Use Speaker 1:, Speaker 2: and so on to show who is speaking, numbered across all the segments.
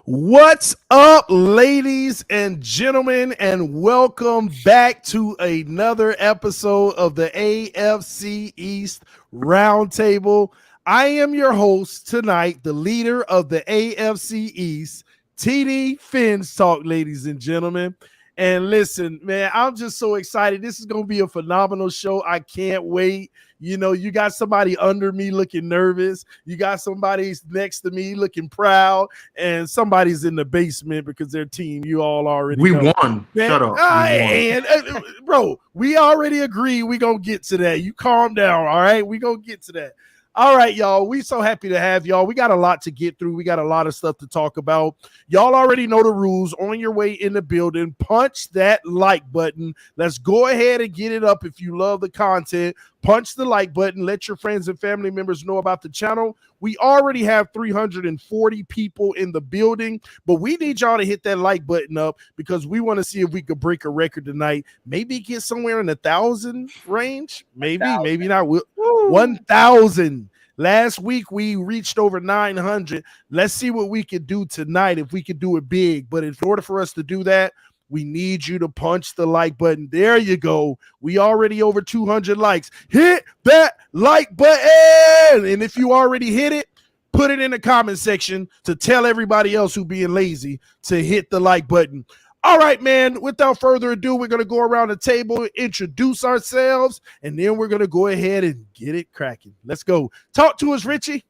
Speaker 1: What's up, ladies and gentlemen, and welcome back to another episode of the AFC East Roundtable. I am your host tonight, the leader of the AFC East, TD Fins Talk, ladies and gentlemen. And listen, man, I'm just so excited. This is going to be a phenomenal show. I can't wait. You know, you got somebody under me looking nervous. You got somebody next to me looking proud. And somebody's in the basement because their team, you all already know.
Speaker 2: Won.
Speaker 1: Man,
Speaker 2: Shut up.
Speaker 1: Bro, we already agree we're going to get to that. You calm down, all right? We're going to get to that. All right, y'all. We so happy to have y'all. We got a lot to get through. We got a lot of stuff to talk about. Y'all already know the rules. On your way in the building, punch that like button. Let's go ahead and get it up if you love the content. Punch the like button. Let your friends and family members know about the channel. We already have 340 people in the building, but we need y'all to hit that like button up because we want to see if we could break a record tonight. Maybe get somewhere in the 1,000 range. Maybe not. 1,000. Last week we reached over 900. Let's see what we can do tonight if we can do it big. But in order for us to do that, we need you to punch the like button. There you go. We already over 200 likes. Hit that like button. And if you already hit it, put it in the comment section to tell everybody else who being lazy to hit the like button. All right, man, without further ado, we're going to go around the table, introduce ourselves, and then we're going to go ahead and get it cracking. Let's go. Talk to us, Richie.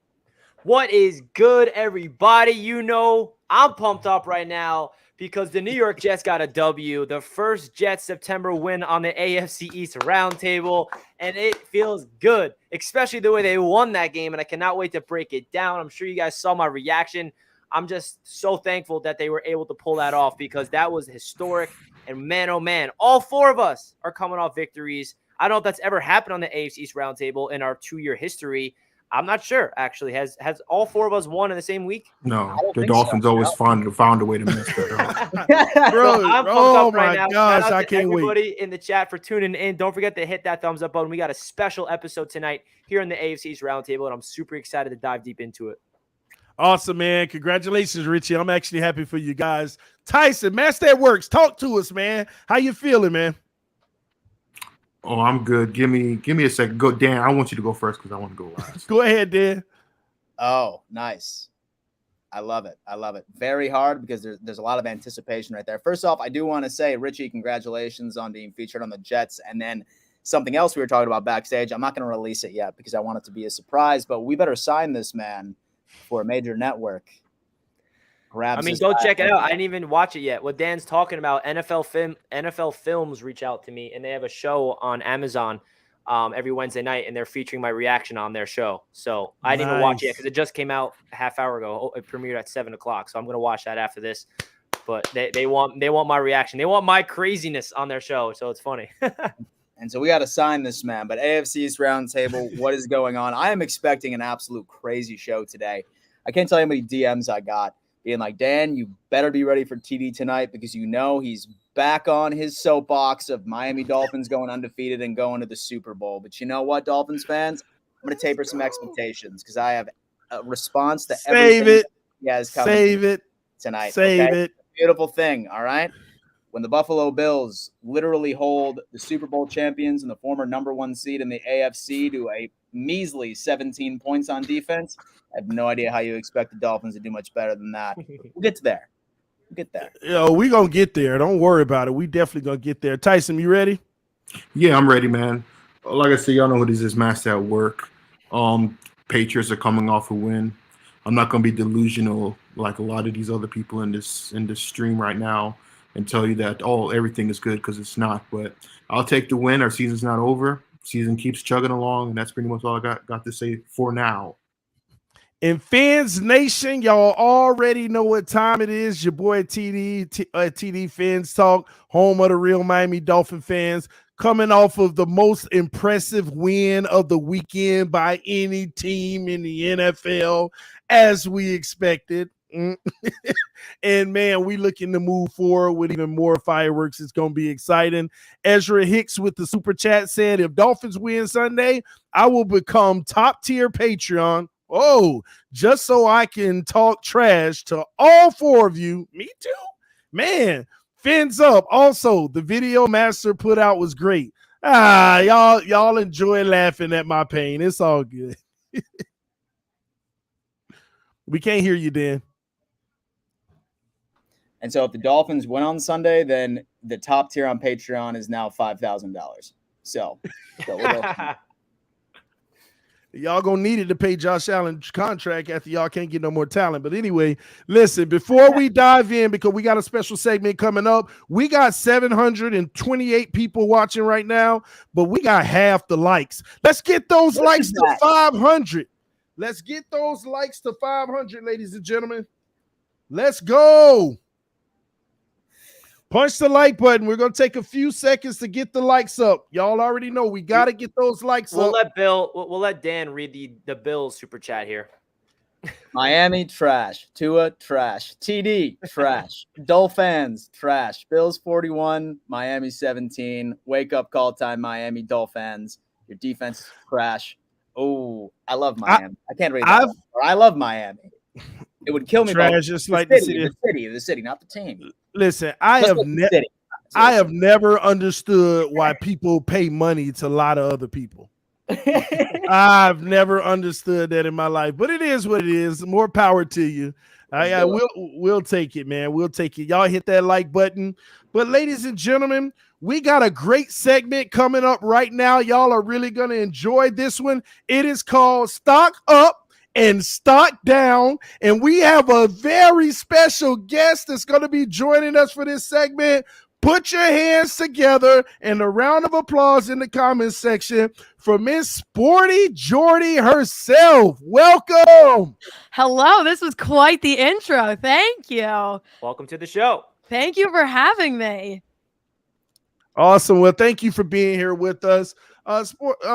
Speaker 3: What is good, everybody? You know, I'm pumped up right now because the New York Jets got a W, the first Jets September win on the AFC East Roundtable, and it feels good, especially the way they won that game, and I cannot wait to break it down. I'm sure you guys saw my reaction. I'm just so thankful that they were able to pull that off because that was historic. And man, oh man, all four of us are coming off victories. I don't know if that's ever happened on the AFC East Roundtable in our 2-year history. I'm not sure, actually. Has all four of us won in the same week?
Speaker 2: No, the Dolphins always found a way to mess that
Speaker 1: up. Bro,
Speaker 3: so I'm pumped up right now.
Speaker 1: Gosh,
Speaker 3: Shout out
Speaker 1: I
Speaker 3: to
Speaker 1: can't
Speaker 3: everybody
Speaker 1: wait.
Speaker 3: in the chat for tuning in. Don't forget to hit that thumbs up button. We got a special episode tonight here in the AFC East Roundtable, and I'm super excited to dive deep into it.
Speaker 1: Awesome, man. Congratulations, Richie. I'm actually happy for you guys. Tyson, Master at Works, talk to us, man. How you feeling, man?
Speaker 2: Oh, I'm good. Give me a second. Go, Dan. I want you to go first because I want to go last.
Speaker 1: Go ahead, Dan.
Speaker 4: Oh, nice. I love it. Very hard because there's a lot of anticipation right there. First off, I do want to say, Richie, congratulations on being featured on the Jets. And then something else we were talking about backstage. I'm not going to release it yet because I want it to be a surprise, but we better sign this man for a major network.
Speaker 3: Go check it out. I didn't even watch it yet. What Dan's talking about, NFL Films reach out to me, and they have a show on Amazon every Wednesday night, and they're featuring my reaction on their show. So I didn't even watch it yet because it just came out a half hour ago. It premiered at 7 o'clock, so I'm going to watch that after this. But they want my reaction. They want my craziness on their show, so it's funny.
Speaker 4: And so we got to sign this man. But AFC East Roundtable, what is going on? I am expecting an absolute crazy show today. I can't tell you how many DMs I got being like, Dan, you better be ready for TD tonight because you know he's back on his soapbox of Miami Dolphins going undefeated and going to the Super Bowl. But you know what, Dolphins fans? I'm going to taper some expectations because I have a response to everything he has coming tonight.
Speaker 1: Save it.
Speaker 4: Beautiful thing, all right? When the Buffalo Bills literally hold the Super Bowl champions and the former number one seed in the AFC to a measly 17 points on defense, I have no idea how you expect the Dolphins to do much better than that. We'll get there.
Speaker 1: Yo, we going to get there. Don't worry about it. We definitely going to get there. Tyson, you ready?
Speaker 2: Yeah, I'm ready, man. Like I said, y'all know who this is, Master at Work. Patriots are coming off a win. I'm not going to be delusional like a lot of these other people in this stream right now and tell you that, everything is good because it's not. But I'll take the win. Our season's not over. Season keeps chugging along, and that's pretty much all I got to say for now.
Speaker 1: In Fins Nation, y'all already know what time it is. Your boy TD Fins Talk, home of the real Miami Dolphin fans, coming off of the most impressive win of the weekend by any team in the NFL, as we expected. And man, we looking to move forward with even more fireworks. It's going to be exciting. Ezra Hicks with the super chat said, if Dolphins win Sunday, I will become top tier Patreon. Oh, just so I can talk trash to all four of you. Me too. Man, fins up. Also, the video Master put out was great. Y'all enjoy laughing at my pain. It's all good. We can't hear you, Dan.
Speaker 4: And so if the Dolphins win on Sunday, then the top tier on Patreon is now $5,000. So
Speaker 1: y'all gonna need it to pay Josh Allen's contract after y'all can't get no more talent. But anyway, listen, before we dive in, because we got a special segment coming up, we got 728 people watching right now, but we got half the likes. Let's get those likes to 500. Let's get those likes to 500, ladies and gentlemen. Let's go. Punch the like button. We're going to take a few seconds to get the likes up. Y'all already know we got to get those likes up.
Speaker 3: We'll let Dan read the Bills super chat here.
Speaker 4: Miami, trash. Tua, trash. TD, trash. Dolphins, trash. Bills, 41. Miami, 17. Wake up call time, Miami Dolphins. Your defense is trash. Oh, I love Miami. I can't read that. I love Miami. It would kill me.
Speaker 1: Trash, just like
Speaker 4: the city, not the team.
Speaker 1: Listen, I have never understood why people pay money to a lot of other people. I've never understood that in my life, but it is what it is. More power to you. We'll take it, man. We'll take it. Y'all hit that like button. But ladies and gentlemen, we got a great segment coming up right now. Y'all are really going to enjoy this one. It is called Stock Up and Stock Down. And we have a very special guest that's going to be joining us for this segment. Put your hands together and a round of applause in the comments section for Miss Sporty Jordy herself. Welcome.
Speaker 5: Hello. This was quite the intro. Thank you.
Speaker 3: Welcome to the show.
Speaker 5: Thank you for having me.
Speaker 1: Awesome. Well, thank you for being here with us.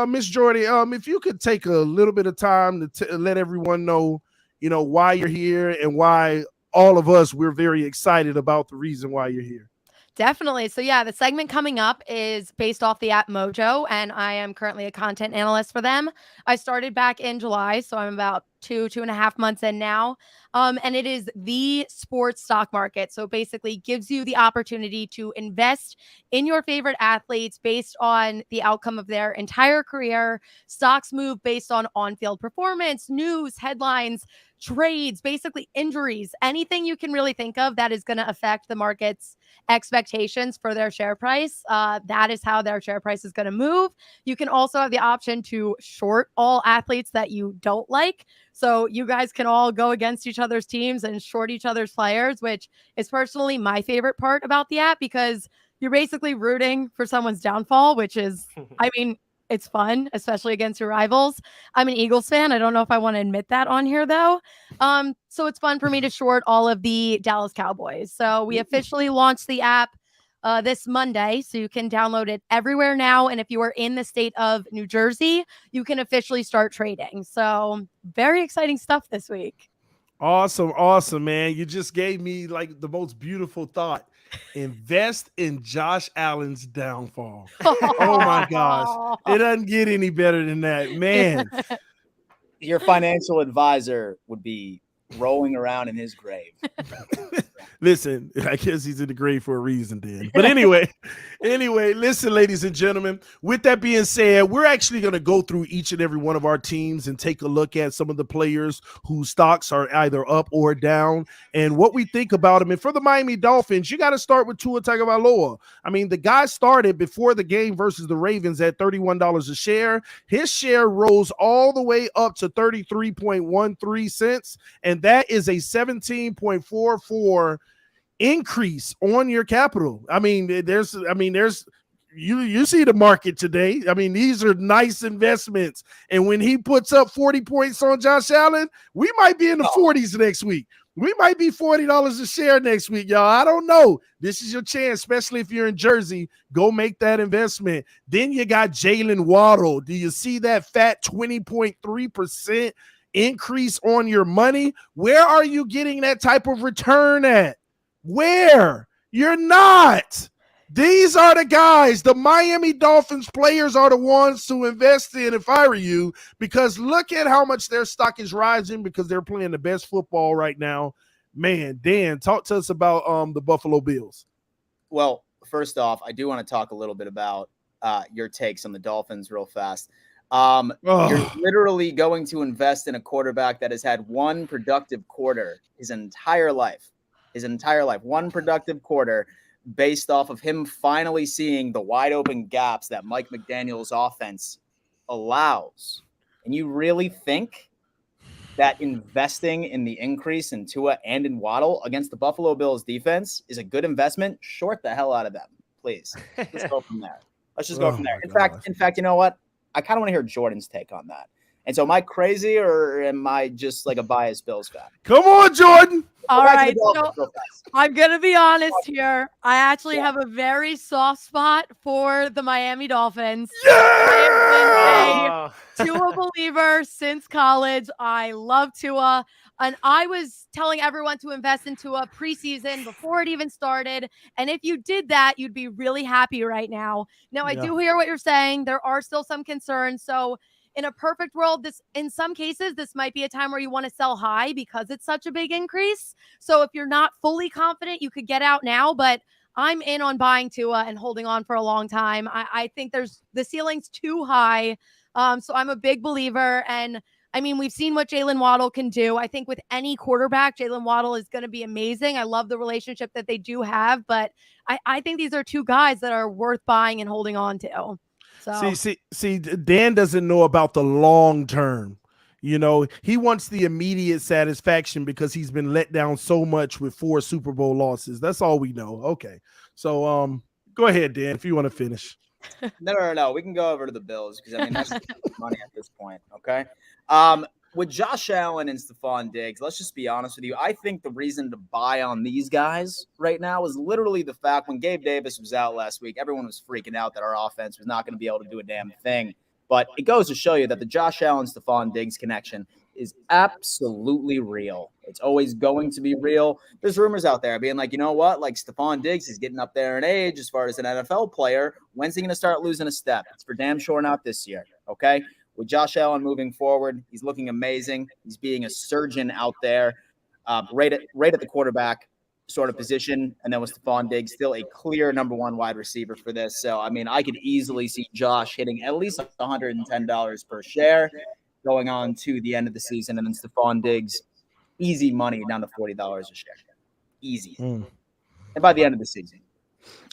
Speaker 1: Miss Jordy, if you could take a little bit of time to let everyone know, why you're here and why all of us, we're very excited about the reason why you're here.
Speaker 5: Definitely. So yeah, the segment coming up is based off the app Mojo, and I am currently a content analyst for them. I started back in July, so I'm about 2.5 months in now. And it is the sports stock market. So basically gives you the opportunity to invest in your favorite athletes based on the outcome of their entire career. Stocks move based on on-field performance, news, headlines, trades, basically injuries, anything you can really think of that is going to affect the market's expectations for their share price. That is how their share price is going to move. You can also have the option to short all athletes that you don't like. So you guys can all go against each other's teams and short each other's players, which is personally my favorite part about the app, because you're basically rooting for someone's downfall, which is, it's fun, especially against your rivals. I'm an Eagles fan. I don't know if I want to admit that on here, though. So it's fun for me to short all of the Dallas Cowboys. So we officially launched the app this Monday, so you can download it everywhere now. And if you are in the state of New Jersey, you can officially start trading. So very exciting stuff this week.
Speaker 1: Awesome, man. You just gave me like the most beautiful thought. Invest in Josh Allen's downfall. Oh my gosh. It doesn't get any better than that, man.
Speaker 4: Your financial advisor would be rolling around in his grave.
Speaker 1: Listen, I guess he's in the grave for a reason then. But anyway, listen, ladies and gentlemen, with that being said, we're actually going to go through each and every one of our teams and take a look at some of the players whose stocks are either up or down and what we think about them. And for the Miami Dolphins, you got to start with Tua Tagovailoa. I mean, the guy started before the game versus the Ravens at $31 a share. His share rose all the way up to 33.13 cents, and that is a 17.44 increase on your capital. You see the market today. I mean, these are nice investments. And when he puts up 40 points on Josh Allen, we might be in the 40s next week. We might be $40 a share next week, y'all. I don't know. This is your chance, especially if you're in Jersey. Go make that investment. Then you got Jalen Waddle. Do you see that fat 20.3% increase on your money? Where are you getting that type of return at? Where? You're not. These are the guys. The Miami Dolphins players are the ones to invest in if I were you, because look at how much their stock is rising because they're playing the best football right now. Man, Dan, talk to us about the Buffalo Bills.
Speaker 4: Well, first off, I do want to talk a little bit about your takes on the Dolphins real fast. You're literally going to invest in a quarterback that has had one productive quarter his entire life. One productive quarter based off of him finally seeing the wide open gaps that Mike McDaniel's offense allows. And you really think that investing in the increase in Tua and in Waddle against the Buffalo Bills defense is a good investment? Short the hell out of them, please. Let's go from there. In fact, you know what? I kind of want to hear Jordan's take on that. And so am I crazy or am I just like a biased Bills fan?
Speaker 1: Come on, Jordan.
Speaker 5: All right. So I'm going to be honest here. I actually have a very soft spot for the Miami Dolphins.
Speaker 1: Yeah!
Speaker 5: I have been a Tua believer since college. I love Tua. And I was telling everyone to invest in Tua preseason before it even started. And if you did that, you'd be really happy right now. Now, I do hear what you're saying. There are still some concerns. So in a perfect world, in some cases, this might be a time where you want to sell high because it's such a big increase. So if you're not fully confident, you could get out now, but I'm in on buying Tua and holding on for a long time. I think the ceiling's too high. So I'm a big believer. And I mean, we've seen what Jalen Waddle can do. I think with any quarterback, Jalen Waddle is going to be amazing. I love the relationship that they do have, but I think these are two guys that are worth buying and holding on to. So.
Speaker 1: See, Dan doesn't know about the long term. You know, he wants the immediate satisfaction because he's been let down so much with 4 Super Bowl losses. That's all we know. Okay. So go ahead, Dan, if you want to finish.
Speaker 4: No. We can go over to the Bills because I mean that's money at this point. Okay. With Josh Allen and Stephon Diggs, let's just be honest with you. I think the reason to buy on these guys right now is literally the fact when Gabe Davis was out last week, everyone was freaking out that our offense was not going to be able to do a damn thing. But it goes to show you that the Josh Allen Stephon Diggs connection is absolutely real. It's always going to be real. There's rumors out there being like, you know what? Like Stephon Diggs is getting up there in age as far as an NFL player. When's he going to start losing a step? It's for damn sure not this year. Okay. With Josh Allen moving forward, he's looking amazing. He's being a surgeon out there, right at the quarterback sort of position. And then with Stephon Diggs, still a clear number 1 wide receiver for this. So, I mean, I could easily see Josh hitting at least $110 per share going on to the end of the season. And then Stephon Diggs, easy money down to $40 a share. Easy. And by the end of the season.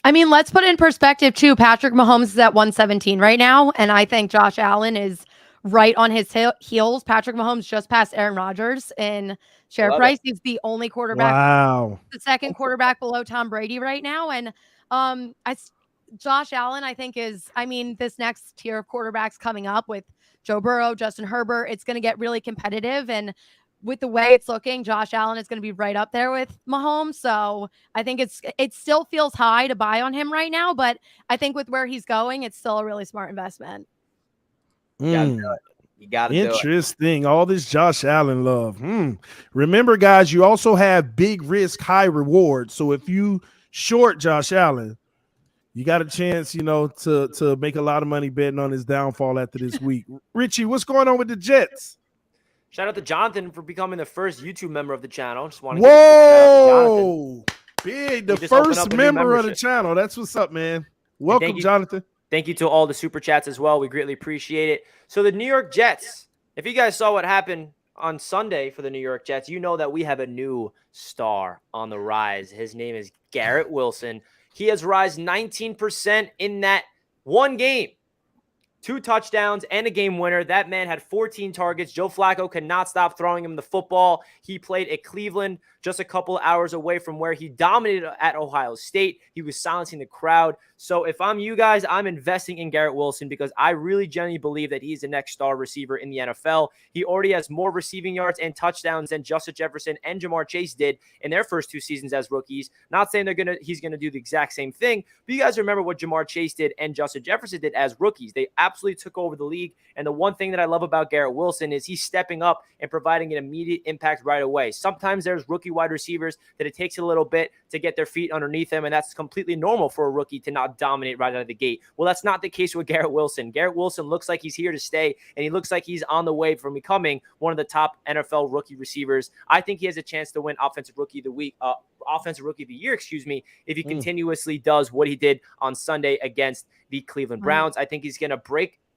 Speaker 5: I mean, let's put it in perspective, too. Patrick Mahomes is at 117 right now, and I think Josh Allen is right on his heels. Patrick Mahomes just passed Aaron Rodgers in share price. He's the only quarterback.
Speaker 1: Wow.
Speaker 5: The second quarterback below Tom Brady right now. And Josh Allen, I think this next tier of quarterbacks coming up with Joe Burrow, Justin Herbert, it's going to get really competitive. And with the way it's looking, Josh Allen is going to be right up there with Mahomes. So I think it still feels high to buy on him right now, but I think with where he's going, it's still a really smart investment.
Speaker 4: You gotta do it. You gotta do it.
Speaker 1: Interesting. All this Josh Allen love. Remember, guys, you also have big risk, high reward. So if you short Josh Allen, you got a chance, to make a lot of money betting on his downfall after this week. Richie, what's going on with the Jets?
Speaker 3: Shout out to Jonathan for becoming the first YouTube member of the channel. Just want to
Speaker 1: Whoa, big, the first member of the channel. That's what's up, man. Welcome, Jonathan.
Speaker 3: Thank you to all the super chats as well. We greatly appreciate it. So the New York Jets, if you guys saw what happened on Sunday for the New York Jets, you know that we have a new star on the rise. His name is Garrett Wilson. He has risen 19% in that one game. 2 touchdowns and a game winner. That man had 14 targets. Joe Flacco could not stop throwing him the football. He played at Cleveland, just a couple hours away from where he dominated at Ohio State. He was silencing the crowd. So if I'm you guys, I'm investing in Garrett Wilson because I really genuinely believe that he's the next star receiver in the NFL. He already has more receiving yards and touchdowns than Justin Jefferson and Jamar Chase did in their first 2 seasons as rookies. Not saying he's gonna do the exact same thing, but you guys remember what Jamar Chase did and Justin Jefferson did as rookies. They absolutely took over the league. And the one thing that I love about Garrett Wilson is he's stepping up and providing an immediate impact right away. Sometimes there's rookie wide receivers that it takes a little bit to get their feet underneath them, and that's completely normal for a rookie to not dominate right out of the gate. Well, that's not the case with Garrett Wilson. Garrett Wilson looks like he's here to stay, and he looks like he's on the way from becoming one of the top NFL rookie receivers. I think he has a chance to win Offensive Rookie of the Year, if he continuously does what he did on Sunday against the Cleveland Browns. I think he's going to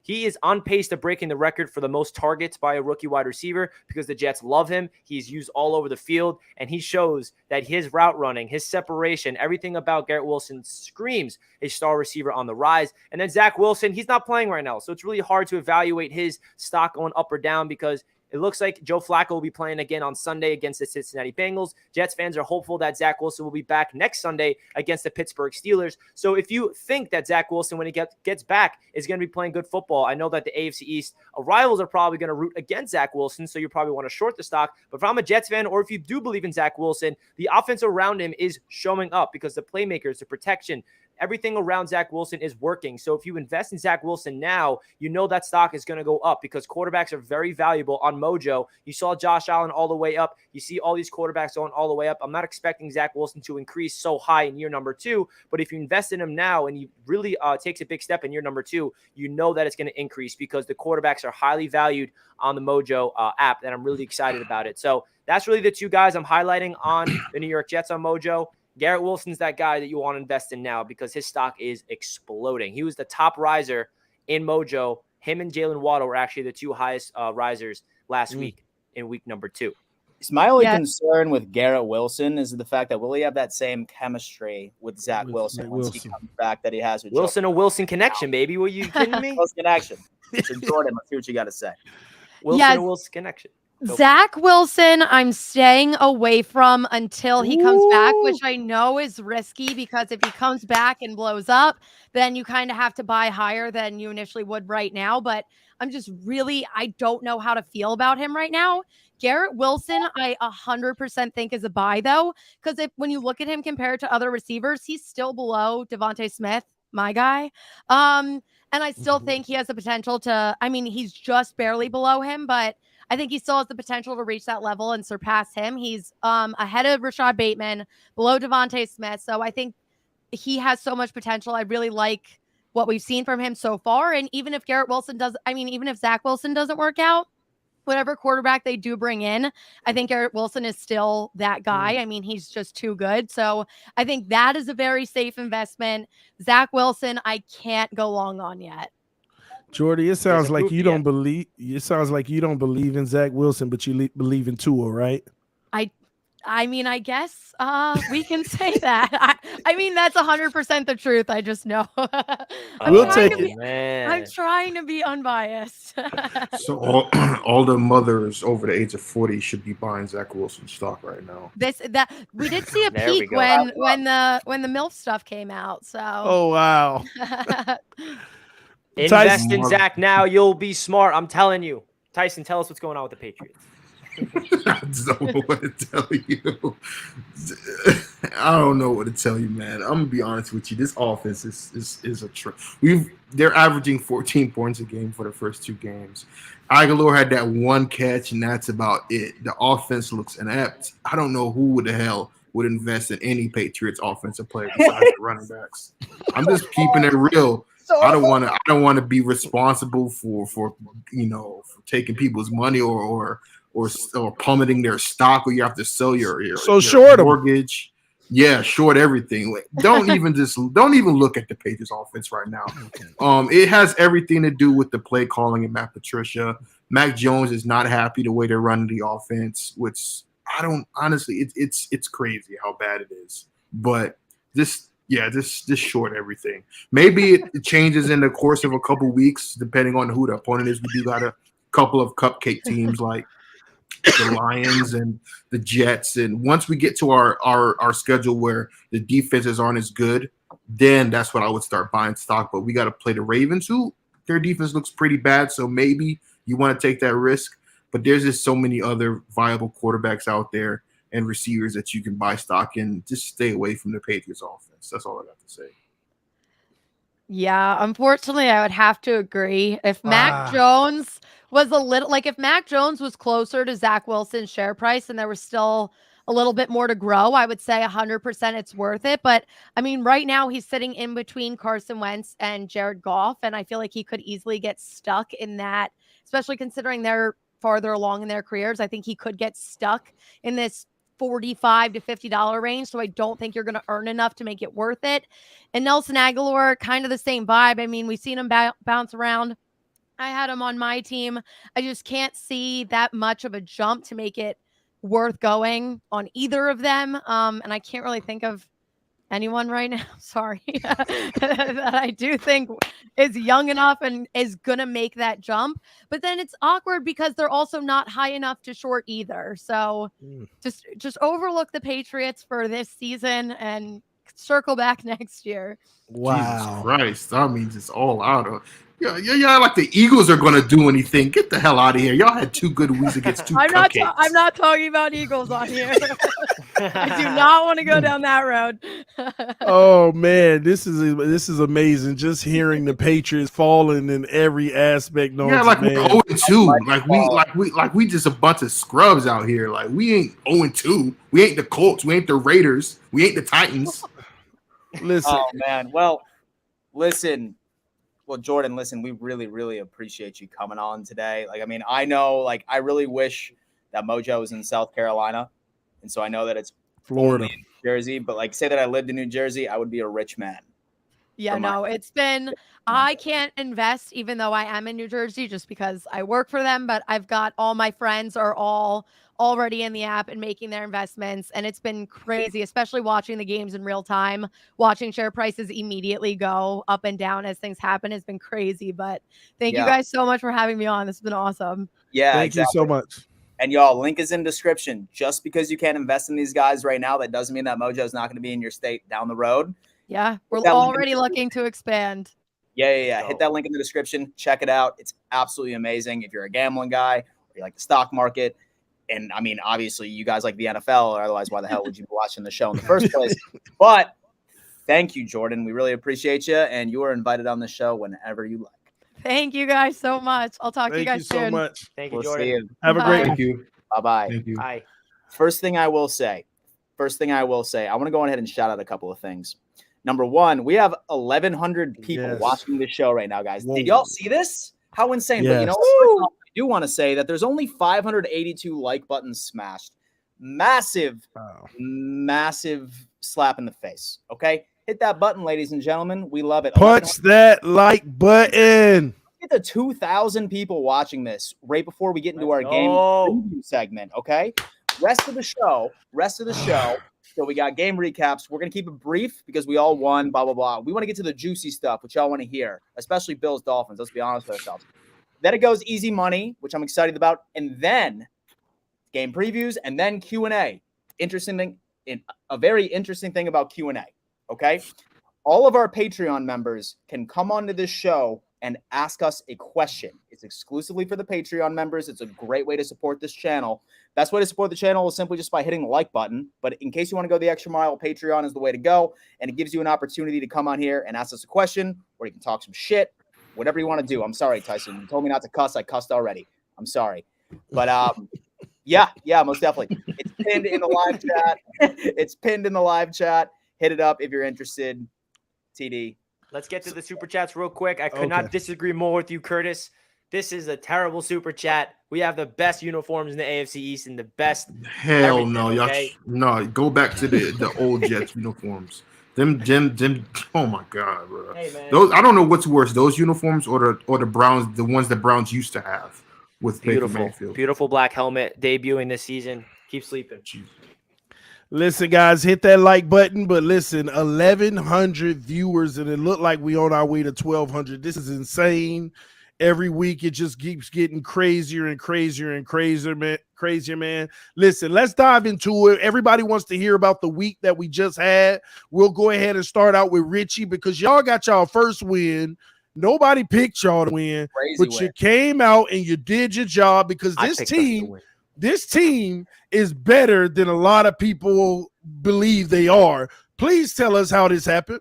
Speaker 3: he is on pace to breaking the record for the most targets by a rookie wide receiver because the Jets love him. He's used all over the field, and he shows that his route running, his separation, everything about Garrett Wilson screams a star receiver on the rise. And then Zach Wilson, he's not playing right now, so it's really hard to evaluate his stock going up or down because it looks like Joe Flacco will be playing again on Sunday against the Cincinnati Bengals. Jets fans are hopeful that Zach Wilson will be back next Sunday against the Pittsburgh Steelers. So if you think that Zach Wilson, when he gets back, is going to be playing good football, I know that the AFC East rivals are probably going to root against Zach Wilson, so you probably want to short the stock. But if I'm a Jets fan, or if you do believe in Zach Wilson, the offense around him is showing up because the playmakers, the protection, everything around Zach Wilson is working. So if you invest in Zach Wilson now, you know that stock is going to go up because quarterbacks are very valuable on Mojo. You saw Josh Allen all the way up. You see all these quarterbacks going all the way up. I'm not expecting Zach Wilson to increase so high in year number 2, but if you invest in him now and he really takes a big step in year number 2, you know that it's going to increase because the quarterbacks are highly valued on the Mojo app, and I'm really excited about it. So that's really the two guys I'm highlighting on the New York Jets on Mojo. Garrett Wilson's that guy that you want to invest in now because his stock is exploding. He was the top riser in Mojo. Him and Jalen Waddle were actually the two highest risers last week in week number 2.
Speaker 4: My only concern with Garrett Wilson is the fact that will he have that same chemistry with Zach Wilson once he comes back that he has with
Speaker 3: Wilson? A Wilson connection, baby. Were you kidding me?
Speaker 4: Wilson connection. So Jordan, let's see what you got to say.
Speaker 3: Wilson a Wilson connection.
Speaker 5: Zach Wilson, I'm staying away from until he comes back, which I know is risky because if he comes back and blows up, then you kind of have to buy higher than you initially would right now. But I'm just I don't know how to feel about him right now. Garrett Wilson, I 100% think is a buy though, because when you look at him compared to other receivers, he's still below Devontae Smith, my guy. And I still think he has the potential he's just barely below him, but I think he still has the potential to reach that level and surpass him. He's ahead of Rashad Bateman, below Devontae Smith. So I think he has so much potential. I really like what we've seen from him so far. And even if even if Zach Wilson doesn't work out, whatever quarterback they do bring in, I think Garrett Wilson is still that guy. I mean, he's just too good. So I think that is a very safe investment. Zach Wilson, I can't go long on yet.
Speaker 1: Jordy, it sounds like you don't believe. It sounds like you don't believe in Zach Wilson, but you believe in Tua, right?
Speaker 5: I mean, I guess we can say that. I mean, that's 100% the truth. I just know.
Speaker 1: We'll take it,
Speaker 3: man.
Speaker 5: I'm trying to be unbiased.
Speaker 2: So all the mothers over the age of 40 should be buying Zach Wilson stock right now.
Speaker 5: We did see a peak when the MILF stuff came out. So.
Speaker 1: Oh wow.
Speaker 3: Invest in Zach now. You'll be smart. I'm telling you. Tyson, tell us what's going on with the Patriots.
Speaker 2: I don't know what to tell you. I don't know what to tell you, man. I'm gonna be honest with you. This offense is a trick. They're averaging 14 points a game for the first 2 games. Aguilar had that one catch, and that's about it. The offense looks inept. I don't know who the hell would invest in any Patriots offensive player besides the running backs. I'm just keeping it real. I don't want to be responsible for taking people's money or plummeting their stock, or you have to sell your
Speaker 1: short
Speaker 2: mortgage. Yeah, short everything. Don't even look at the Patriots offense right now. It has everything to do with the play calling and Matt Patricia. Mac Jones is not happy the way they're running the offense, which I don't honestly. It's crazy how bad it is. But just short everything. Maybe it changes in the course of a couple weeks, depending on who the opponent is. We do got a couple of cupcake teams like the Lions and the Jets. And once we get to our schedule where the defenses aren't as good, then that's when I would start buying stock. But we got to play the Ravens, who their defense looks pretty bad. So maybe you want to take that risk. But there's just so many other viable quarterbacks out there and receivers that you can buy stock in. Just stay away from the Patriots offense. That's all I got to say.
Speaker 5: Yeah, unfortunately, I would have to agree. If Mac Jones was if Mac Jones was closer to Zach Wilson's share price and there was still a little bit more to grow, I would say 100% it's worth it. But I mean, right now he's sitting in between Carson Wentz and Jared Goff, and I feel like he could easily get stuck in that, especially considering they're farther along in their careers. I think he could get stuck in this $45 to $50 range. So I don't think you're going to earn enough to make it worth it. And Nelson Aguilar, kind of the same vibe. I mean, we've seen him bounce around. I had him on my team. I just can't see that much of a jump to make it worth going on either of them. And I can't really think of anyone right now, sorry, that I do think is young enough and is going to make that jump. But then it's awkward because they're also not high enough to short either. So just overlook the Patriots for this season and circle back next year.
Speaker 1: Wow.
Speaker 2: Jesus Christ. That means it's all out of. Yeah, like the Eagles are going to do anything. Get the hell out of here. Y'all had 2 good weeks against 2 cupcakes.
Speaker 5: I'm not talking about Eagles on here. I do not want to go down that road.
Speaker 1: Oh man, this is amazing. Just hearing the Patriots falling in every aspect.
Speaker 2: Yeah, like we're 0-2. Like we just a bunch of scrubs out here. Like we ain't 0-2. We ain't the Colts. We ain't the Raiders. We ain't the Titans.
Speaker 1: Listen.
Speaker 4: Oh man. Well, listen. Well, Jordan, listen, we really, really appreciate you coming on today. Like, I mean, I know, like, I really wish that Mojo was in South Carolina. And so I know that it's
Speaker 1: Florida,
Speaker 4: New Jersey, but like, say that I lived in New Jersey, I would be a rich man.
Speaker 5: Yeah, no, it's been, I can't invest even though I am in New Jersey just because I work for them, but I've got all my friends are all already in the app and making their investments. And it's been crazy, especially watching the games in real time, watching share prices immediately go up and down as things happen has been crazy. But thank you guys so much for having me on. This has been awesome.
Speaker 4: Yeah,
Speaker 1: thank you so much.
Speaker 4: And y'all, link is in description. Just because you can't invest in these guys right now, that doesn't mean that Mojo is not going to be in your state down the road.
Speaker 5: Yeah, we're already looking to expand.
Speaker 4: Yeah. Hit that link in the description. Check it out. It's absolutely amazing. If you're a gambling guy or you like the stock market, and I mean, obviously, you guys like the NFL, or otherwise, why the hell would you be watching the show in the first place? But thank you, Jordan. We really appreciate you, and you are invited on the show whenever you like.
Speaker 5: Thank you guys so much. I'll talk to you guys soon.
Speaker 1: Thank you so much.
Speaker 3: Thank you,
Speaker 4: We'll
Speaker 3: Jordan.
Speaker 4: see you.
Speaker 1: Have a great.
Speaker 2: Thank you.
Speaker 4: Bye-bye.
Speaker 2: Thank you.
Speaker 3: Bye.
Speaker 4: First thing I will say, I want to go ahead and shout out a couple of things. Number one, we have 1,100 people watching this show right now, guys.
Speaker 1: Whoa.
Speaker 4: Did y'all see this? How insane.
Speaker 1: Yes.
Speaker 4: But you know what? I do want to say that there's only 582 like buttons smashed. Massive slap in the face. Okay? Hit that button, ladies and gentlemen. We love it.
Speaker 1: Punch that like button.
Speaker 4: Get the 2,000 people watching this right before we get into our game preview segment, okay? Rest of the show. So we got game recaps. We're going to keep it brief because we all won, blah, blah, blah. We want to get to the juicy stuff, which y'all want to hear, especially Bills Dolphins. Let's be honest with ourselves. Then it goes easy money, which I'm excited about, and then game previews, and then Q&A. A very interesting thing about Q&A, okay? All of our Patreon members can come onto this show and ask us a question. It's exclusively for the Patreon members. It's a great way to support this channel. Best way to support the channel is simply just by hitting the like button. But in case you want to go the extra mile, Patreon is the way to go. And it gives you an opportunity to come on here and ask us a question, or you can talk some shit, whatever you want to do. I'm sorry, Tyson. You told me not to cuss. I cussed already. I'm sorry. But yeah, most definitely. It's pinned in the live chat. Hit it up if you're interested. TD.
Speaker 3: Let's get to the super chats real quick. I could not disagree more with you, Curtis. This is a terrible super chat. We have the best uniforms in the AFC East and the best.
Speaker 2: Hell no, y'all. No, go back to the old Jets uniforms. Them. Oh my God, bro.
Speaker 3: Hey, man.
Speaker 2: Those, I don't know what's worse, those uniforms or the Browns, the ones that Browns used to have with Baker Mayfield.
Speaker 3: Beautiful black helmet debuting this season. Keep sleeping.
Speaker 2: Jesus.
Speaker 1: Listen, guys, hit that like button. But listen, 1,100 viewers, and it looked like we on our way to 1,200. This is insane. Every week, it just keeps getting crazier and crazier and crazier, man. Listen, let's dive into it. Everybody wants to hear about the week that we just had. We'll go ahead and start out with Richie because y'all got y'all first win. Nobody picked y'all to win, you came out and you did your job because this team is better than a lot of people believe they are. Please tell us how this happened.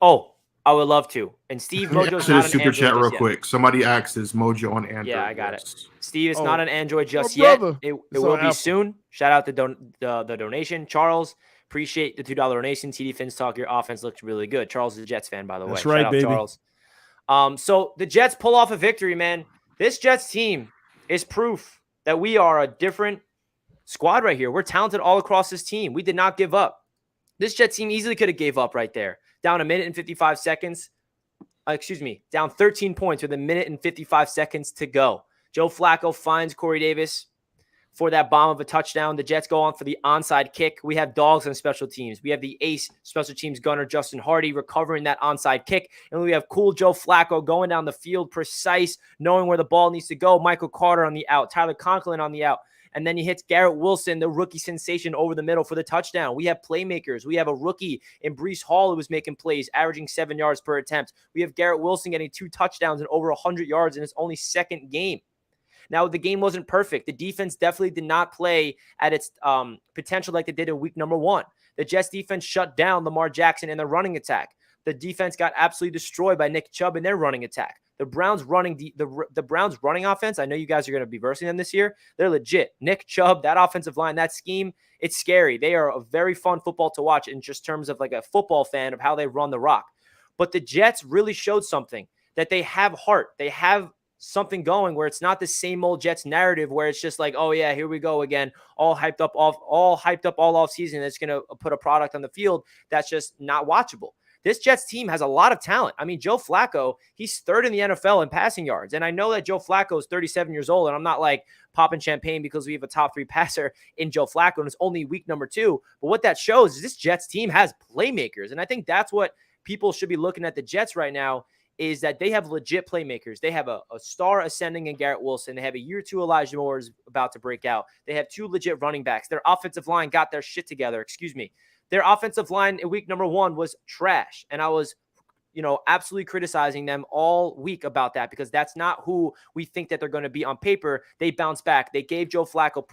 Speaker 3: Oh, I would love to. And Steve,
Speaker 2: Let me
Speaker 3: Mojo's
Speaker 2: answer
Speaker 3: not
Speaker 2: the
Speaker 3: an
Speaker 2: super
Speaker 3: Android
Speaker 2: chat real
Speaker 3: just yet.
Speaker 2: quick. Somebody asked, is Mojo on Android?
Speaker 3: Yeah, I got
Speaker 2: Yes.
Speaker 3: it. Steve, it's not an Android just
Speaker 1: my
Speaker 3: yet.
Speaker 1: brother.
Speaker 3: It
Speaker 1: It's
Speaker 3: will
Speaker 1: on
Speaker 3: be
Speaker 1: Apple.
Speaker 3: soon. Shout out the donation. Charles, appreciate the $2 donation. TD Fins Talk, your offense looks really good. Charles is a Jets fan, by the way.
Speaker 1: That's right,
Speaker 3: Shout out,
Speaker 1: baby.
Speaker 3: Charles. So the Jets pull off a victory, man. This Jets team is proof that we are a different squad right here. We're talented all across this team. We did not give up. This Jets team easily could have gave up right there. Down a minute and 55 seconds. Down 13 points with a minute and 55 seconds to go. Joe Flacco finds Corey Davis for that bomb of a touchdown. The Jets go on for the onside kick. We have dogs on special teams. We have the ace special teams gunner, Justin Hardy, recovering that onside kick. And we have cool Joe Flacco going down the field, precise, knowing where the ball needs to go. Michael Carter on the out. Tyler Conklin on the out. And then he hits Garrett Wilson, the rookie sensation, over the middle for the touchdown. We have playmakers. We have a rookie in Breece Hall who was making plays, averaging 7 yards per attempt. We have Garrett Wilson getting 2 touchdowns and over 100 yards in his only second game. Now, the game wasn't perfect. The defense definitely did not play at its potential like they did in week number 1. The Jets defense shut down Lamar Jackson in their running attack. The defense got absolutely destroyed by Nick Chubb in their running attack. The Browns running the Browns running offense, I know you guys are going to be versing them this year. They're legit. Nick Chubb, that offensive line, that scheme, it's scary. They are a very fun football to watch in just terms of like a football fan of how they run the rock. But the Jets really showed something, that they have heart. They have something going where it's not the same old Jets narrative where it's just like, oh yeah, here we go again, all hyped up all off season. That's going to put a product on the field that's just not watchable. This Jets team has a lot of talent. I mean, Joe Flacco, he's 3rd in the NFL in passing yards. And I know that Joe Flacco is 37 years old, and I'm not like popping champagne because we have a top 3 passer in Joe Flacco, and it's only week number 2. But what that shows is this Jets team has playmakers. And I think that's what people should be looking at the Jets right now, is that they have legit playmakers. They have a star ascending in Garrett Wilson. They have a year 2 Elijah Moore is about to break out. They have 2 legit running backs. Their offensive line got their shit together. Their offensive line in week number 1 was trash. And I was, absolutely criticizing them all week about that because that's not who we think that they're going to be on paper. They bounced back. They gave Joe Flacco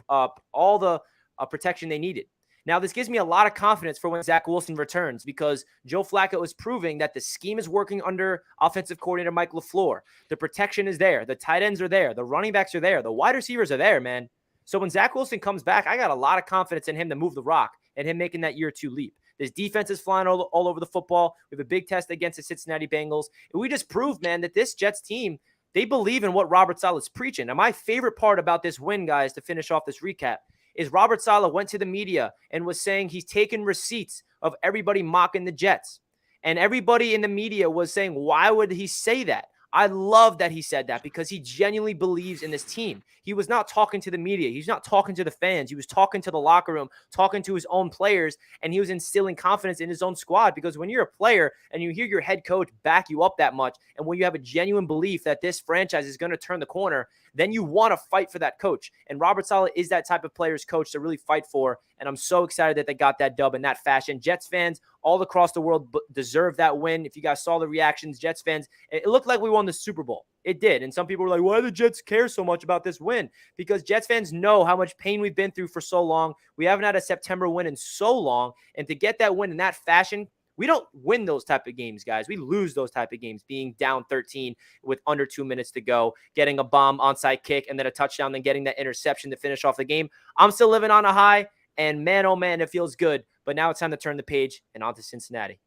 Speaker 3: all the protection they needed. Now, this gives me a lot of confidence for when Zach Wilson returns because Joe Flacco is proving that the scheme is working under offensive coordinator Mike LaFleur. The protection is there. The tight ends are there. The running backs are there. The wide receivers are there, man. So when Zach Wilson comes back, I got a lot of confidence in him to move the rock and him making that year 2 leap. This defense is flying all over the football. We have a big test against the Cincinnati Bengals. And we just proved, man, that this Jets team, they believe in what Robert Saleh's preaching. Now, my favorite part about this win, guys, to finish off this recap, is Robert Saleh went to the media and was saying he's taken receipts of everybody mocking the Jets. And everybody in the media was saying, why would he say that? I love that he said that because he genuinely believes in this team. He was not talking to the media. He's not talking to the fans. He was talking to the locker room, talking to his own players, and he was instilling confidence in his own squad because when you're a player and you hear your head coach back you up that much, and when you have a genuine belief that this franchise is going to turn the corner, then you want to fight for that coach. And Robert Saleh is that type of player's coach to really fight for, and I'm so excited that they got that dub in that fashion. Jets fans all across the world deserve that win. If you guys saw the reactions, Jets fans, it looked like we won the Super Bowl. It did. And some people were like, why do the Jets care so much about this win? Because Jets fans know how much pain we've been through for so long. We haven't had a September win in so long. And to get that win in that fashion, we don't win those type of games, guys. We lose those type of games, being down 13 with under 2 minutes to go, getting a bomb onside kick and then a touchdown, then getting that interception to finish off the game. I'm still living on a high, and man, oh man, it feels good. But now it's time to turn the page and on to Cincinnati.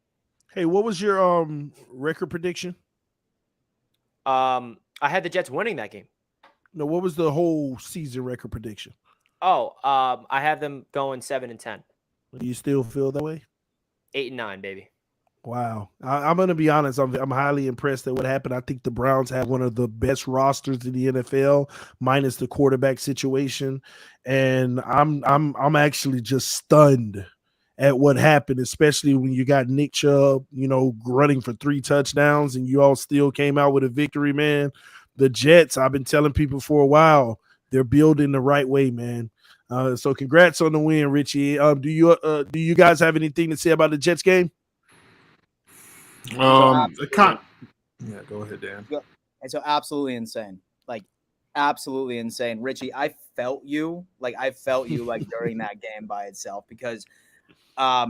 Speaker 1: Hey, what was your record prediction?
Speaker 3: I had the Jets winning that game.
Speaker 1: No, what was the whole season record prediction?
Speaker 3: I have them going 7-10.
Speaker 1: Do you still feel that way?
Speaker 3: 8-9, baby.
Speaker 1: Wow. I'm going to be honest. I'm highly impressed at what happened. I think the Browns have one of the best rosters in the NFL, minus the quarterback situation. And I'm actually just stunned at what happened, especially when you got Nick Chubb, running for 3 touchdowns and you all still came out with a victory, man. The Jets, I've been telling people for a while, they're building the right way, man. So congrats on the win, Richie. Do you guys have anything to say about the Jets game?
Speaker 2: Yeah, go ahead, Dan.
Speaker 4: And so absolutely insane. Like absolutely insane. Richie, I felt you like during that game by itself because I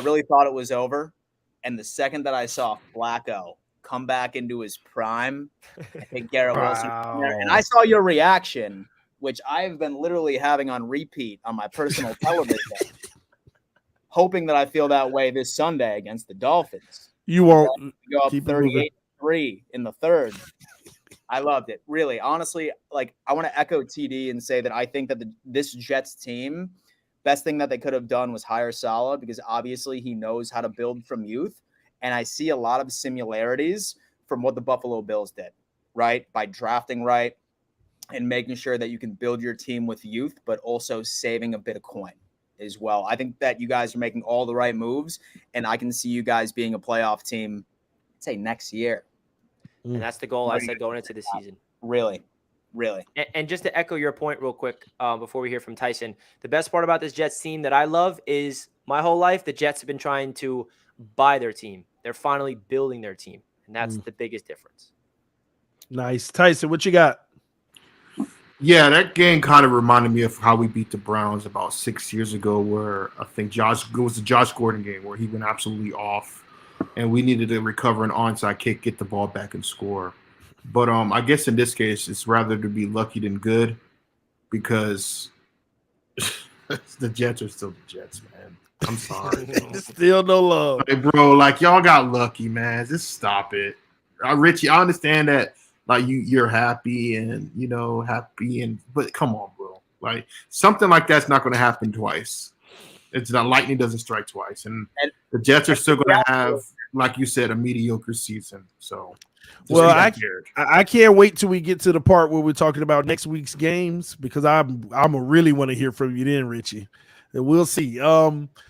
Speaker 4: really thought it was over. And the second that I saw Flacco come back into his prime, I think Garrett Wilson. And I saw your reaction, which I've been literally having on repeat on my personal television, hoping that I feel that way this Sunday against the Dolphins.
Speaker 1: You won't.
Speaker 4: Go up 38-3 in the third. I loved it. Really, honestly, like I want to echo TD and say that I think that this Jets team, best thing that they could have done was hire Saleh, because obviously he knows how to build from youth. And I see a lot of similarities from what the Buffalo Bills did, right? By drafting right and making sure that you can build your team with youth, but also saving a bit of coin as well. I think that you guys are making all the right moves, and I can see you guys being a playoff team, I'd say next year.
Speaker 3: And that's the goal I said going into the season.
Speaker 4: Really.
Speaker 3: And just to echo your point real quick before we hear from Tyson, the best part about this Jets team that I love is my whole life, the Jets have been trying to buy their team. They're finally building their team, and that's the biggest difference.
Speaker 1: Nice. Tyson, what you got?
Speaker 2: Yeah, that game kind of reminded me of how we beat the Browns about 6 years ago, where I think it was the Josh Gordon game where he went absolutely off, and we needed to recover an onside kick, get the ball back, and score. But I guess in this case, it's rather to be lucky than good, because the Jets are still the Jets, man. I'm sorry.
Speaker 1: Still no love.
Speaker 2: Like, bro, like, y'all got lucky, man. Just stop it. Richie, I understand that, like, you're happy but come on, bro. Like, something like that's not going to happen twice. It's not, lightning doesn't strike twice. And the Jets are still going to have, like you said, a mediocre season. So,
Speaker 1: well, I can't wait till we get to the part where we're talking about next week's games, because I'm really want to hear from you then, Richie. And we'll see.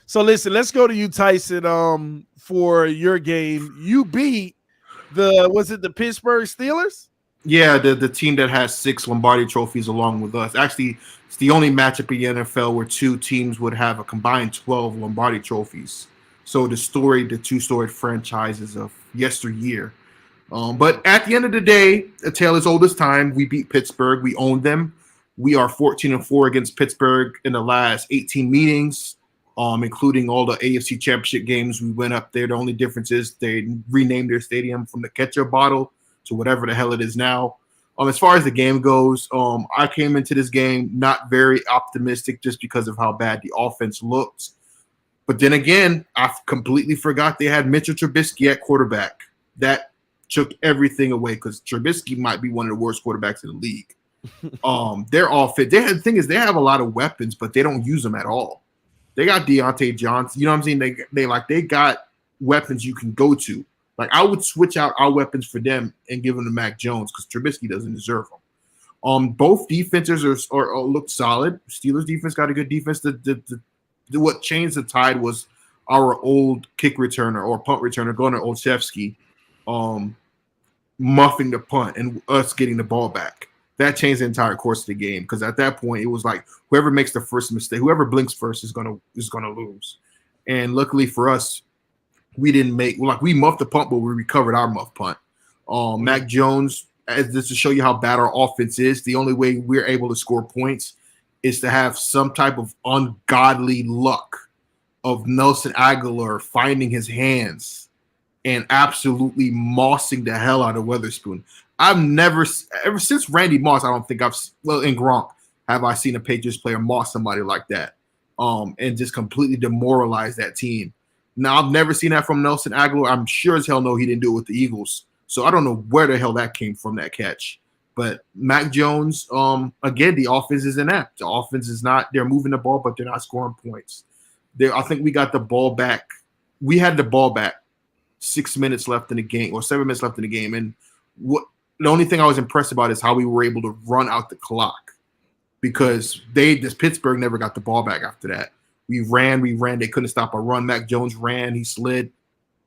Speaker 1: So listen, let's go to you, Tyson. For your game, you beat the Pittsburgh Steelers?
Speaker 2: Yeah, the team that has 6 Lombardi trophies along with us. Actually, it's the only matchup in the NFL where 2 teams would have a combined 12 Lombardi trophies. So the two storied franchises of yesteryear. But at the end of the day, a tale as old as time. We beat Pittsburgh. We owned them. We are 14-4 against Pittsburgh in the last 18 meetings, including all the AFC Championship games. We went up there. The only difference is they renamed their stadium from the ketchup bottle to whatever the hell it is now. As far as the game goes, I came into this game not very optimistic just because of how bad the offense looked. But then again, I completely forgot they had Mitchell Trubisky at quarterback. That took everything away, because Trubisky might be one of the worst quarterbacks in the league. They're all fit. The thing is, they have a lot of weapons, but they don't use them at all. They got Deontay Johnson. You know what I'm saying? They got weapons you can go to. Like, I would switch out our weapons for them and give them to Mac Jones, because Trubisky doesn't deserve them. Both defenses are look solid. Steelers defense got a good defense. What changed the tide was our old kick returner or punt returner, Gunnar Olszewski, muffing the punt and us getting the ball back. That changed the entire course of the game, because at that point it was like whoever makes the first mistake, whoever blinks first is gonna lose. And luckily for us, we didn't we muffed the punt, but we recovered our muff punt. Mac Jones, just to show you how bad our offense is, the only way we're able to score points is to have some type of ungodly luck of Nelson Aguilar finding his hands and absolutely mossing the hell out of Witherspoon. I've never, ever since Randy Moss, I don't think in Gronk, have I seen a Patriots player moss somebody like that, and just completely demoralize that team. Now, I've never seen that from Nelson Aguilar. I'm sure as hell no, he didn't do it with the Eagles. So I don't know where the hell that came from, that catch. But Mac Jones, again, the offense is inept. The offense is not, they're moving the ball, but they're not scoring points. I think we got the ball back. We had the ball back 6 minutes left in the game, or 7 minutes left in the game. And the only thing I was impressed about is how we were able to run out the clock, because Pittsburgh never got the ball back after that. We ran. They couldn't stop a run. Mac Jones ran. He slid,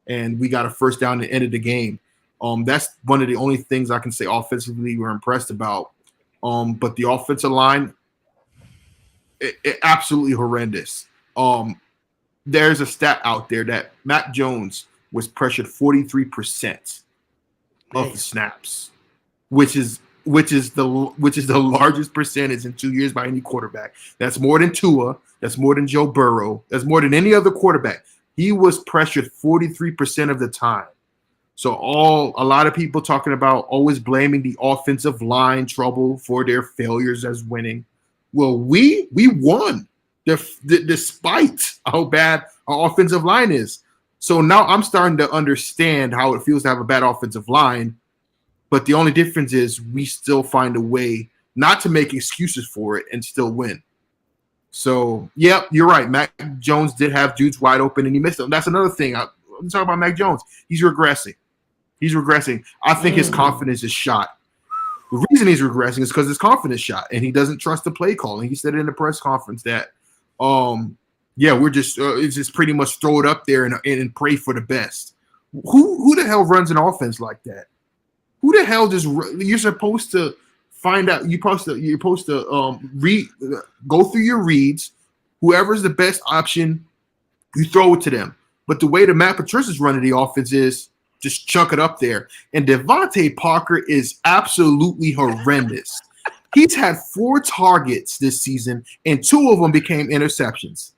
Speaker 2: and we got a first down at the end of the game. That's one of the only things I can say offensively we're impressed about. But the offensive line, it absolutely horrendous. There's a stat out there that Mac Jones was pressured 43% of the snaps, which is the largest percentage in 2 years by any quarterback. That's more than Tua. That's more than Joe Burrow. That's more than any other quarterback. He was pressured 43% of the time. So a lot of people talking about always blaming the offensive line trouble for their failures as winning. Well, we won despite how bad our offensive line is. So now I'm starting to understand how it feels to have a bad offensive line. But the only difference is we still find a way not to make excuses for it and still win. So, yep, you're right. Mac Jones did have dudes wide open and he missed them. That's another thing. I'm talking about Mac Jones. He's regressing. I think his confidence is shot. The reason he's regressing is because his confidence shot, and he doesn't trust the play calling. He said in the press conference that, we're just it's just pretty much throw it up there and pray for the best. Who the hell runs an offense like that? Who the hell you're supposed to find out? You're supposed to read, go through your reads. Whoever's the best option, you throw it to them. But the way that Matt Patricia's running the offense is just chuck it up there. And Devontae Parker is absolutely horrendous. He's had 4 targets this season, and 2 of them became interceptions.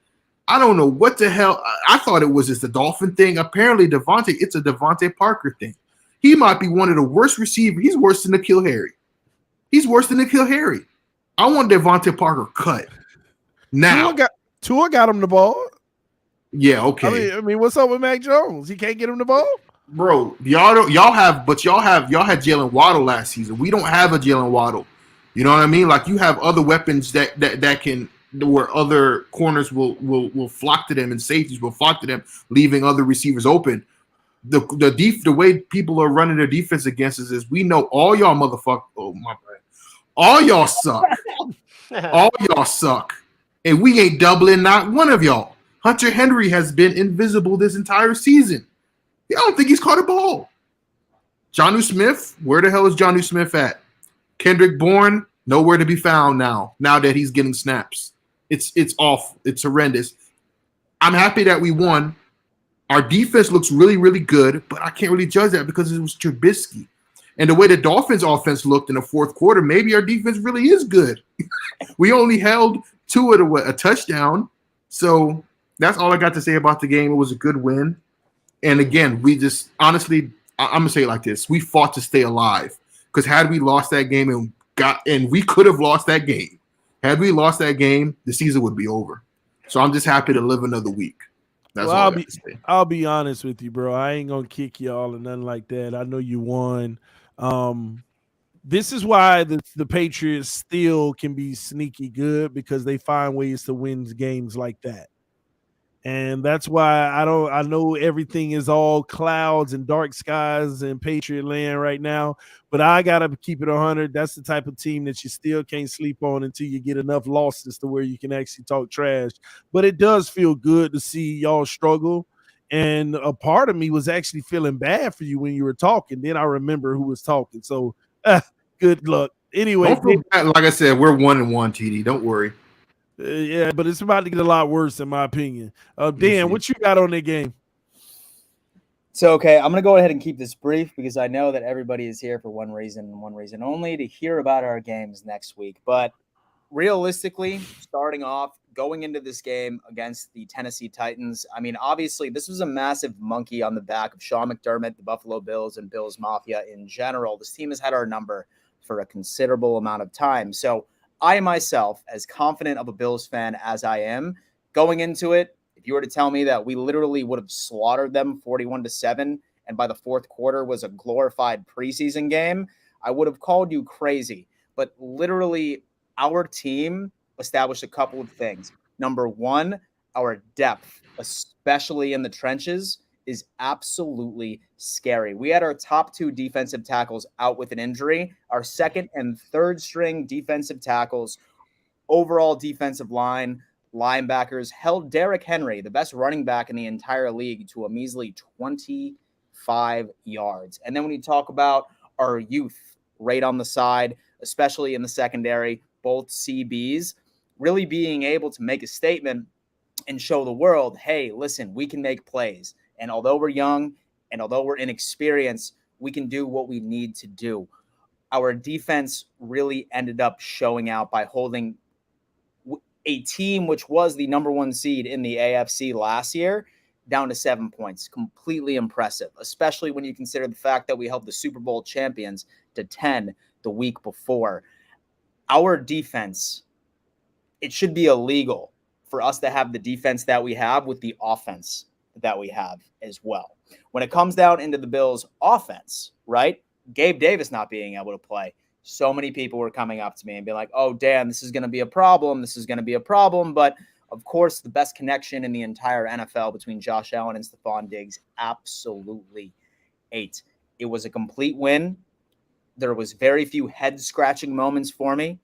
Speaker 2: I don't know what the hell. I thought it was just a Dolphin thing. Apparently, it's a Devontae Parker thing. He might be one of the worst receivers. He's worse than N'Keal Harry. I want Devontae Parker cut now.
Speaker 1: Tua got him the ball.
Speaker 2: Yeah, okay.
Speaker 1: I mean, what's up with Mac Jones? He can't get him the ball?
Speaker 2: Bro, y'all had Jalen Waddle last season. We don't have a Jalen Waddle. You know what I mean? Like, you have other weapons that can, where other corners will flock to them and safeties will flock to them, leaving other receivers open. The way people are running their defense against us is we know all y'all motherfuckers. Oh my bad. All y'all suck. All y'all suck. And we ain't doubling not one of y'all. Hunter Henry has been invisible this entire season. I don't think he's caught a ball. Jonnu Smith, where the hell is Jonnu Smith at? Kendrick Bourne, nowhere to be found now that he's getting snaps. It's awful. It's horrendous. I'm happy that we won. Our defense looks really, really good, but I can't really judge that because it was Trubisky. And the way the Dolphins offense looked in the fourth quarter, maybe our defense really is good. We only held Tua to a touchdown. So that's all I got to say about the game. It was a good win. And again, we just honestly, I'm gonna say it like this: we fought to stay alive. Because had we lost that game and we could have lost that game, had we lost that game, the season would be over. So I'm just happy to live another week. That's all
Speaker 1: I'll be honest with you, bro. I ain't gonna kick y'all or nothing like that. I know you won. This is why the Patriots still can be sneaky good, because they find ways to win games like that. And that's why I know everything is all clouds and dark skies in Patriot land right now, but I got to keep it 100. That's the type of team that you still can't sleep on until you get enough losses to where you can actually talk trash. But it does feel good to see y'all struggle. And a part of me was actually feeling bad for you when you were talking. Then I remember who was talking. So good luck. Anyway,
Speaker 2: don't feel bad. Like I said, we're 1-1, TD. Don't worry.
Speaker 1: Yeah, but it's about to get a lot worse, in my opinion. Dan, what you got on that game?
Speaker 4: So, okay, I'm going to go ahead and keep this brief because I know that everybody is here for one reason and one reason only, to hear about our games next week. But realistically, starting off, going into this game against the Tennessee Titans, I mean, obviously, this was a massive monkey on the back of Sean McDermott, the Buffalo Bills, and Bills Mafia in general. This team has had our number for a considerable amount of time. So, I myself, as confident of a Bills fan as I am, going into it, if you were to tell me that we literally would have slaughtered them 41-7, and by the fourth quarter was a glorified preseason game, I would have called you crazy. But literally, our team established a couple of things. Number one, our depth, especially in the trenches, is absolutely scary. We had our top 2 defensive tackles out with an injury. Our second and third string defensive tackles, overall defensive line, linebackers, held Derrick Henry, the best running back in the entire league, to a measly 25 yards. And then when you talk about our youth right on the side, especially in the secondary, both CBs, really being able to make a statement and show the world, hey, listen, we can make plays. And although we're young and although we're inexperienced, we can do what we need to do. Our defense really ended up showing out by holding a team which was the number 1 seed in the AFC last year down to 7 points. Completely impressive, especially when you consider the fact that we held the Super Bowl champions to 10 the week before. Our defense, it should be illegal for us to have the defense that we have with the offense that we have as well. When it comes down into the Bills' offense, right? Gabe Davis not being able to play. So many people were coming up to me and being like, oh, Dan, this is going to be a problem. This is going to be a problem. But, of course, the best connection in the entire NFL between Josh Allen and Stephon Diggs, absolutely 8. It was a complete win. There was very few head-scratching moments for me.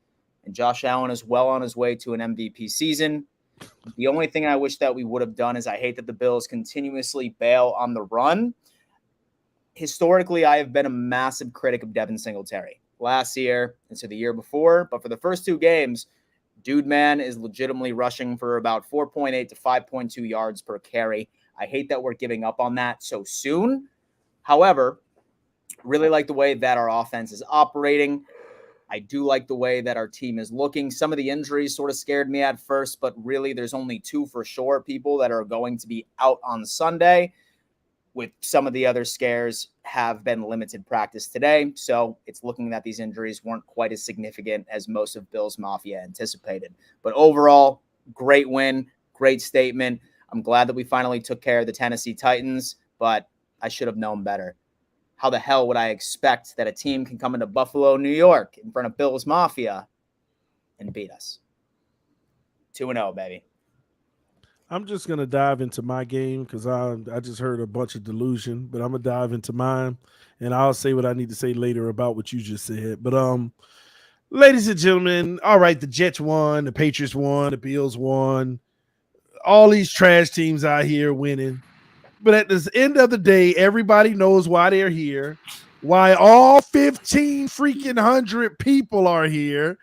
Speaker 4: And Josh Allen is well on his way to an MVP season. The only thing I wish that we would have done is I hate that the Bills continuously bail on the run. Historically, I have been a massive critic of Devin Singletary last year and so the year before. But for the first 2 games, dude man is legitimately rushing for about 4.8 to 5.2 yards per carry. I hate that we're giving up on that so soon. However, really like the way that our offense is operating. I do like the way that our team is looking. Some of the injuries sort of scared me at first, but really there's only 2 for sure people that are going to be out on Sunday, with some of the other scares have been limited practice today. So it's looking that these injuries weren't quite as significant as most of Bills Mafia anticipated. But overall, great win, great statement. I'm glad that we finally took care of the Tennessee Titans, but I should have known better. How the hell would I expect that a team can come into Buffalo, New York, in front of Bills Mafia and beat us? 2-0, baby.
Speaker 1: I'm just going to dive into my game because I just heard a bunch of delusion, but I'm going to dive into mine, and I'll say what I need to say later about what you just said. But, ladies and gentlemen, all right, the Jets won, the Patriots won, the Bills won. All these trash teams out here winning. But at the end of the day, everybody knows why they're here, why all 15 freaking hundred people are here.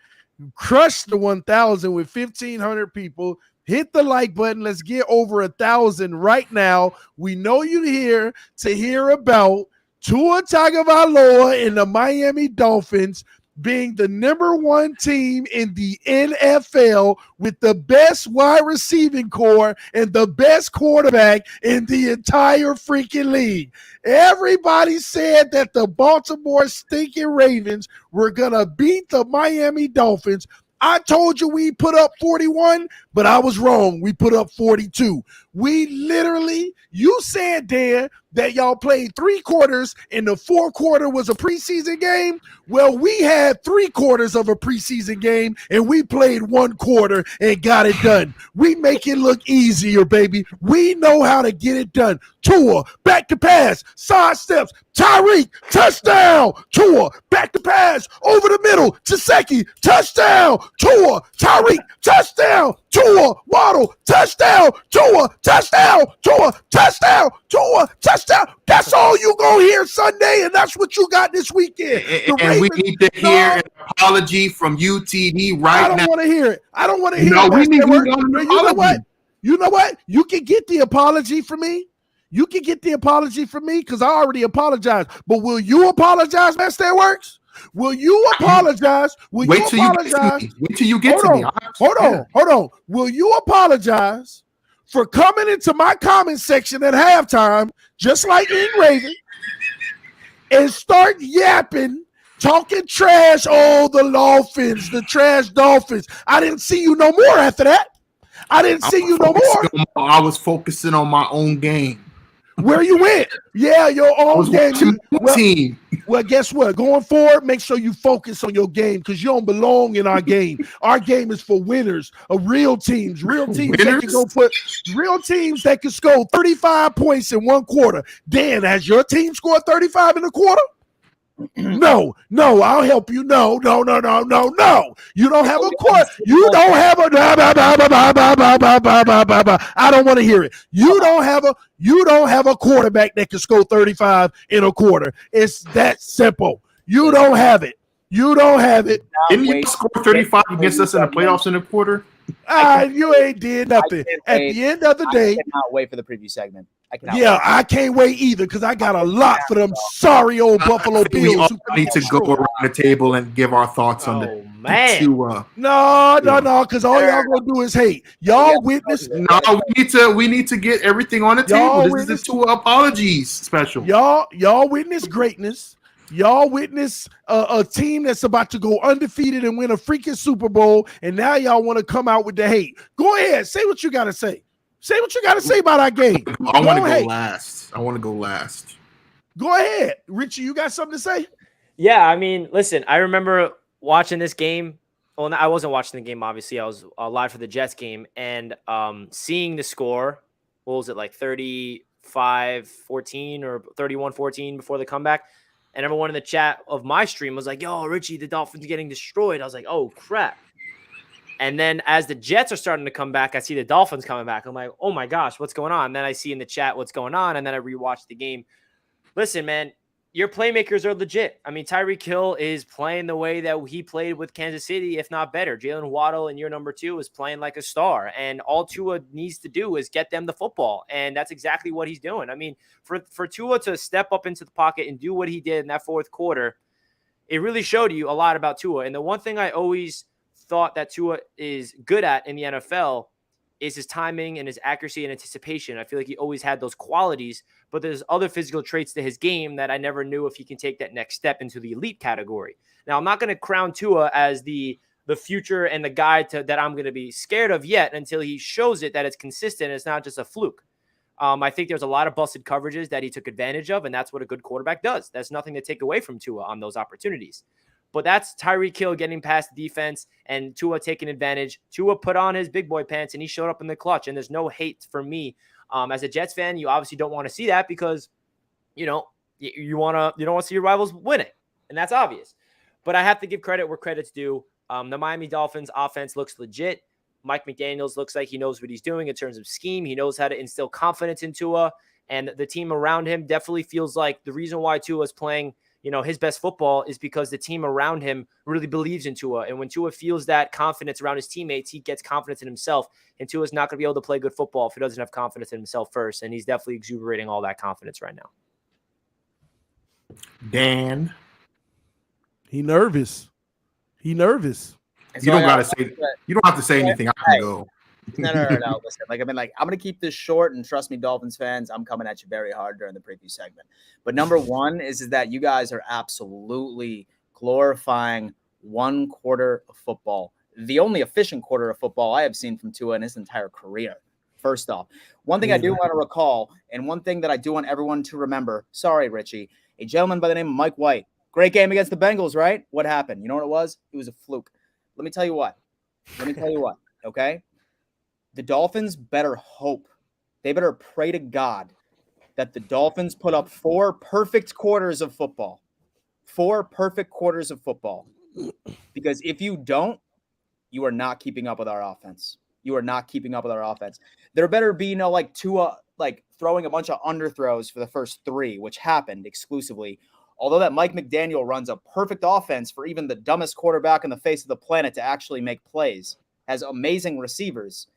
Speaker 1: Crush the 1,000 with 1,500 people. Hit the like button. Let's get over 1,000 right now. We know you're here to hear about Tua Tagovailoa and the Miami Dolphins being the number 1 team in the NFL with the best wide receiving core and the best quarterback in the entire freaking league. Everybody said that the Baltimore stinking Ravens were going to beat the Miami Dolphins. I told you we put up 41, but I was wrong. We put up 42. We literally, you said, Dan, that y'all played 3 quarters and the 4th quarter was a preseason game. Well, we had 3 quarters of a preseason game and we played 1 quarter and got it done. We make it look easier, baby. We know how to get it done. Tua, back to pass, side steps, Tyreek, touchdown. Tua, back to pass, over the middle, Gesicki, touchdown. Tua, Tyreek, touchdown. Tua, Waddle, touchdown. Tua, touchdown. Tua, touchdown. Tua, touchdown. That's all you gonna hear Sunday, and that's what you got this weekend.
Speaker 2: And we need to hear an apology from UTD right now.
Speaker 1: I don't want to hear it. I don't want to hear
Speaker 2: No,
Speaker 1: it.
Speaker 2: we need
Speaker 1: You
Speaker 2: an
Speaker 1: know what?
Speaker 2: apology.
Speaker 1: You know what? You can get the apology from me. You can get the apology from me because I already apologized. But will you apologize, man? That works. Will you apologize? Will
Speaker 2: Wait
Speaker 1: you
Speaker 2: till
Speaker 1: apologize?
Speaker 2: Wait till you get to me.
Speaker 1: Hold on. Will you apologize for coming into my comment section at halftime, just like Ing Raven, and start yapping, talking trash? Oh, the Dolphins, the trash Dolphins. I didn't see you no more after that. I didn't see you no more.
Speaker 2: I was focusing on my own game.
Speaker 1: Where you went? Yeah, your own game.
Speaker 2: Team.
Speaker 1: Well, guess what? Going forward, make sure you focus on your game because you don't belong in our game. Our game is for winners of real teams. Real teams that can score 35 points in 1 quarter. Dan, has your team scored 35 in a quarter? No, I'll help you. No. You don't have a quarter. You don't have a. I don't want to hear it. You don't have a quarterback that can score 35 in a quarter. It's that simple. You don't have it.
Speaker 2: Didn't you score 35 against us in the playoffs in a quarter?
Speaker 1: You ain't did nothing. At the end of the day,
Speaker 4: I cannot wait for the preview segment.
Speaker 1: I can't wait either because I got a lot for them sorry old Buffalo Bills.
Speaker 2: We all need to go around the table and give our thoughts on the
Speaker 3: man.
Speaker 1: No, because all y'all gonna do is hate. Y'all witness.
Speaker 2: No, we need to get everything on the table. This is a Tua apologies special.
Speaker 1: Y'all witness greatness. Y'all witness a team that's about to go undefeated and win a freaking Super Bowl, and now y'all want to come out with the hate. Go ahead, say what you gotta say. Say what you gotta say about our game.
Speaker 2: I want to go last.
Speaker 1: Go ahead, Richie. You got something to say?
Speaker 3: Yeah, I mean, listen. I remember watching this game. Well, I wasn't watching the game. Obviously, I was live for the Jets game, and seeing the score. What was it, like 35-14 or 31-14 before the comeback? And everyone in the chat of my stream was like, yo, Richie, the Dolphins are getting destroyed. I was like, oh, crap. And then as the Jets are starting to come back, I see the Dolphins coming back. I'm like, oh, my gosh, what's going on? And then I see in the chat what's going on, and then I rewatch the game. Listen, man, your playmakers are legit. I mean, Tyreek Hill is playing the way that he played with Kansas City, if not better. Jalen Waddle in year number 2 is playing like a star. And all Tua needs to do is get them the football. And that's exactly what he's doing. I mean, for Tua to step up into the pocket and do what he did in that fourth quarter, it really showed you a lot about Tua. And the one thing I always thought that Tua is good at in the NFL is his timing and his accuracy and anticipation. I feel like he always had those qualities, but there's other physical traits to his game that I never knew if he can take that next step into the elite category. Now, I'm not going to crown Tua as the future and the guy that I'm going to be scared of yet until he shows it that it's consistent. It's not just a fluke. I think there's a lot of busted coverages that he took advantage of, and that's what a good quarterback does. That's nothing to take away from Tua on those opportunities. But that's Tyreek Hill getting past the defense and Tua taking advantage. Tua put on his big boy pants and he showed up in the clutch. And there's no hate for me. As a Jets fan, you obviously don't want to see that because, you don't want to see your rivals winning. And that's obvious. But I have to give credit where credit's due. The Miami Dolphins offense looks legit. Mike McDaniels looks like he knows what he's doing in terms of scheme. He knows how to instill confidence in Tua. And the team around him definitely feels like the reason why Tua is playing his best football is because the team around him really believes in Tua. And when Tua feels that confidence around his teammates, he gets confidence in himself. And Tua's not going to be able to play good football if he doesn't have confidence in himself first. And he's definitely exuberating all that confidence right now.
Speaker 2: Dan.
Speaker 1: He nervous.
Speaker 2: You don't have to say anything. I can go.
Speaker 4: No. Listen, I'm going to keep this short, and trust me, Dolphins fans, I'm coming at you very hard during the preview segment. But number one is that you guys are absolutely glorifying one quarter of football, the only efficient quarter of football I have seen from Tua in his entire career. First off, one thing I do want to recall, and one thing that I do want everyone to remember, sorry, Richie, a gentleman by the name of Mike White. Great game against the Bengals, right? What happened? You know what it was? It was a fluke. Let me tell you what, okay? The Dolphins better hope. They better pray to God that the Dolphins put up 4 perfect quarters of football. 4 perfect quarters of football. Because if you don't, you are not keeping up with our offense. There better be no Tua throwing a bunch of underthrows for the first 3, which happened exclusively. Although that Mike McDaniel runs a perfect offense for even the dumbest quarterback on the face of the planet to actually make plays, has amazing receivers.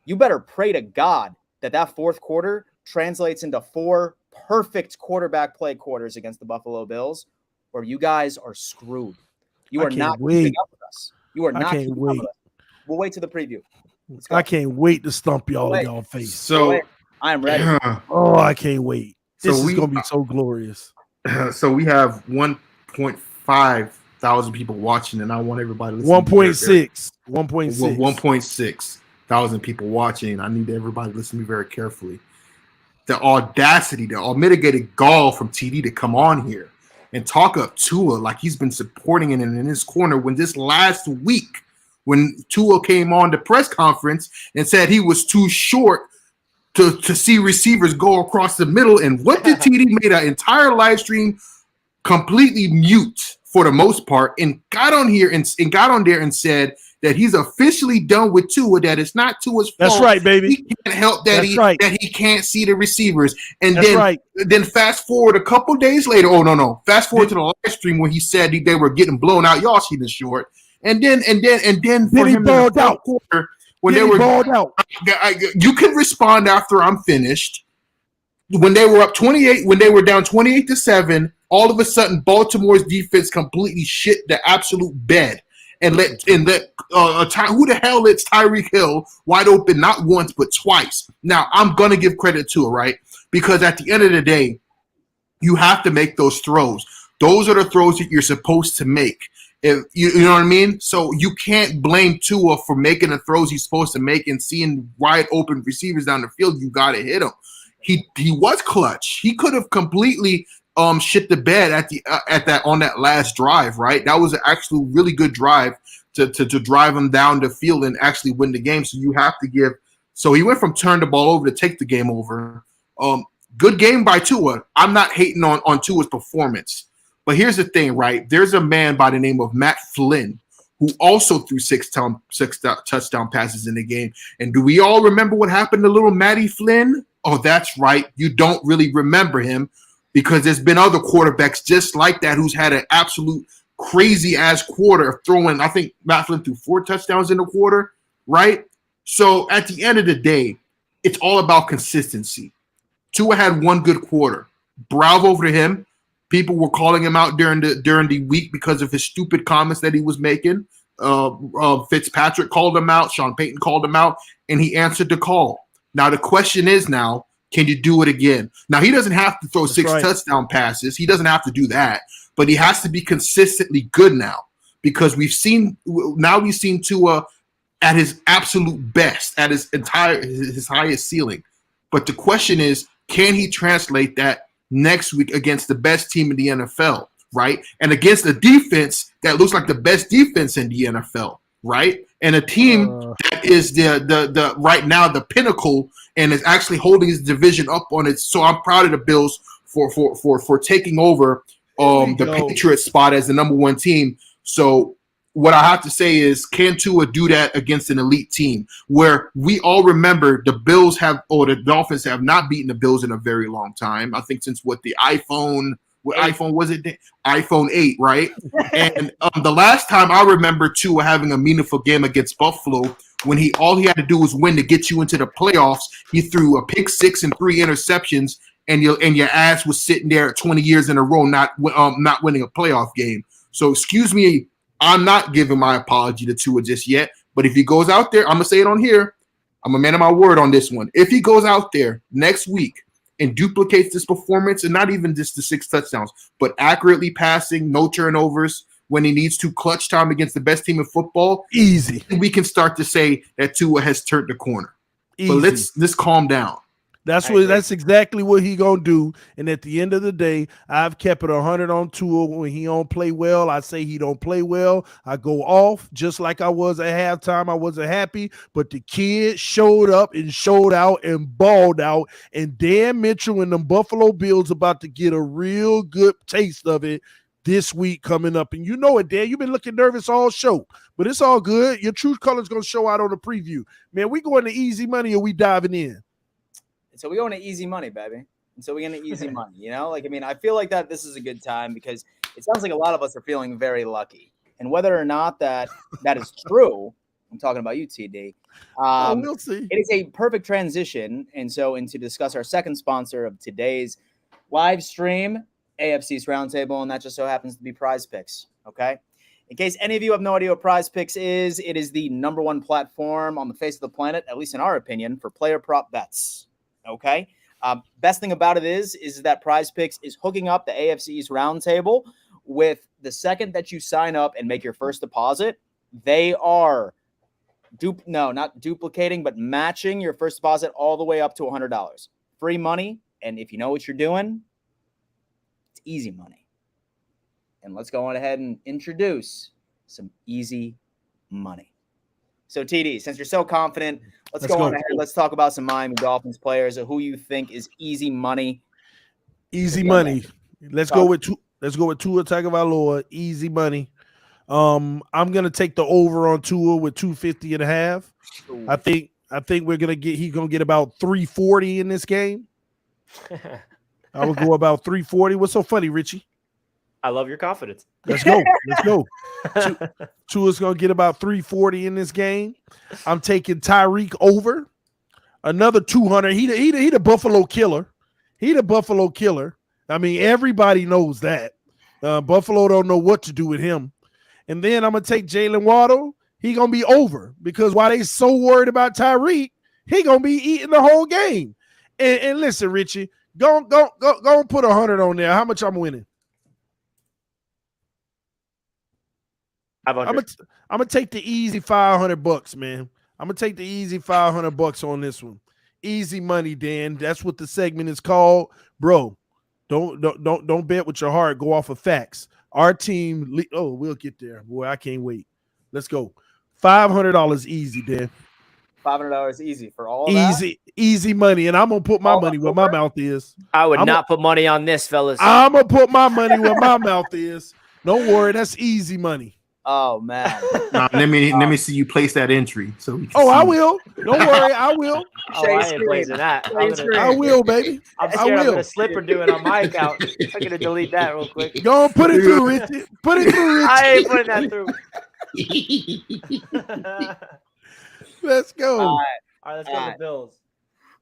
Speaker 4: You better pray to God that fourth quarter translates into 4 perfect quarterback play quarters against the Buffalo Bills, or you guys are screwed. You are not keeping up with us. We'll wait to the preview.
Speaker 1: I can't wait to stump y'all in y'all face.
Speaker 2: So
Speaker 4: I am ready.
Speaker 1: Oh, I can't wait. This is going to be so glorious.
Speaker 2: So we have 1.5 thousand people watching, and I want everybody to listen. 1.6 thousand people watching. I need everybody to listen to me very carefully. The audacity, the unmitigated gall from TD to come on here and talk up Tua like he's been supporting it in his corner when this last week, when Tua came on the press conference and said he was too short to see receivers go across the middle. And what did TD made an entire live stream completely mute for the most part and got on here and got on there and said that he's officially done with Tua, that it's not Tua's fault.
Speaker 1: That's right, baby.
Speaker 2: He can't help that that he can't see the receivers. And
Speaker 1: That's
Speaker 2: then fast forward a couple days later. Oh no. Fast forward to the live stream when he said they were getting blown out. Y'all see the short. And then for him
Speaker 1: balled out.
Speaker 2: Quarter, when they were balled out. You can respond after I'm finished. When they were up 28, when they were down 28-7, all of a sudden Baltimore's defense completely shit the absolute bed. and let who the hell lets Tyreek Hill wide open not once but twice? Now I'm gonna give credit to it, right? Because at the end of the day, you have to make those throws. Those are the throws that you're supposed to make. If you know what I mean? So you can't blame Tua for making the throws he's supposed to make and seeing wide open receivers down the field. You got to hit him. He was clutch. He could have completely shit the bed on that last drive, right? That was an actually really good drive to drive him down the field and actually win the game. So you have to give. So he went from turn the ball over to take the game over. Good game by Tua. I'm not hating on Tua's performance. But here's the thing, right? There's a man by the name of Matt Flynn who also threw six touchdown passes in the game. And do we all remember what happened to little Matty Flynn? Oh, that's right. You don't really remember him because there's been other quarterbacks just like that who's had an absolute crazy-ass quarter throwing. I think Matt Flynn threw 4 touchdowns in the quarter, right? So at the end of the day, it's all about consistency. Tua had one good quarter. Bravo to him. People were calling him out during the week because of his stupid comments that he was making. Fitzpatrick called him out. Sean Payton called him out, and he answered the call. Now the question is now, can you do it again? Now he doesn't have to throw 6 touchdown passes. He doesn't have to do that, but he has to be consistently good now because we've seen Tua at his absolute best, at his highest ceiling. But the question is, can he translate that next week against the best team in the NFL, right? And against a defense that looks like the best defense in the NFL, right? And a team that is the right now the pinnacle and is actually holding his division up on it. So I'm proud of the Bills for taking over the Patriots spot as the number 1 team. So what I have to say is, can Tua do that against an elite team where we all remember the Dolphins have not beaten the Bills in a very long time. I think since the iPhone was it? iPhone 8, right? And the last time I remember Tua having a meaningful game against Buffalo, when all he had to do was win to get you into the playoffs, he threw a pick 6 and 3 interceptions, and your ass was sitting there 20 years in a row not winning a playoff game. So excuse me. I'm not giving my apology to Tua just yet, but if he goes out there, I'm going to say it on here. I'm a man of my word on this one. If he goes out there next week and duplicates this performance, and not even just the 6 touchdowns, but accurately passing, no turnovers when he needs to, clutch time against the best team in football,
Speaker 1: easy.
Speaker 2: We can start to say that Tua has turned the corner. Easy. But let's calm down.
Speaker 1: That's exactly what he gonna do. And at the end of the day, I've kept it 100 on Tua. When he don't play well, I say he don't play well. I go off just like I was at halftime. I wasn't happy, but the kid showed up and showed out and balled out. And Dan Mitchell and the Buffalo Bills about to get a real good taste of it this week coming up. And you know it, Dan. You've been looking nervous all show, but it's all good. Your true colors gonna show out on the preview. Man, we going to easy money or we diving in?
Speaker 4: So we go into easy money, baby. And so we get into easy money, you know? I feel like that this is a good time because it sounds like a lot of us are feeling very lucky. And whether or not that is true, I'm talking about you, TD.
Speaker 1: We'll see.
Speaker 4: It is a perfect transition. And to discuss our second sponsor of today's live stream, AFC East Roundtable, and that just so happens to be Prize Picks, okay? In case any of you have no idea what Prize Picks is, it is the number 1 platform on the face of the planet, at least in our opinion, for player prop bets. Okay. Best thing about it is that Prize Picks is hooking up the AFC East Roundtable with the second that you sign up and make your first deposit. They are not duplicating, but matching your first deposit all the way up to $100. Free money. And if you know what you're doing, it's easy money. And let's go on ahead and introduce some easy money. So TD, since you're so confident, let's go on ahead. Let's talk about some Miami Dolphins players or who you think is easy money.
Speaker 1: Easy money. Let's go with Tua Tagovailoa. Easy money. I'm gonna take the over on Tua with 250.5. Ooh. I think he's gonna get about 340 in this game. I would go about 340. What's so funny, Richie?
Speaker 3: I love your confidence.
Speaker 1: Let's go. Tua's going to get about 340 in this game. I'm taking Tyreek over. Another 200. He the Buffalo killer. I mean, everybody knows that. Buffalo don't know what to do with him. And then I'm going to take Jalen Waddle. He going to be over because while they so worried about Tyreek, he going to be eating the whole game. And listen, Richie, go and put 100 on there. How much I'm winning? I'm gonna take the easy $500, man. I'm gonna take the easy $500 on this one. Easy money, Dan. That's what the segment is called, bro. Don't bet with your heart. Go off of facts. Our team. We'll get there, boy. I can't wait. Let's go. $500 easy, Dan.
Speaker 4: $500 easy for all of that?
Speaker 1: Easy money, and I'm gonna put my money where my mouth is.
Speaker 3: I would not put money on this, fellas.
Speaker 1: I'm gonna put my money where my mouth is. Don't worry, that's easy money.
Speaker 4: Oh man.
Speaker 2: Let me see you place that entry so we can see.
Speaker 1: I will. Don't worry, I will.
Speaker 3: I ain't placing that.
Speaker 1: I will, baby.
Speaker 3: I'm scared I'm gonna slip or do it on my account. I'm gonna delete that real quick.
Speaker 1: Go and put it through, Richie. Put it through, Richie.
Speaker 3: I ain't putting that through.
Speaker 1: Let's go.
Speaker 3: All right, let's go to the Bills.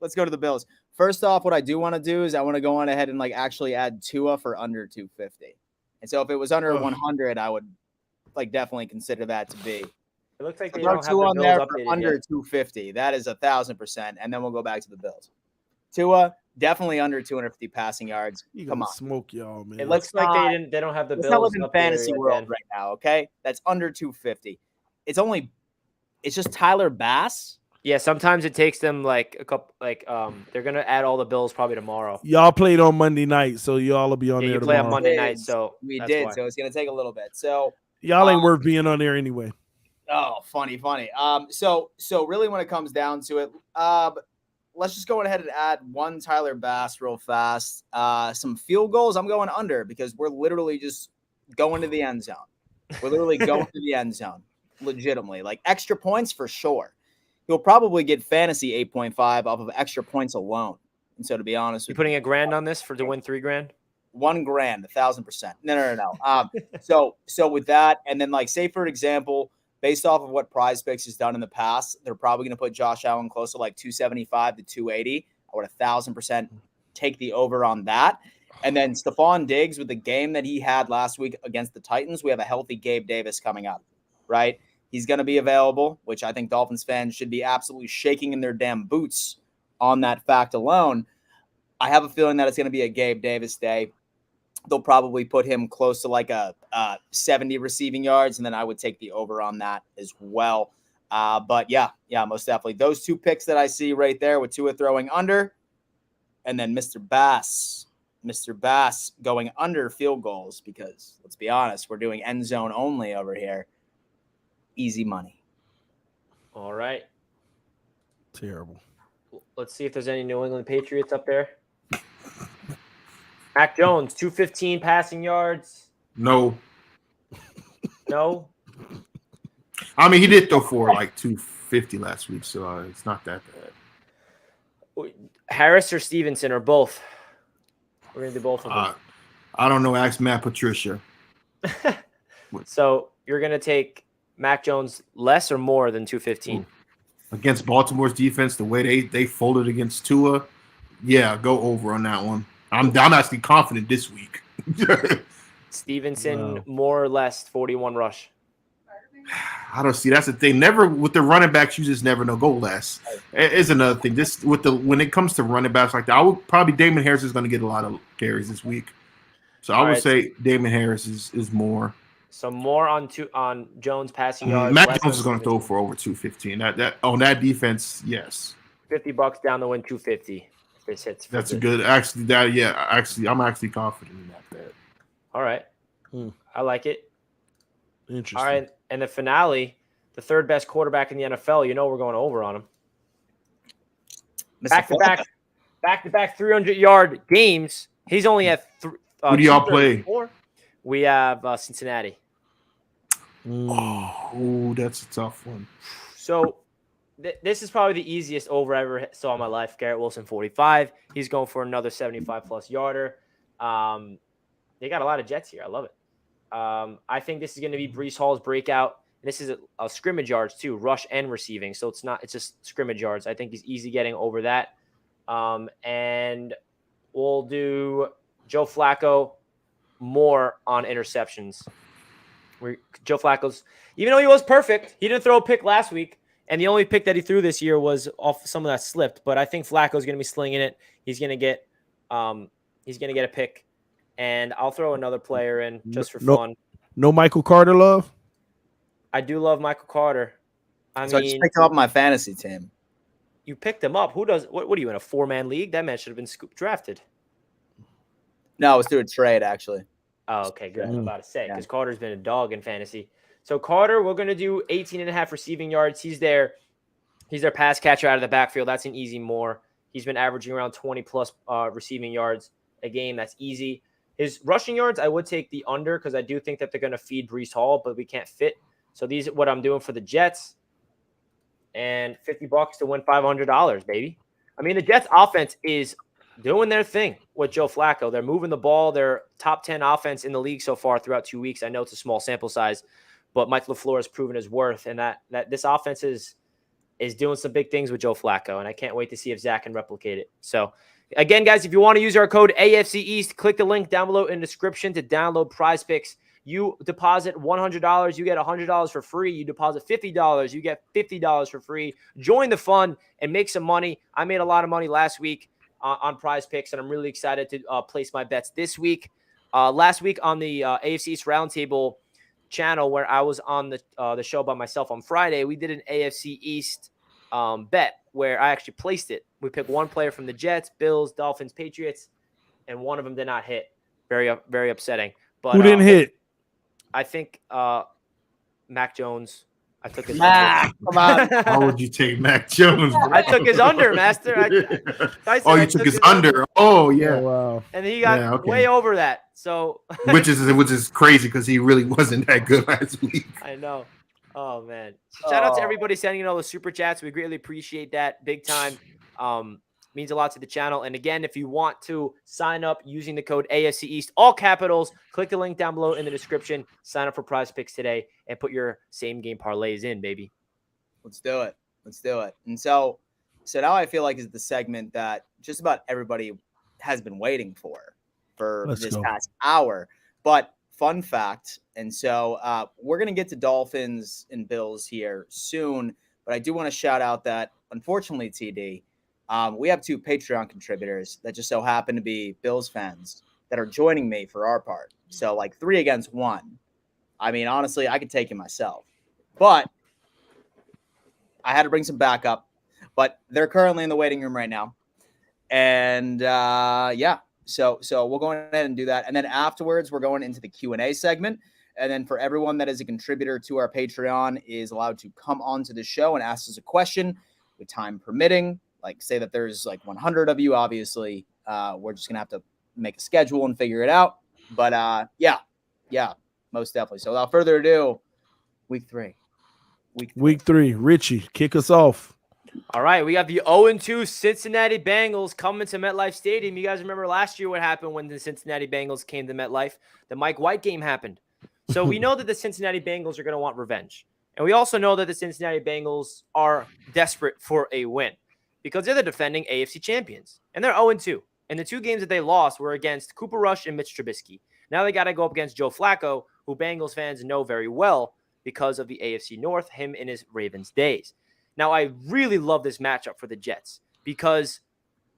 Speaker 4: Let's go to the Bills. First off, what I do want to do is I want to go on ahead and actually add Tua for under 250. And so if it was under 100, I would definitely consider that to be.
Speaker 3: It looks like they don't have the
Speaker 4: on
Speaker 3: Bills
Speaker 4: there
Speaker 3: updated
Speaker 4: for under
Speaker 3: yet.
Speaker 4: 250. That is 1,000%. And then we'll go back to the Bills. Tua definitely under 250 passing yards. Come on,
Speaker 1: smoke y'all, man.
Speaker 3: It looks like they don't have the Bills.
Speaker 4: Let's not live in
Speaker 3: updated
Speaker 4: fantasy world
Speaker 3: yet.
Speaker 4: right now. Okay, that's under 250. It's just Tyler Bass.
Speaker 3: Yeah, sometimes it takes them a couple. They're gonna add all the Bills probably tomorrow.
Speaker 1: Y'all played on Monday night, so y'all will be on there
Speaker 3: You
Speaker 1: tomorrow.
Speaker 3: play on Monday night, so
Speaker 4: we
Speaker 3: that's
Speaker 4: did.
Speaker 3: why.
Speaker 4: So it's gonna take a little bit. So
Speaker 1: y'all ain't worth being on there anyway.
Speaker 4: Oh, funny. So really, when it comes down to it, let's just go ahead and add one Tyler Bass real fast. Some field goals. I'm going under because we're literally just going to the end zone. We're literally going to the end zone, legitimately. Extra points for sure. He'll probably get fantasy 8.5 off of extra points alone. And so, to be honest,
Speaker 3: You putting $1,000 on this to win $3,000?
Speaker 4: $1,000, 1,000%. No. So with that, and then say for example, based off of what Prize Picks has done in the past, they're probably going to put Josh Allen close to 275 to 280. I would 1,000% take the over on that. And then Stephon Diggs with the game that he had last week against the Titans, we have a healthy Gabe Davis coming up, right? He's going to be available, which I think Dolphins fans should be absolutely shaking in their damn boots on that fact alone. I have a feeling that it's going to be a Gabe Davis day. They'll probably put him close to a 70 receiving yards, and then I would take the over on that as well. But yeah, most definitely. Those two picks that I see right there with Tua throwing under, and then Mr. Bass going under field goals because, let's be honest, we're doing end zone only over here. Easy money.
Speaker 3: All right.
Speaker 1: Terrible.
Speaker 3: Let's see if there's any New England Patriots up there. Mac Jones, 215 passing yards.
Speaker 2: No.
Speaker 3: No?
Speaker 2: I mean, he did throw for 250 last week, so it's not that bad.
Speaker 3: Harris or Stevenson or both? We're going to do both of them.
Speaker 2: I don't know. Ask Matt Patricia.
Speaker 3: So you're going to take Mac Jones less or more than 215?
Speaker 2: Against Baltimore's defense, the way they folded against Tua, yeah, go over on that one. I'm actually confident this week.
Speaker 3: Stevenson, more or less 41 rush.
Speaker 2: I don't see. That's the thing. Never with the running backs, you just never know. Go less. Is another thing. Just when it comes to running backs like that, I would probably Damon Harris is going to get a lot of carries this week. So I would say Damon Harris is more.
Speaker 3: So more on Jones passing yards.
Speaker 2: Mac Jones is going to throw for over 215. That on that defense, yes.
Speaker 3: $50 down the win, 250. If this hits.
Speaker 2: That's a good. Actually, I'm actually confident in that bet.
Speaker 3: All right. I like it.
Speaker 1: Interesting.
Speaker 3: All right. And the finale, the third best quarterback in the NFL, we're going over on him. Back to back 300-yard games. He's only at
Speaker 2: who do y'all play?
Speaker 3: We have Cincinnati.
Speaker 2: Oh, that's a tough one.
Speaker 3: So this is probably the easiest over I ever saw in my life. Garrett Wilson, 45. He's going for another 75-plus yarder. They got a lot of Jets here. I love it. I think this is going to be Breece Hall's breakout. And this is a scrimmage yards too, rush and receiving. So it's just scrimmage yards. I think he's easy getting over that. And we'll do Joe Flacco more on interceptions. Joe Flacco's, even though he was perfect, he didn't throw a pick last week. And the only pick that he threw this year was off some of that slipped. But I think Flacco's going to be slinging it. He's going to get a pick. And I'll throw another player in just for fun.
Speaker 1: No Michael Carter love?
Speaker 3: I do love Michael Carter. I
Speaker 4: just picked him up in my fantasy team.
Speaker 3: You picked him up. Who does? What are you in a 4-man league? That man should have been drafted.
Speaker 4: No, it was through a trade, actually.
Speaker 3: Oh, okay, good. I'm about to say, because Carter's been a dog in fantasy. So Carter, we're going to do 18.5 receiving yards. He's their pass catcher out of the backfield. That's an easy more. He's been averaging around 20-plus receiving yards a game. That's easy. His rushing yards, I would take the under because I do think that they're going to feed Breece Hall, but we can't fit. So these are what I'm doing for the Jets. And $50 to win $500, baby. I mean, the Jets offense is doing their thing with Joe Flacco. They're moving the ball. They're top 10 offense in the league so far throughout 2 weeks. I know it's a small sample size, but Mike LaFleur has proven his worth, and that this offense is doing some big things with Joe Flacco, and I can't wait to see if Zach can replicate it. So, again, guys, if you want to use our code AFC East, click the link down below in the description to download Prize Picks. You deposit $100, you get $100 for free. You deposit $50, you get $50 for free. Join the fun and make some money. I made a lot of money last week on Prize Picks, and I'm really excited to place my bets this week. Last week on the AFC East Roundtable channel, where I was on the show by myself on Friday, we did an AFC East bet where I actually placed it. We picked one player from the Jets, Bills, Dolphins, Patriots, and one of them did not hit. Very, very upsetting. But
Speaker 1: who didn't hit?
Speaker 3: I think Mac Jones. I took his
Speaker 4: under. Come on.
Speaker 2: How would you take Mac Jones, bro?
Speaker 3: I took his under, Master.
Speaker 2: You took his under. Oh, yeah.
Speaker 1: Oh, wow.
Speaker 3: And he got way over that. So
Speaker 2: which is crazy because he really wasn't that good last week.
Speaker 3: I know. Oh, man. Shout out to everybody sending in all the super chats. We greatly appreciate that big time. Means a lot to the channel. And again, if you want to sign up using the code AFC East, all capitals, click the link down below in the description. Sign up for Prize Picks today and put your same game parlays in, baby.
Speaker 4: Let's do it. And so now I feel like is the segment that just about everybody has been waiting for this past hour. But fun fact, and so we're going to get to Dolphins and Bills here soon, but I do want to shout out that, unfortunately, TD, we have 2 Patreon contributors that just so happen to be Bills fans that are joining me for our part. So, 3 against 1. I mean, honestly, I could take it myself. But I had to bring some backup. But they're currently in the waiting room right now. And, so we'll go ahead and do that. And then afterwards, we're going into the Q&A segment. And then for everyone that is a contributor to our Patreon is allowed to come onto the show and ask us a question with time permitting. Say that there's 100 of you, obviously, we're just going to have to make a schedule and figure it out. But yeah, most definitely. So without further ado, week 3.
Speaker 1: Week 3. Richie, kick us off.
Speaker 3: All right, we got the 0-2 Cincinnati Bengals coming to MetLife Stadium. You guys remember last year what happened when the Cincinnati Bengals came to MetLife? The Mike White game happened. So we know that the Cincinnati Bengals are going to want revenge. And we also know that the Cincinnati Bengals are desperate for a win, because they're the defending AFC champions, and they're 0-2. And the 2 games that they lost were against Cooper Rush and Mitch Trubisky. Now they got to go up against Joe Flacco, who Bengals fans know very well because of the AFC North, him in his Ravens days. Now, I really love this matchup for the Jets because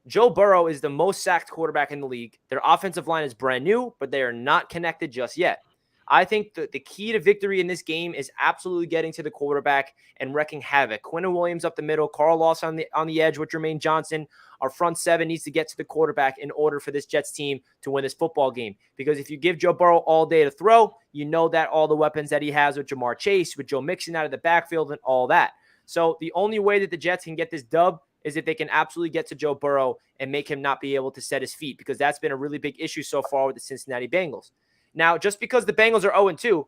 Speaker 3: Joe Burrow is the most sacked quarterback in the league. Their offensive line is brand new, but they are not connected just yet. I think the key to victory in this game is absolutely getting to the quarterback and wrecking havoc. Quinnen Williams up the middle, Carl Lawson on the edge with Jermaine Johnson. Our front 7 needs to get to the quarterback in order for this Jets team to win this football game. Because if you give Joe Burrow all day to throw, you know that all the weapons that he has with Jamar Chase, with Joe Mixon out of the backfield and all that. So the only way that the Jets can get this dub is if they can absolutely get to Joe Burrow and make him not be able to set his feet, because that's been a really big issue so far with the Cincinnati Bengals. Now, just because the Bengals are 0-2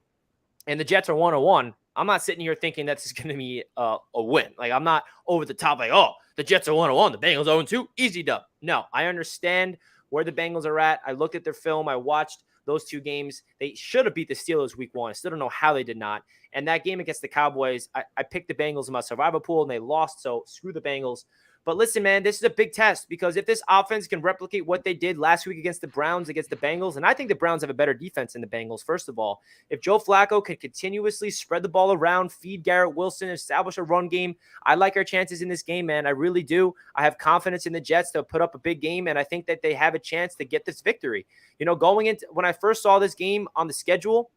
Speaker 3: and the Jets are 1-1, I'm not sitting here thinking that this is going to be a win. I'm not over the top the Jets are 1-1, the Bengals 0-2, easy dub. No, I understand where the Bengals are at. I looked at their film. I watched those 2 games. They should have beat the Steelers week 1. I still don't know how they did not. And that game against the Cowboys, I picked the Bengals in my survivor pool, and they lost, so screw the Bengals. But listen, man, this is a big test because if this offense can replicate what they did last week against the Browns, against the Bengals, and I think the Browns have a better defense than the Bengals, first of all. If Joe Flacco can continuously spread the ball around, feed Garrett Wilson, establish a run game, I like our chances in this game, man. I really do. I have confidence in the Jets to put up a big game, and I think that they have a chance to get this victory. You know, going into when I first saw this game on the schedule,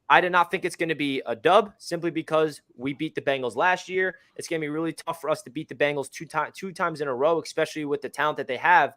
Speaker 3: I did not think it's going to be a dub simply because we beat the Bengals last year. It's going to be really tough for us to beat the Bengals two times in a row, especially with the talent that they have.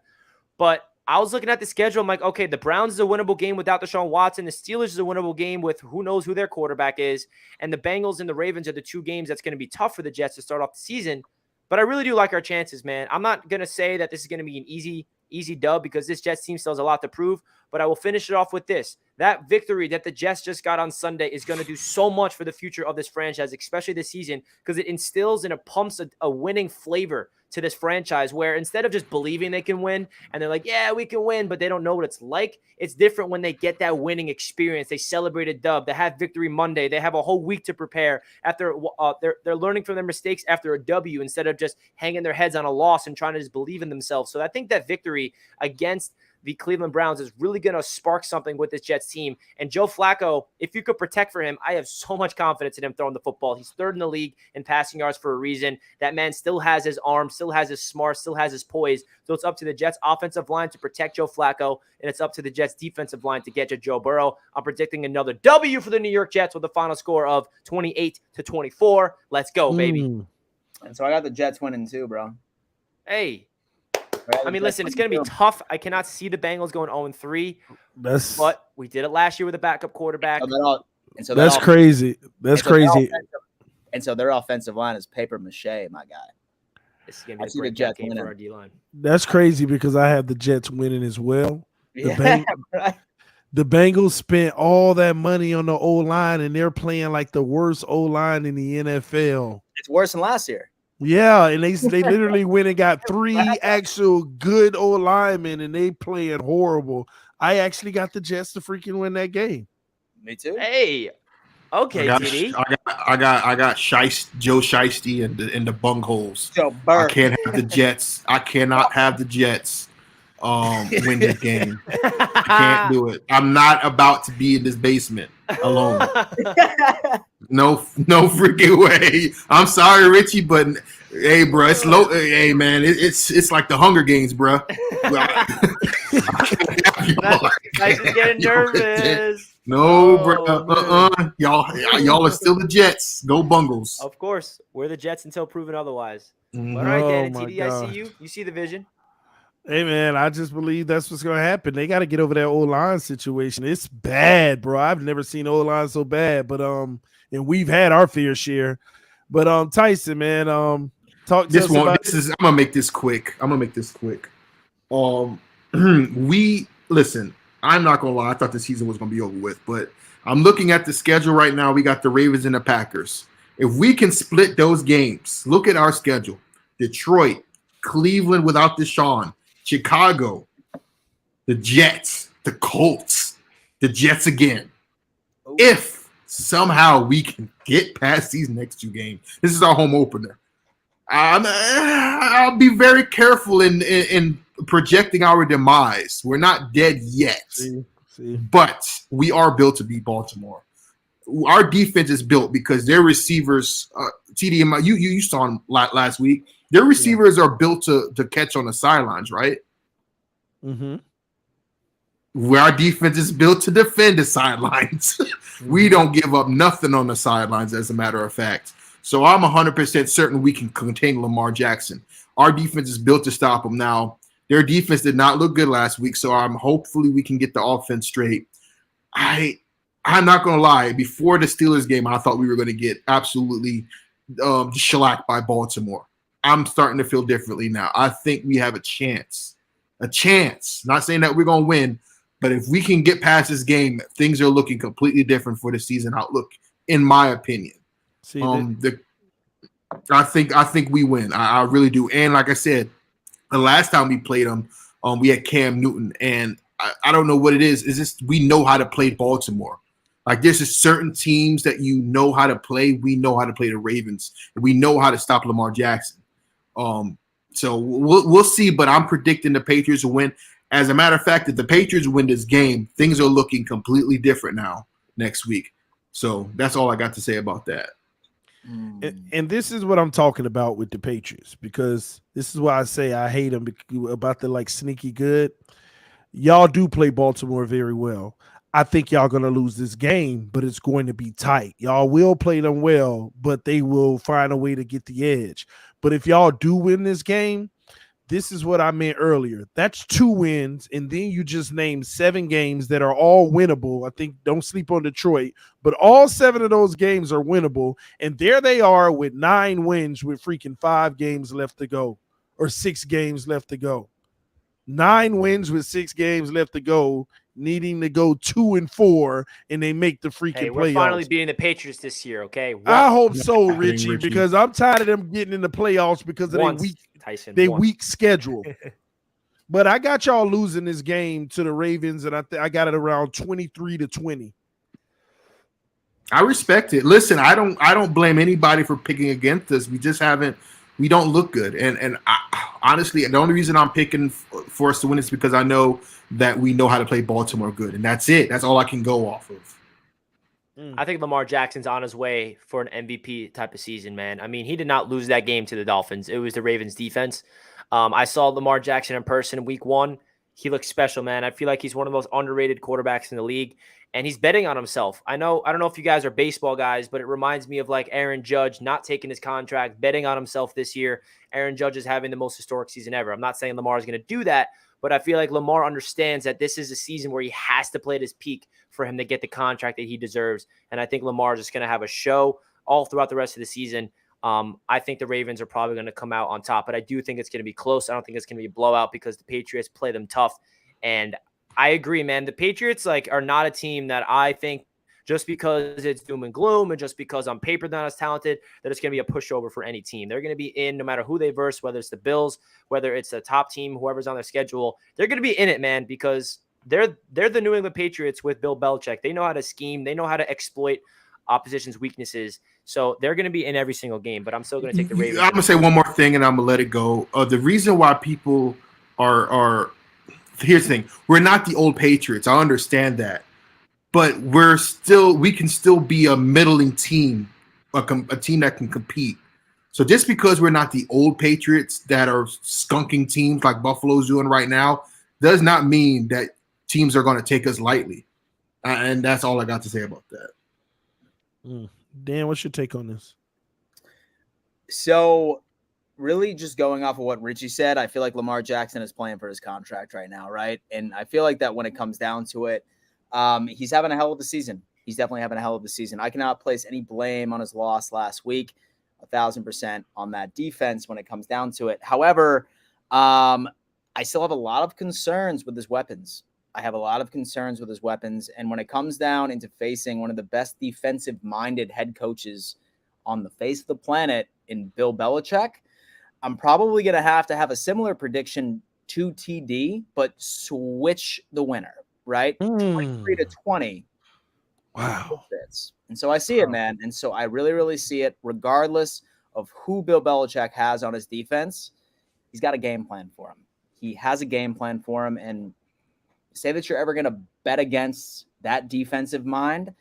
Speaker 3: But I was looking at the schedule. I'm like, okay, the Browns is a winnable game without Deshaun Watson. The Steelers is a winnable game with who knows who their quarterback is. And the Bengals and the Ravens are the two games that's going to be tough for the Jets to start off the season. But I really do like our chances, man. I'm not going to say that this is going to be an easy dub because this Jets team still has a lot to prove. But I will finish it off with this. That victory that the Jets just got on Sunday is going to do so much for the future of this franchise, especially this season, because it instills and it pumps a winning flavor to this franchise where instead of just believing they can win and they're like, yeah, we can win, but they don't know what it's like. It's different when they get that winning experience. They celebrate a dub. They have Victory Monday. They have a whole week to prepare after they're learning from their mistakes after a W instead of just hanging their heads on a loss and trying to just believe in themselves. So I think that victory against the Cleveland Browns is really going to spark something with this Jets team. And Joe Flacco, if you could protect for him, I have so much confidence in him throwing the football. He's third in the league in passing yards for a reason. That man still has his arm, still has his smart, still has his poise. So it's up to the Jets offensive line to protect Joe Flacco, and it's up to the Jets defensive line to get to Joe Burrow. I'm predicting another W for the New York Jets with a final score of 28-24. Let's go, baby.
Speaker 4: And so I got the Jets winning too, bro.
Speaker 3: Hey. I mean, listen, it's going to be tough. I cannot see the Bengals going 0-3, but we did it last year with a backup quarterback.
Speaker 1: That's crazy. That's crazy.
Speaker 4: And so their offensive line is paper mache, my guy.
Speaker 3: This is going to be a great Jets game for our D-line.
Speaker 1: That's crazy because I have the Jets winning as well. The Bengals spent all that money on the O-line, and they're playing like the worst O-line in the NFL.
Speaker 4: It's worse than last year.
Speaker 1: Yeah, and they literally went and got 3 actual good old linemen, and they playing horrible. I actually got the Jets to freaking win that game.
Speaker 4: Me too.
Speaker 3: Hey, okay, TD.
Speaker 2: I got Joe Shiesty in the bungholes. I can't have the Jets. I cannot have the Jets win this game. I can't do it. I'm not about to be in this basement alone. No freaking way. I'm sorry, Richie, but hey, bro, it's low. Hey, man, it's like the Hunger Games, bro.
Speaker 3: Nice is getting nervous.
Speaker 2: No, bro. Y'all are still the Jets. Go Bungles.
Speaker 3: Of course, we're the Jets until proven otherwise.
Speaker 2: Mm-hmm.
Speaker 3: All right, Dan and TD, I see you. You see the vision.
Speaker 1: Hey, man, I just believe that's what's going to happen. They got to get over that O-line situation. It's bad, bro. I've never seen O-line so bad, but and we've had our fair share. But Tyson, man, talk to
Speaker 2: this
Speaker 1: us
Speaker 2: one.
Speaker 1: about
Speaker 2: This is. I'm gonna make this quick. We listen. I'm not gonna lie. I thought the season was gonna be over with, but I'm looking at the schedule right now. We got the Ravens and the Packers. If we can split those games, look at our schedule: Detroit, Cleveland without Deshaun, Chicago, the Jets, the Colts, the Jets again. If somehow we can get past these next 2 games, this is our home opener. I'll be very careful in projecting our demise. We're not dead yet, but we are built to beat Baltimore. Our defense is built because their receivers, TD, you saw them last week. Their receivers are built to catch on the sidelines, right?
Speaker 1: Mm-hmm.
Speaker 2: Where our defense is built to defend the sidelines. We don't give up nothing on the sidelines, as a matter of fact. So I'm 100% certain we can contain Lamar Jackson. Our defense is built to stop him. Now, their defense did not look good last week, so hopefully we can get the offense straight. I'm not going to lie. Before the Steelers game, I thought we were going to get absolutely shellacked by Baltimore. I'm starting to feel differently now. I think we have a chance. Not saying that we're going to win, but if we can get past this game, things are looking completely different for the season outlook, in my opinion. I think we win. I really do. And like I said, the last time we played them, we had Cam Newton, and I don't know what it is. Is this we know how to play Baltimore? Like there's just certain teams that you know how to play. We know how to play the Ravens, and we know how to stop Lamar Jackson. So we'll see, but I'm predicting the Patriots will win. As a matter of fact, if the Patriots win this game, things are looking completely different now next week. So that's all I got to say about that.
Speaker 1: And this is what I'm talking about with the Patriots, because this is why I say I hate them about the like sneaky good. Y'all do play Baltimore very well. I think y'all going to lose this game, but it's going to be tight. Y'all will play them well, but they will find a way to get the edge. But if y'all do win this game, this is what I meant earlier. That's 2 wins, and then you just named 7 games that are all winnable. I think don't sleep on Detroit, but all 7 of those games are winnable, and there they are with 9 wins with freaking 5 games left to go, or 6 games left to go. 9 wins with 6 games left to go, needing to go 2-4, and they make the freaking
Speaker 3: we're
Speaker 1: playoffs.
Speaker 3: finally beating the Patriots this year, okay?
Speaker 1: I hope so, Richie, because I'm tired of them getting in the playoffs because of their weak schedule. But I got y'all losing this game to the Ravens, and I got it around 23-20.
Speaker 2: I respect it. Listen, I don't blame anybody for picking against us. We don't look good. And honestly, the only reason I'm picking for us to win is because I know that we know how to play Baltimore good. And that's it. That's all I can go off of.
Speaker 3: I think Lamar Jackson's on his way for an MVP type of season, man. I mean, he did not lose that game to the Dolphins. It was the Ravens defense. I saw Lamar Jackson in person in week 1. He looks special, man. I feel like he's one of the most underrated quarterbacks in the league, and he's betting on himself. I don't know if you guys are baseball guys, but it reminds me of like Aaron Judge not taking his contract, betting on himself this year. Aaron Judge is having the most historic season ever. I'm not saying Lamar is going to do that, but I feel like Lamar understands that this is a season where he has to play at his peak for him to get the contract that he deserves. And I think Lamar is just going to have a show all throughout the rest of the season. I think the Ravens are probably going to come out on top, but I do think it's going to be close. I don't think it's going to be a blowout because the Patriots play them tough. And I agree, man. The Patriots are not a team that I think just because it's doom and gloom and just because on paper they're not as talented, that it's going to be a pushover for any team. They're going to be in no matter who they verse, whether it's the Bills, whether it's the top team, whoever's on their schedule. They're going to be in it, man, because they're the New England Patriots with Bill Belichick. They know how to scheme. They know how to exploit opposition's weaknesses. So they're going to be in every single game, but I'm still going to take the Ravens.
Speaker 2: I'm going to say one more thing and I'm going to let it go. The reason why people are here's the thing. We're not the old Patriots. I understand that. But we can still be a middling team, a team that can compete. So just because we're not the old Patriots that are skunking teams like Buffalo's doing right now, does not mean that teams are going to take us lightly. And that's all I got to say about that.
Speaker 1: Dan, what's your take on this?
Speaker 4: So really just going off of what Richie said, I feel like Lamar Jackson is playing for his contract right now, right? And I feel like that when it comes down to it, he's having a hell of a season. He's definitely having a hell of a season. I cannot place any blame on his loss last week, 1,000% on that defense when it comes down to it. However, I still have a lot of concerns with his weapons. And when it comes down into facing one of the best defensive-minded head coaches on the face of the planet in Bill Belichick, I'm probably going to have a similar prediction to TD, but switch the winner, right? 23-20.
Speaker 1: Wow.
Speaker 4: And so I see it, man. And so I really, really see it. Regardless of who Bill Belichick has on his defense, he's got a game plan for him. He has a game plan for him. And say that you're ever going to bet against that defensive mind,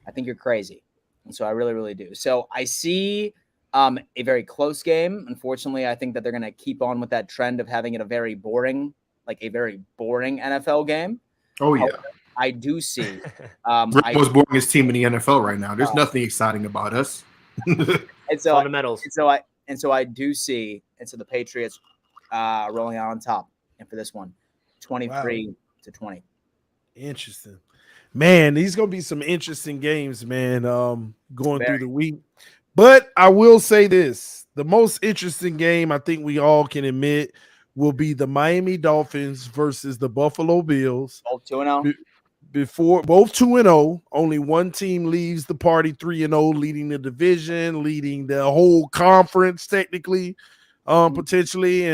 Speaker 4: I think you're crazy. And so I really, really do. So I see a very close game. Unfortunately, I think that they're going to keep on with that trend of having it a very boring NFL game.
Speaker 2: Oh, yeah.
Speaker 4: However, I do see
Speaker 2: most boringest team in the NFL right now. There's nothing exciting about us.
Speaker 4: And so
Speaker 3: fundamentals.
Speaker 4: And so I do see the Patriots rolling out on top. And for this one, 23-20.
Speaker 1: Interesting. Man, these going to be some interesting games, man, going through the week. But I will say this. The most interesting game I think we all can admit will be the Miami Dolphins versus the Buffalo Bills.
Speaker 4: Both 2-0.
Speaker 1: Both 2-0. Only one team leaves the party 3-0, leading the division, leading the whole conference technically, potentially.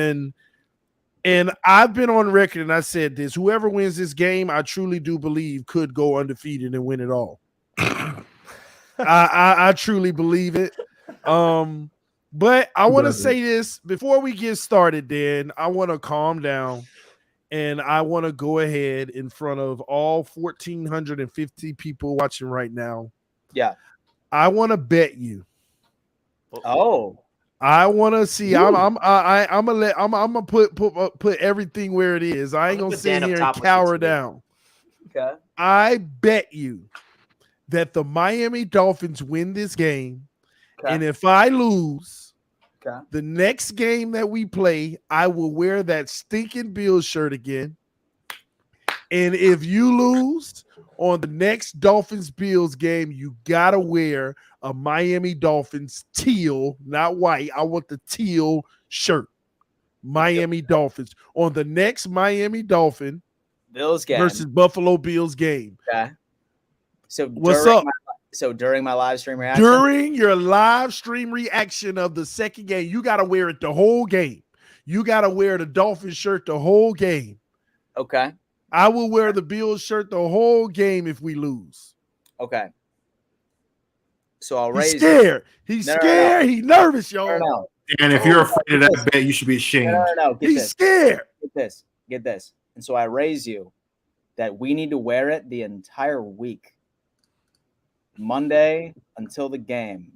Speaker 1: And I've been on record and I said this: whoever wins this game, I truly do believe could go undefeated and win it all. I truly believe it. But I want to
Speaker 2: Doesn't.
Speaker 1: say this before we get started, Dan. I want to calm down and I want to go ahead in front of all 1,450 people watching right now.
Speaker 4: Yeah.
Speaker 1: I want to bet you.
Speaker 4: Oh.
Speaker 1: I want to see. I'm gonna put everything where it is. I ain't gonna sit here and cower down.
Speaker 4: Okay.
Speaker 1: I bet you that the Miami Dolphins win this game.
Speaker 4: Okay.
Speaker 1: And if I lose,
Speaker 4: Okay.
Speaker 1: the next game that we play, I will wear that stinking Bills shirt again. And if you lose on the next Dolphins Bills game, you gotta wear a Miami Dolphins teal, not white. I want the teal shirt. Miami Dolphins on the next Miami Dolphin
Speaker 4: Bills game
Speaker 1: versus Buffalo Bills game.
Speaker 4: Okay. So
Speaker 1: what's up?
Speaker 4: During my live stream reaction?
Speaker 1: During your live stream reaction of the second game, you got to wear it the whole game. You got to wear the Dolphin shirt the whole game.
Speaker 4: Okay.
Speaker 1: I will wear the Bills shirt the whole game if we lose.
Speaker 4: Okay. So I'll raise.
Speaker 1: He's scared. He's scared. He's nervous, y'all.
Speaker 4: No.
Speaker 2: And if you're afraid of that bet, you should be ashamed.
Speaker 4: No.
Speaker 1: He's scared.
Speaker 4: Get this. And so I raise you that we need to wear it the entire week. Monday until the game.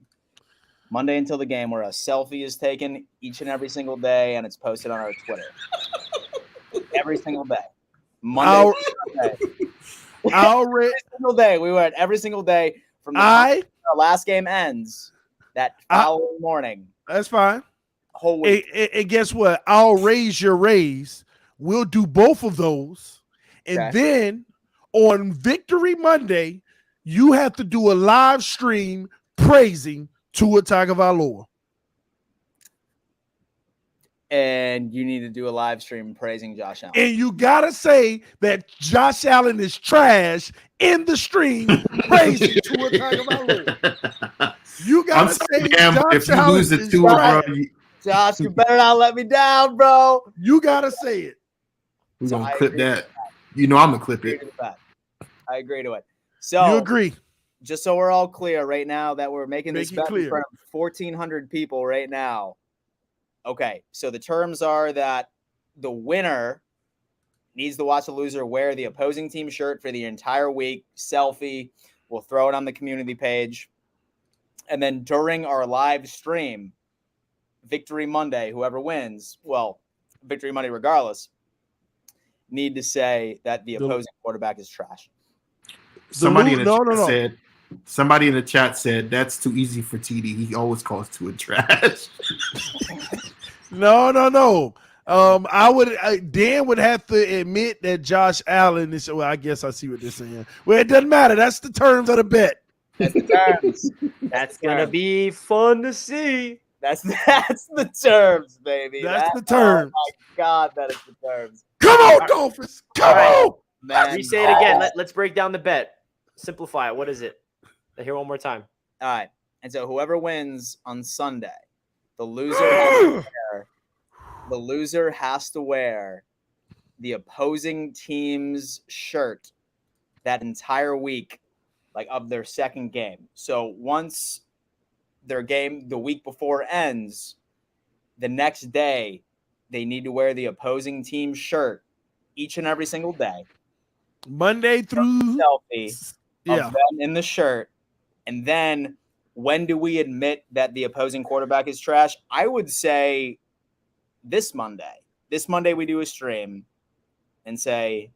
Speaker 4: Monday until the game, where a selfie is taken each and every single day, and it's posted on our Twitter. Every single day. Monday. Every single day. We wear it every single day from the time our last game ends that following morning.
Speaker 1: That's fine.
Speaker 4: Whole week.
Speaker 1: And guess what? I'll raise your raise. We'll do both of those. And then on Victory Monday, you have to do a live stream praising Tua Tagovailoa.
Speaker 4: And you need to do a live stream praising Josh Allen.
Speaker 1: And you got to say that Josh Allen is trash in the stream praising Tua Tagovailoa. You got to say Josh Allen is trash.
Speaker 4: Josh, you better not let me down, bro.
Speaker 1: You got to say it.
Speaker 2: We're going to clip that. You know I'm going to clip it.
Speaker 4: I agree to it. So
Speaker 1: you agree?
Speaker 4: Just so we're all clear right now that we're making this bet in front of 1,400 people right now. Okay, so the terms are that the winner needs to watch the loser wear the opposing team shirt for the entire week. Selfie. We'll throw it on the community page. And then during our live stream, Victory Monday, whoever wins, well, Victory Monday regardless, need to say that the opposing quarterback is trash.
Speaker 2: Somebody in the chat said that's too easy for TD. He always calls Tua trash.
Speaker 1: No. Dan would have to admit that Josh Allen is. Well, I guess I see what they're saying. Well, it doesn't matter. That's the terms of the bet.
Speaker 4: That's the terms.
Speaker 3: That's gonna be fun to see.
Speaker 4: That's the terms, baby.
Speaker 1: That's the terms.
Speaker 4: Oh my God, that is the terms.
Speaker 1: Come on, Dolphins. Come on.
Speaker 3: Man. We say it again. Let's break down the bet. Simplify it. What is it? Hear one more time.
Speaker 4: All right. And so whoever wins on Sunday, the loser has to wear the opposing team's shirt that entire week, like of their second game. So once their game the week before ends, the next day they need to wear the opposing team's shirt each and every single day.
Speaker 1: Monday through
Speaker 4: selfie of them in the shirt. And then when do we admit that the opposing quarterback is trash? I would say this Monday. This Monday we do a stream and say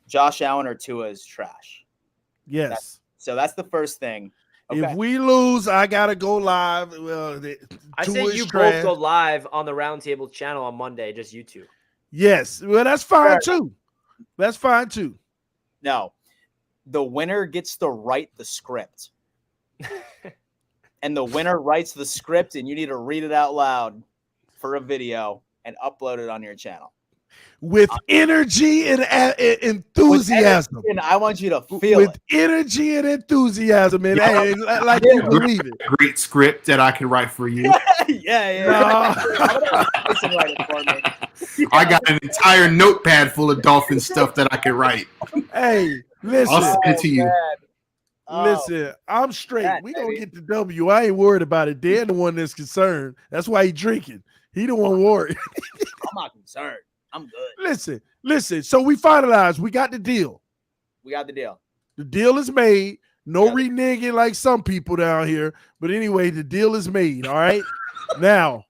Speaker 4: Josh Allen or Tua is trash.
Speaker 1: Yes.
Speaker 4: So that's the first thing. Okay.
Speaker 1: If we lose, I gotta go live.
Speaker 3: I say you both go live on the Roundtable channel on Monday, just you two.
Speaker 1: Yes. Well, that's fine too. That's fine too.
Speaker 4: No. The winner gets to write the script. And the winner writes the script, and you need to read it out loud for a video and upload it on your channel.
Speaker 1: With energy and enthusiasm.
Speaker 4: And I want you to feel
Speaker 1: with energy and enthusiasm, and like you believe it.
Speaker 2: Great script that I can write for you.
Speaker 4: Yeah.
Speaker 2: I got an entire notepad full of Dolphin stuff that I can write.
Speaker 1: Hey, listen.
Speaker 2: I'll send it to you.
Speaker 1: Listen, I'm straight.
Speaker 4: that,
Speaker 1: We gonna
Speaker 4: baby.
Speaker 1: get the W. I ain't worried about it. Dan the one that's concerned. That's why he drinking. He the one worried.
Speaker 4: I'm not concerned. I'm good.
Speaker 1: Listen. So we finalized. We got the deal.
Speaker 4: We got the deal.
Speaker 1: The deal is made. No
Speaker 4: Yeah.
Speaker 1: reneging like some people down here. But anyway, the deal is made. All right. Now,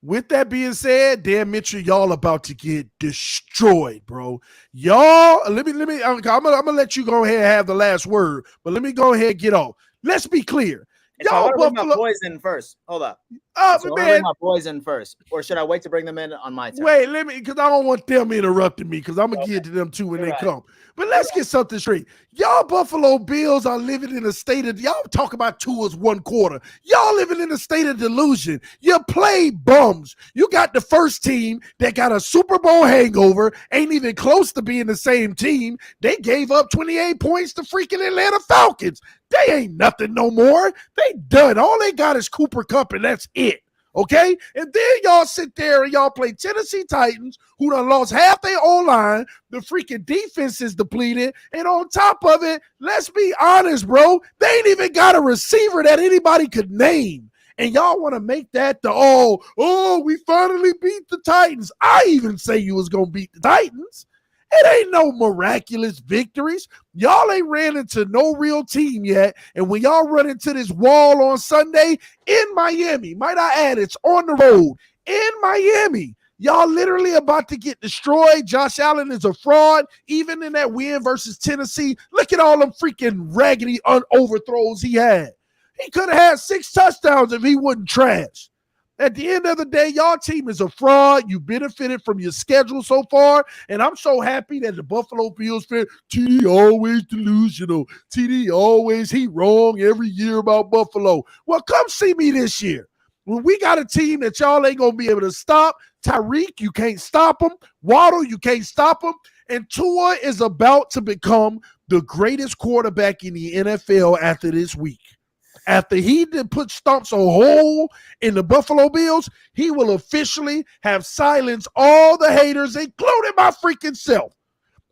Speaker 1: with that being said, Dan Mitchell, y'all about to get destroyed, bro. Y'all, let me. I'm gonna let you go ahead and have the last word, but let me go ahead and get off. Let's be clear.
Speaker 4: So I
Speaker 1: Y'all
Speaker 4: want to bring my
Speaker 1: Buffalo.
Speaker 4: boys in first. Hold up. So I want to
Speaker 1: Man,
Speaker 4: bring my boys in first, or should I wait to bring them in on my turn?
Speaker 1: wait, let me, because I don't want them interrupting me, because I'm gonna get to them too when
Speaker 4: You're
Speaker 1: they
Speaker 4: right.
Speaker 1: come. But let's get something straight. Y'all Buffalo Bills are living in a state of, y'all talk about Tua's one quarter. Y'all living in a state of delusion. You play bums. You got the first team that got a Super Bowl hangover, ain't even close to being the same team. They gave up 28 points to freaking Atlanta Falcons. They ain't nothing no more. They done. All they got is Cooper Kupp, and that's it. Okay? And then y'all sit there and y'all play Tennessee Titans, who done lost half their O-line. The freaking defense is depleted. And on top of it, let's be honest, bro, they ain't even got a receiver that anybody could name. And y'all want to make that we finally beat the Titans. I even say you was going to beat the Titans. It ain't no miraculous victories. Y'all ain't ran into no real team yet. And when y'all run into this wall on Sunday in Miami, might I add, it's on the road in Miami. Y'all literally about to get destroyed. Josh Allen is a fraud. Even in that win versus Tennessee, look at all them freaking raggedy overthrows he had. He could have had 6 touchdowns if he wasn't trash. At the end of the day, y'all team is a fraud. You benefited from your schedule so far, and I'm so happy that the Buffalo Bills fan, TD always delusional. TD always, he wrong every year about Buffalo. Well, come see me this year. When we got a team that y'all ain't going to be able to stop, Tyreek, you can't stop him. Waddle, you can't stop him. And Tua is about to become the greatest quarterback in the NFL after this week. After he did put stumps a hole in the Buffalo Bills, he will officially have silenced all the haters, including my freaking self.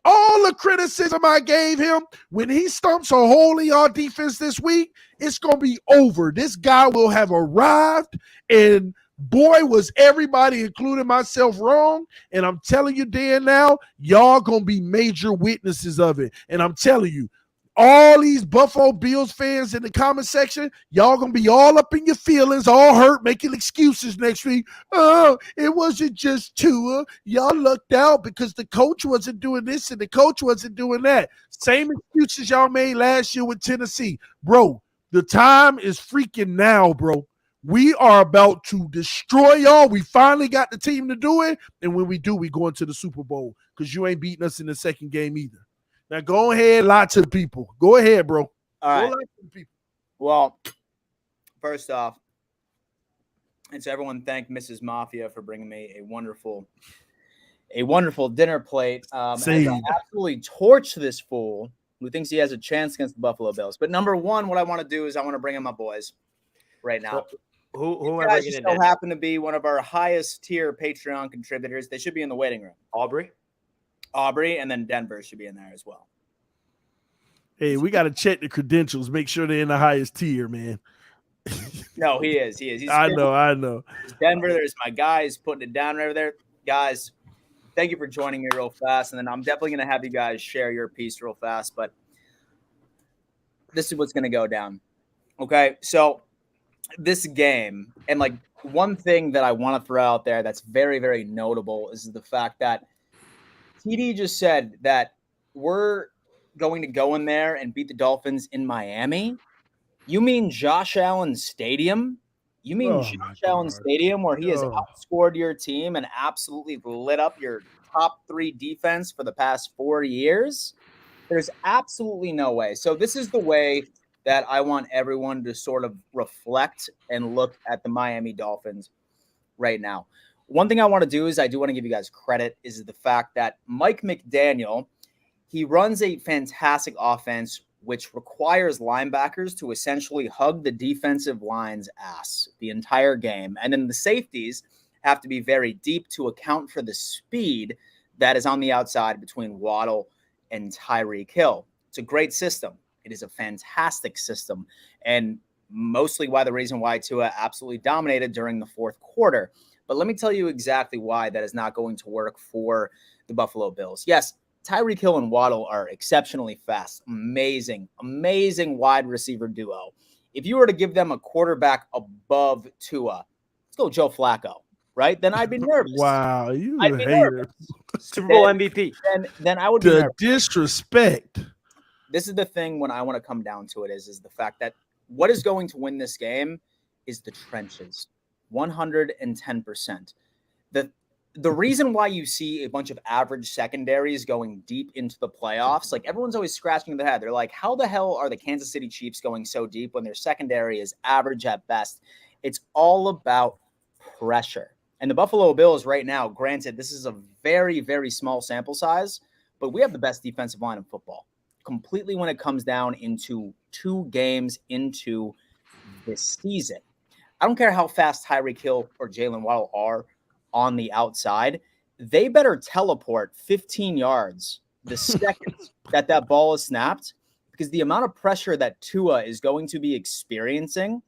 Speaker 1: All the criticism I gave him, when he stumps a hole in y'all defense this week, it's going to be over. This guy will have arrived, and boy, was everybody, including myself, wrong. And I'm telling you, Dan, now, y'all going to be major witnesses of it. And I'm telling you, all these Buffalo Bills fans in the comment section, y'all gonna be all up in your feelings, all hurt, making excuses next week. Oh, it wasn't just Tua. Y'all lucked out because the coach wasn't doing this and the coach wasn't doing that. Same excuses y'all made last year with Tennessee. Bro, the time is freaking now, bro. We are about to destroy y'all. We finally got the team to do it. And when we do, we go into the Super Bowl because you ain't beating us in the second game either. Now go ahead, lie to the people. Go ahead, bro.
Speaker 4: All right.
Speaker 1: Go lie to the people.
Speaker 4: Well, first off, and so everyone thank Mrs. Mafia for bringing me a wonderful dinner plate. As I absolutely torch this fool who thinks he has a chance against the Buffalo Bills. But number one, what I want to do is I want to bring in my boys right now.
Speaker 3: Who am I
Speaker 4: guys
Speaker 3: bringing in?
Speaker 4: So happen to be one of our highest tier Patreon contributors. They should be in the waiting room. Aubrey, and then Denver should be in there as well.
Speaker 1: Hey, we got to check the credentials, make sure they're in the highest tier, man.
Speaker 4: No, he is. He's
Speaker 1: I know.
Speaker 4: Denver, there's my guys putting it down right there. Guys, thank you for joining me real fast. And then I'm definitely going to have you guys share your piece real fast. But this is what's going to go down. Okay, so this game, and like one thing that I want to throw out there that's very, very notable is the fact that TD just said that we're going to go in there and beat the Dolphins in Miami. You mean Josh Allen Stadium? You mean Josh Allen Stadium where he has outscored your team and absolutely lit up your top 3 defense for the past 4 years? There's absolutely no way. So this is the way that I want everyone to sort of reflect and look at the Miami Dolphins right now. One thing I want to do is I do want to give you guys credit is the fact that Mike McDaniel, he runs a fantastic offense which requires linebackers to essentially hug the defensive line's ass the entire game. And then the safeties have to be very deep to account for the speed that is on the outside between Waddle and Tyreek Hill. It's a great system. It is a fantastic system, and mostly the reason why Tua absolutely dominated during the fourth quarter. But let me tell you exactly why that is not going to work for the Buffalo Bills. Yes, Tyreek Hill and Waddle are exceptionally fast. Amazing wide receiver duo. If you were to give them a quarterback above Tua, let's go Joe Flacco, right? Then I'd be nervous.
Speaker 1: Wow, you
Speaker 4: I'd
Speaker 1: a
Speaker 4: be
Speaker 1: hater.
Speaker 4: nervous.
Speaker 3: Super Bowl MVP.
Speaker 4: Then I would be
Speaker 1: The
Speaker 4: nervous.
Speaker 1: disrespect.
Speaker 4: This is the thing when I want to come down to it is the fact that what is going to win this game is the trenches. 110%. The reason why you see a bunch of average secondaries going deep into the playoffs, like everyone's always scratching their head. They're like, how the hell are the Kansas City Chiefs going so deep when their secondary is average at best? It's all about pressure. And the Buffalo Bills right now, granted, this is a very, very small sample size, but we have the best defensive line in football. Completely when it comes down into 2 games into this season. I don't care how fast Tyreek Hill or Jalen Waddle are on the outside. They better teleport 15 yards the second that ball is snapped, because the amount of pressure that Tua is going to be experiencing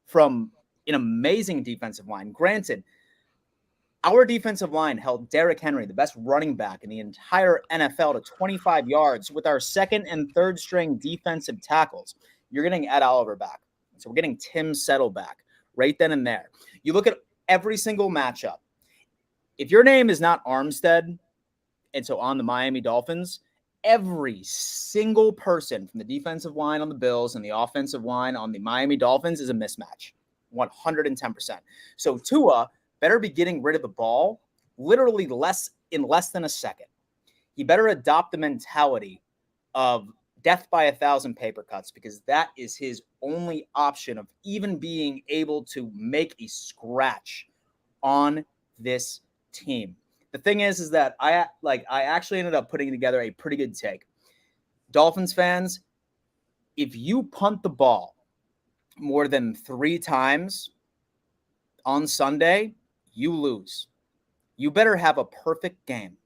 Speaker 4: from an amazing defensive line. Granted, our defensive line held Derrick Henry, the best running back in the entire NFL, to 25 yards with our second and third string defensive tackles. You're getting Ed Oliver back. So we're getting Tim Settle back right then and there. You look at every single matchup. If your name is not Armstead, and so on the Miami Dolphins, every single person from the defensive line on the Bills and the offensive line on the Miami Dolphins is a mismatch. 110%. So Tua better be getting rid of the ball literally in less than a second. He better adopt the mentality of death by 1,000 paper cuts, because that is his only option of even being able to make a scratch on this team. The thing is that I actually ended up putting together a pretty good take. Dolphins fans, if you punt the ball more than 3 times on Sunday, you lose. You better have a perfect game.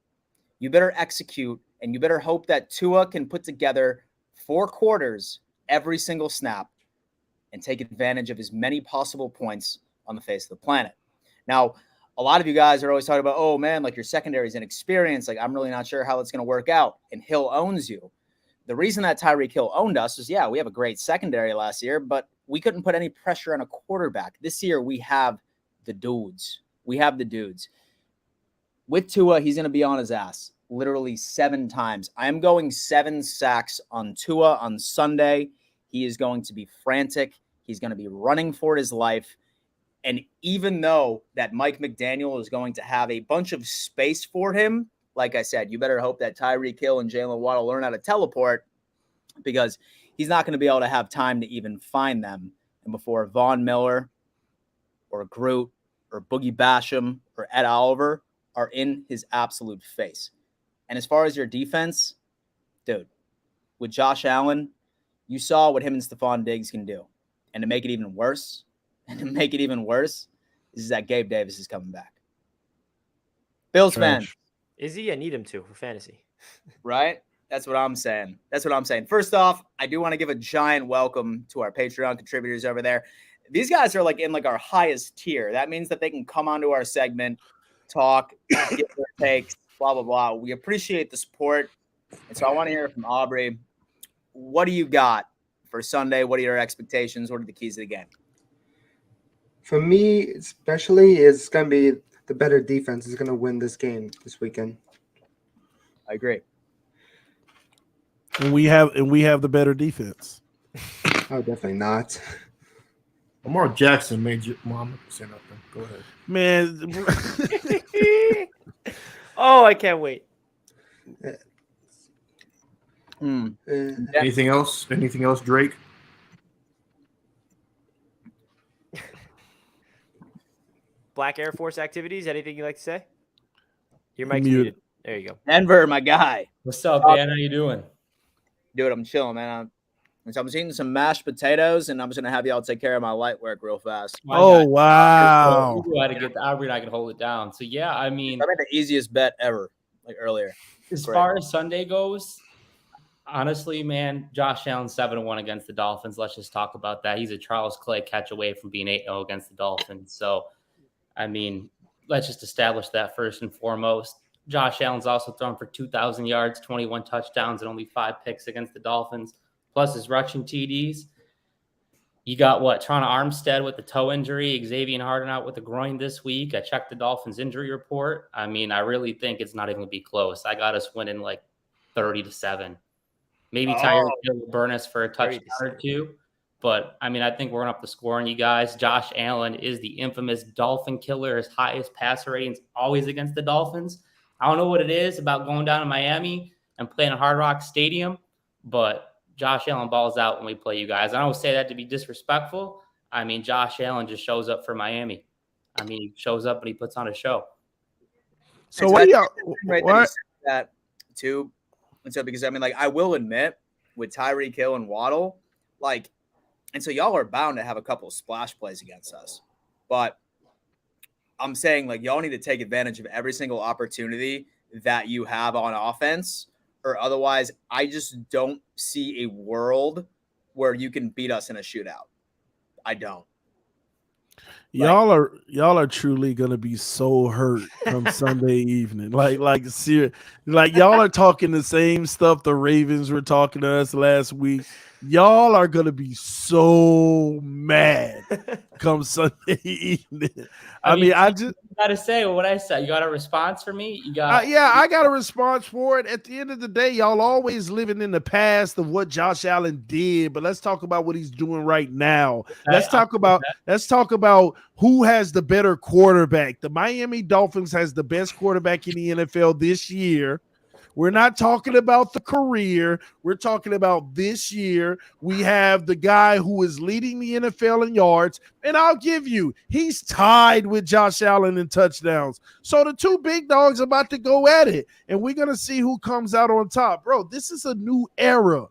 Speaker 4: You better execute, and you better hope that Tua can put together 4 quarters every single snap and take advantage of as many possible points on the face of the planet. Now, a lot of you guys are always talking about, oh man, like your secondary is inexperienced. Like, I'm really not sure how it's going to work out. And Hill owns you. The reason that Tyreek Hill owned us is, yeah, we have a great secondary last year, but we couldn't put any pressure on a quarterback. This year, we have the dudes. We have the dudes. With Tua, he's going to be on his ass literally 7 times. I'm going 7 sacks on Tua on Sunday. He is going to be frantic. He's going to be running for his life. And even though that Mike McDaniel is going to have a bunch of space for him, like I said, you better hope that Tyreek Hill and Jalen Waddle learn how to teleport, because he's not going to be able to have time to even find them. And before Von Miller or Groot or Boogie Basham or Ed Oliver are in his absolute face. And as far as your defense, dude, with Josh Allen, you saw what him and Stephon Diggs can do. And to make it even worse, is that Gabe Davis is coming back. Bills fans.
Speaker 3: Is he? I need him to for fantasy.
Speaker 4: Right? That's what I'm saying. First off, I do want to give a giant welcome to our Patreon contributors over there. These guys are in our highest tier. That means that they can come onto our segment, talk, get their takes, blah, blah, blah. We appreciate the support. And so I want to hear from Aubrey. What do you got for Sunday? What are your expectations? What are the keys to the game?
Speaker 6: For me, especially, it's going to be the better defense is going to win this game this weekend.
Speaker 4: I agree.
Speaker 1: And we have the better defense.
Speaker 6: Oh, definitely not.
Speaker 2: Lamar Jackson made you. Well, I'm not saying nothing. Go ahead,
Speaker 1: Man.
Speaker 3: Oh, I can't wait.
Speaker 2: Anything else? Anything else, Drake?
Speaker 3: Black Air Force activities. Anything you like to say? Your mic's muted. There you go.
Speaker 4: Denver, my guy.
Speaker 7: What's up, Dan? How you doing?
Speaker 4: Dude, I'm chilling, man. I'm eating some mashed potatoes, and I'm just going to have y'all take care of my light work real fast.
Speaker 1: Oh, wow.
Speaker 7: You got to get the Aubrey and I can hold it down. So, yeah, I mean.
Speaker 4: I made the easiest bet ever, earlier.
Speaker 7: As far as Sunday goes, Honestly, man, Josh Allen 7-1 against the Dolphins. Let's just talk about that. He's a Charles Clay catch away from being 8-0 against the Dolphins. So, I mean, let's just establish that first and foremost. Josh Allen's also thrown for 2,000 yards, 21 touchdowns, and only 5 picks against the Dolphins, plus his rushing TDs. You got what? Tron Armstead with the toe injury, Xavier Harden out with the groin this week. I checked the Dolphins injury report. I mean, I really think it's not even going to be close. I got us winning like 30-7. Maybe Tyreek Hill will burn us for a touchdown or two. But, I mean, I think we're going to up the score on you guys. Josh Allen is the infamous Dolphin killer. His highest passer ratings always against the Dolphins. I don't know what it is about going down to Miami and playing at Hard Rock Stadium, but Josh Allen balls out when we play you guys. I don't say that to be disrespectful. I mean, Josh Allen just shows up for Miami. I mean, he shows up and he puts on a show.
Speaker 1: So what y'all
Speaker 4: that too? And so because I mean, like I will admit with Tyreek Hill and Waddle, like, and so y'all are bound to have a couple of splash plays against us. But I'm saying like y'all need to take advantage of every single opportunity that you have on offense, or otherwise I just don't see a world where you can beat us in a shootout. I don't.
Speaker 1: Y'all are truly gonna be so hurt come Sunday evening. Like serious. Like y'all are talking the same stuff the Ravens were talking to us last week. Y'all are gonna be so mad come Sunday evening. I mean, I just
Speaker 7: gotta say what I said. You got a response for me? You got
Speaker 1: I got a response for it. At the end of the day, y'all always living in the past of what Josh Allen did, but let's talk about what he's doing right now. Let's talk about who has the better quarterback. The Miami Dolphins has the best quarterback in the NFL this year. We're not talking about the career. We're talking about this year. We have the guy who is leading the NFL in yards, and I'll give you, he's tied with Josh Allen in touchdowns. So the two big dogs are about to go at it, and we're going to see who comes out on top. Bro, this is a new era.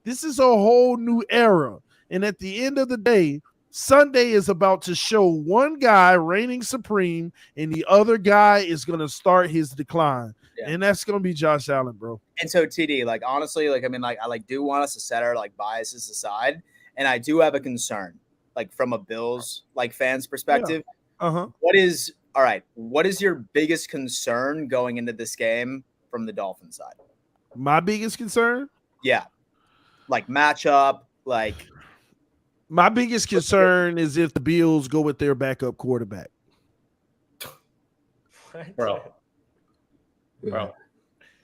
Speaker 1: This is a whole new era. And at the end of the day, Sunday is about to show one guy reigning supreme, and the other guy is going to start his decline. Yeah. And that's going to be Josh Allen, bro.
Speaker 4: And so TD, like, honestly, like, I mean, like, I do want us to set our like biases aside. And I do have a concern, like from a Bills, like fans perspective.
Speaker 1: Yeah.
Speaker 4: What is your biggest concern going into this game from the Dolphin side?
Speaker 1: My biggest concern?
Speaker 4: Yeah. Like matchup, like.
Speaker 1: My biggest concern is if the Bills go with their backup quarterback.
Speaker 7: Bro.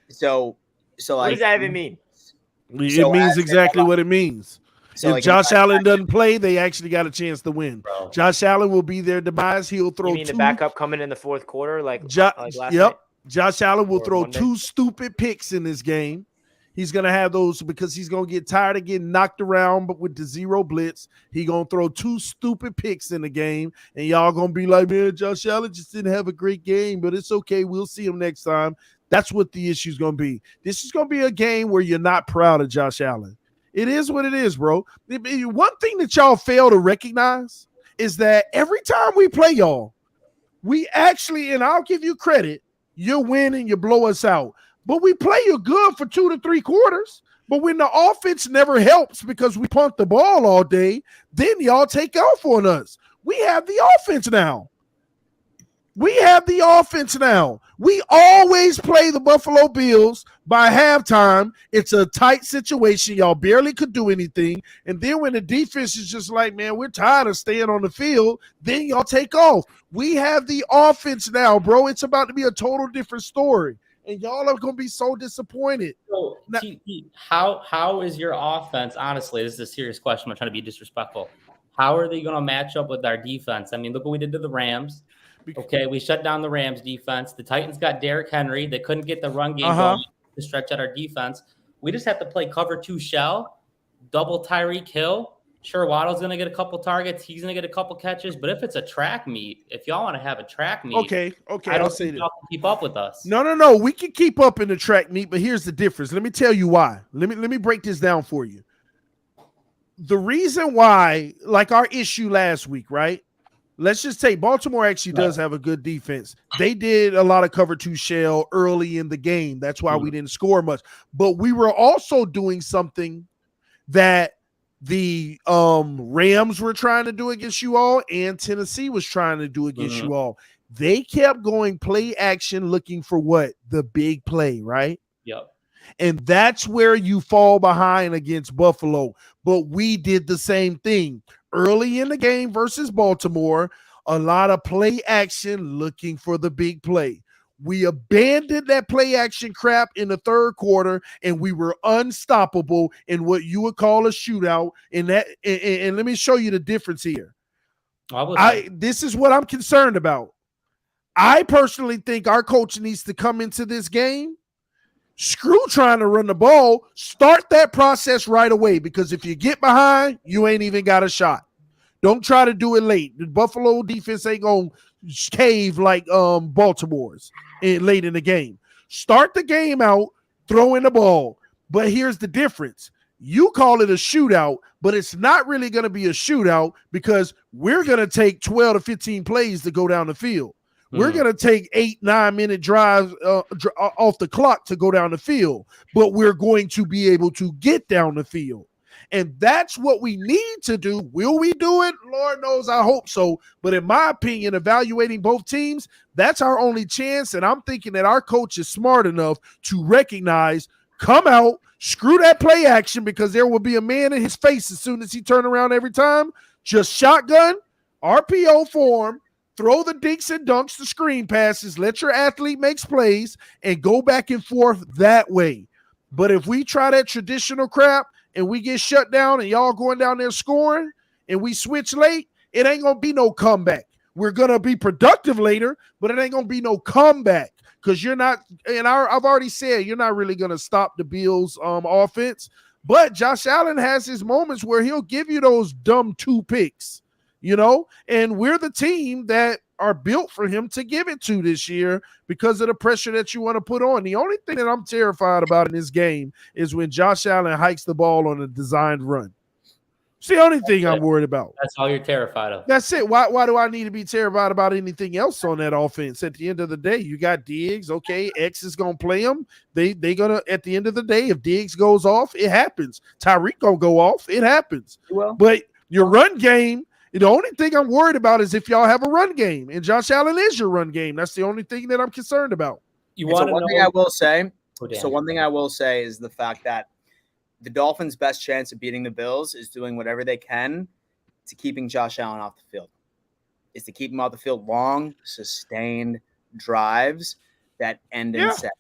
Speaker 4: So like,
Speaker 3: what does that even mean?
Speaker 1: It means exactly what it means. So if like Josh Allen doesn't play, they actually got a chance to win. Bro. Josh Allen will be their demise. He'll throw.
Speaker 3: You mean the backup coming in the fourth quarter, like last
Speaker 1: night? Josh Allen will throw Monday? 2 stupid picks in this game. He's going to have those because he's going to get tired of getting knocked around, but with the zero blitz, he's going to throw 2 stupid picks in the game, and y'all going to be like, man, Josh Allen just didn't have a great game, but it's okay. We'll see him next time. That's what the issue is going to be. This is going to be a game where you're not proud of Josh Allen. It is what it is, bro. One thing that y'all fail to recognize is that every time we play y'all, we actually, and I'll give you credit, you win and you blow us out. But we play you good for 2 to 3 quarters. But when the offense never helps because we punt the ball all day, then y'all take off on us. We have the offense now. We always play the Buffalo Bills by halftime. It's a tight situation. Y'all barely could do anything. And then when the defense is just like, man, we're tired of staying on the field, then y'all take off. We have the offense now, bro. It's about to be a total different story. And y'all are going to be so disappointed.
Speaker 7: So, now, how is your offense? Honestly, this is a serious question. I'm not trying to be disrespectful. How are they going to match up with our defense? I mean, look what we did to the Rams. Okay, we shut down the Rams defense. The Titans got Derrick Henry. They couldn't get the run game going to stretch out our defense. We just have to play cover 2 shell, double Tyreek Hill. Sure, Waddle's going to get a couple targets. He's going to get a couple catches. But if it's a track meet, if y'all want to have a track meet,
Speaker 1: okay,
Speaker 7: I'll say that. Y'all can keep up with us.
Speaker 1: No. We can keep up in the track meet, but here's the difference. Let me tell you why. Let me break this down for you. The reason why, like our issue last week, right? let's just say Baltimore actually does have a good defense. They did a lot of cover 2 shell early in the game. That's why we didn't score much. But we were also doing something that the Rams were trying to do against you all and Tennessee was trying to do against you all. They kept going play action looking for what? The big play, right?
Speaker 7: Yep.
Speaker 1: And that's where you fall behind against Buffalo. But we did the same thing. Early in the game versus Baltimore, a lot of play action looking for the big play. We abandoned that play action crap in the third quarter, and we were unstoppable in what you would call a shootout. And let me show you the difference here. This is what I'm concerned about. I personally think our coach needs to come into this game. Screw trying to run the ball. Start that process right away, because if you get behind, you ain't even got a shot. Don't try to do it late. The Buffalo defense ain't going to cave like Baltimore's late in the game. Start the game out, throw in the ball. But here's the difference. You call it a shootout, but it's not really going to be a shootout because we're going to take 12 to 15 plays to go down the field. We're going to take 8-9 minute drives off the clock to go down the field, but we're going to be able to get down the field. And that's what we need to do. Will we do it? Lord knows, I hope so. But in my opinion, evaluating both teams, that's our only chance. And I'm thinking that our coach is smart enough to recognize, come out, screw that play action, because there will be a man in his face as soon as he turn around every time. Just shotgun, RPO form, throw the dinks and dunks, the screen passes, let your athlete make plays, and go back and forth that way. But if we try that traditional crap and we get shut down and y'all going down there scoring and we switch late, it ain't going to be no comeback. We're going to be productive later, but it ain't going to be no comeback because you're not – and I've already said you're not really going to stop the Bills' offense. But Josh Allen has his moments where he'll give you those dumb 2 picks. You know, and we're the team that are built for him to give it to this year because of the pressure that you want to put on. The only thing that I'm terrified about in this game is when Josh Allen hikes the ball on a designed run. It's the only thing I'm worried about.
Speaker 7: That's all you're terrified of.
Speaker 1: That's it. Why do I need to be terrified about anything else on that offense? At the end of the day, you got Diggs. Okay, X is going to play him. They going to, at the end of the day, if Diggs goes off, it happens. Tyreek going to go off. It happens. Well, but your run game, the only thing I'm worried about is if y'all have a run game, and Josh Allen is your run game. That's the only thing that I'm concerned about.
Speaker 4: One thing I will say is the fact that the Dolphins' best chance of beating the Bills is doing whatever they can to keeping Josh Allen off the field. Is to keep him off the field long, sustained drives that end in set.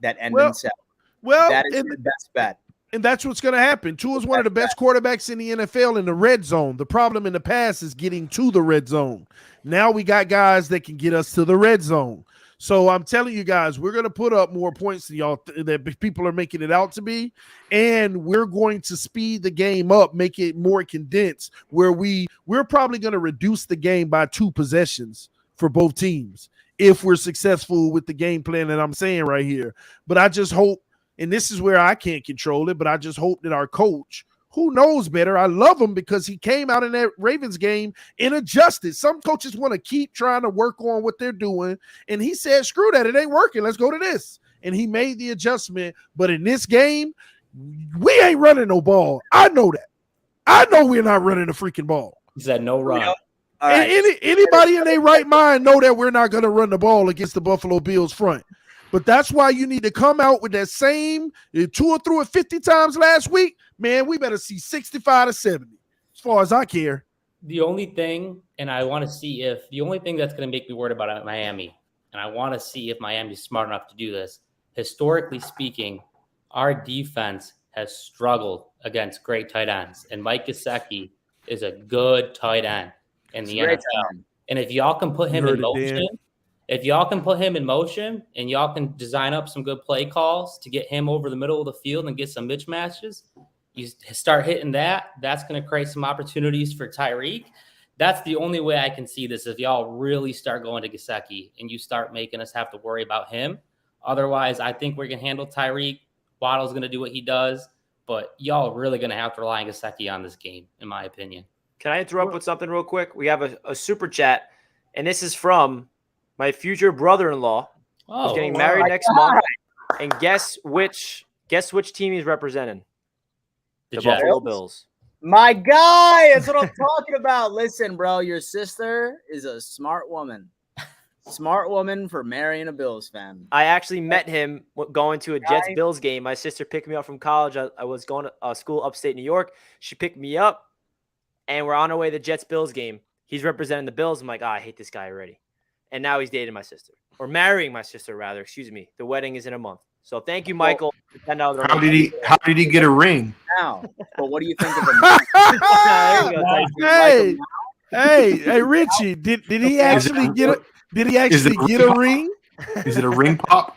Speaker 4: Well, that is the best bet.
Speaker 1: And that's what's going to happen. Tua's one of the best quarterbacks in the NFL in the red zone. The problem in the past is getting to the red zone. Now we got guys that can get us to the red zone. So I'm telling you guys, we're going to put up more points than y'all that people are making it out to be. And we're going to speed the game up, make it more condensed, where we're probably going to reduce the game by 2 possessions for both teams if we're successful with the game plan that I'm saying right here. But I just hope, and this is where I can't control it, but I just hope that our coach, who knows better, I love him because he came out in that Ravens game and adjusted. Some coaches want to keep trying to work on what they're doing, and he said, screw that, it ain't working, let's go to this. And he made the adjustment, but in this game, we ain't running no ball. I know that. I know we're not running the freaking ball.
Speaker 7: He said no run.
Speaker 4: Right.
Speaker 1: And anybody in their right mind know that we're not going to run the ball against the Buffalo Bills front. But that's why you need to come out with that same. Tua threw it 50 times last week. Man, we better see 65 to 70 as far as I care.
Speaker 7: The only thing, and I want to see if the only thing that's going to make me worried about Miami, and I want to see if Miami's smart enough to do this. Historically speaking, our defense has struggled against great tight ends, and Mike Gesicki is a good tight end in the NFL. And if y'all can put him in motion. If y'all can put him in motion and y'all can design up some good play calls to get him over the middle of the field and get some mismatches, you start hitting that, that's going to create some opportunities for Tyreek. That's the only way I can see this, if y'all really start going to Gesicki and you start making us have to worry about him. Otherwise, I think we can handle Tyreek. Waddle's going to do what he does, but y'all are really going to have to rely on Gesicki on this game, in my opinion.
Speaker 3: Can I interrupt with something real quick? We have a super chat, and this is from my future brother-in-law. Who's getting married next month. And guess which team he's representing? The Buffalo Bills.
Speaker 4: My guy, that's what I'm talking about. Listen, bro, your sister is a smart woman. Smart woman for marrying a Bills fan.
Speaker 3: I actually met him going to a Jets-Bills game. My sister picked me up from college. I was going to school upstate New York. She picked me up, and we're on our way to the Jets-Bills game. He's representing the Bills. I'm like, I hate this guy already. And now he's dating my sister. Or marrying my sister, rather. Excuse me. The wedding is in a month. So thank you, Michael.
Speaker 2: How did he get a ring?
Speaker 4: Now, but what do you think of him?
Speaker 1: Hey, Richie, did he actually get a? Did he actually get a ring?
Speaker 2: Is it a ring pop?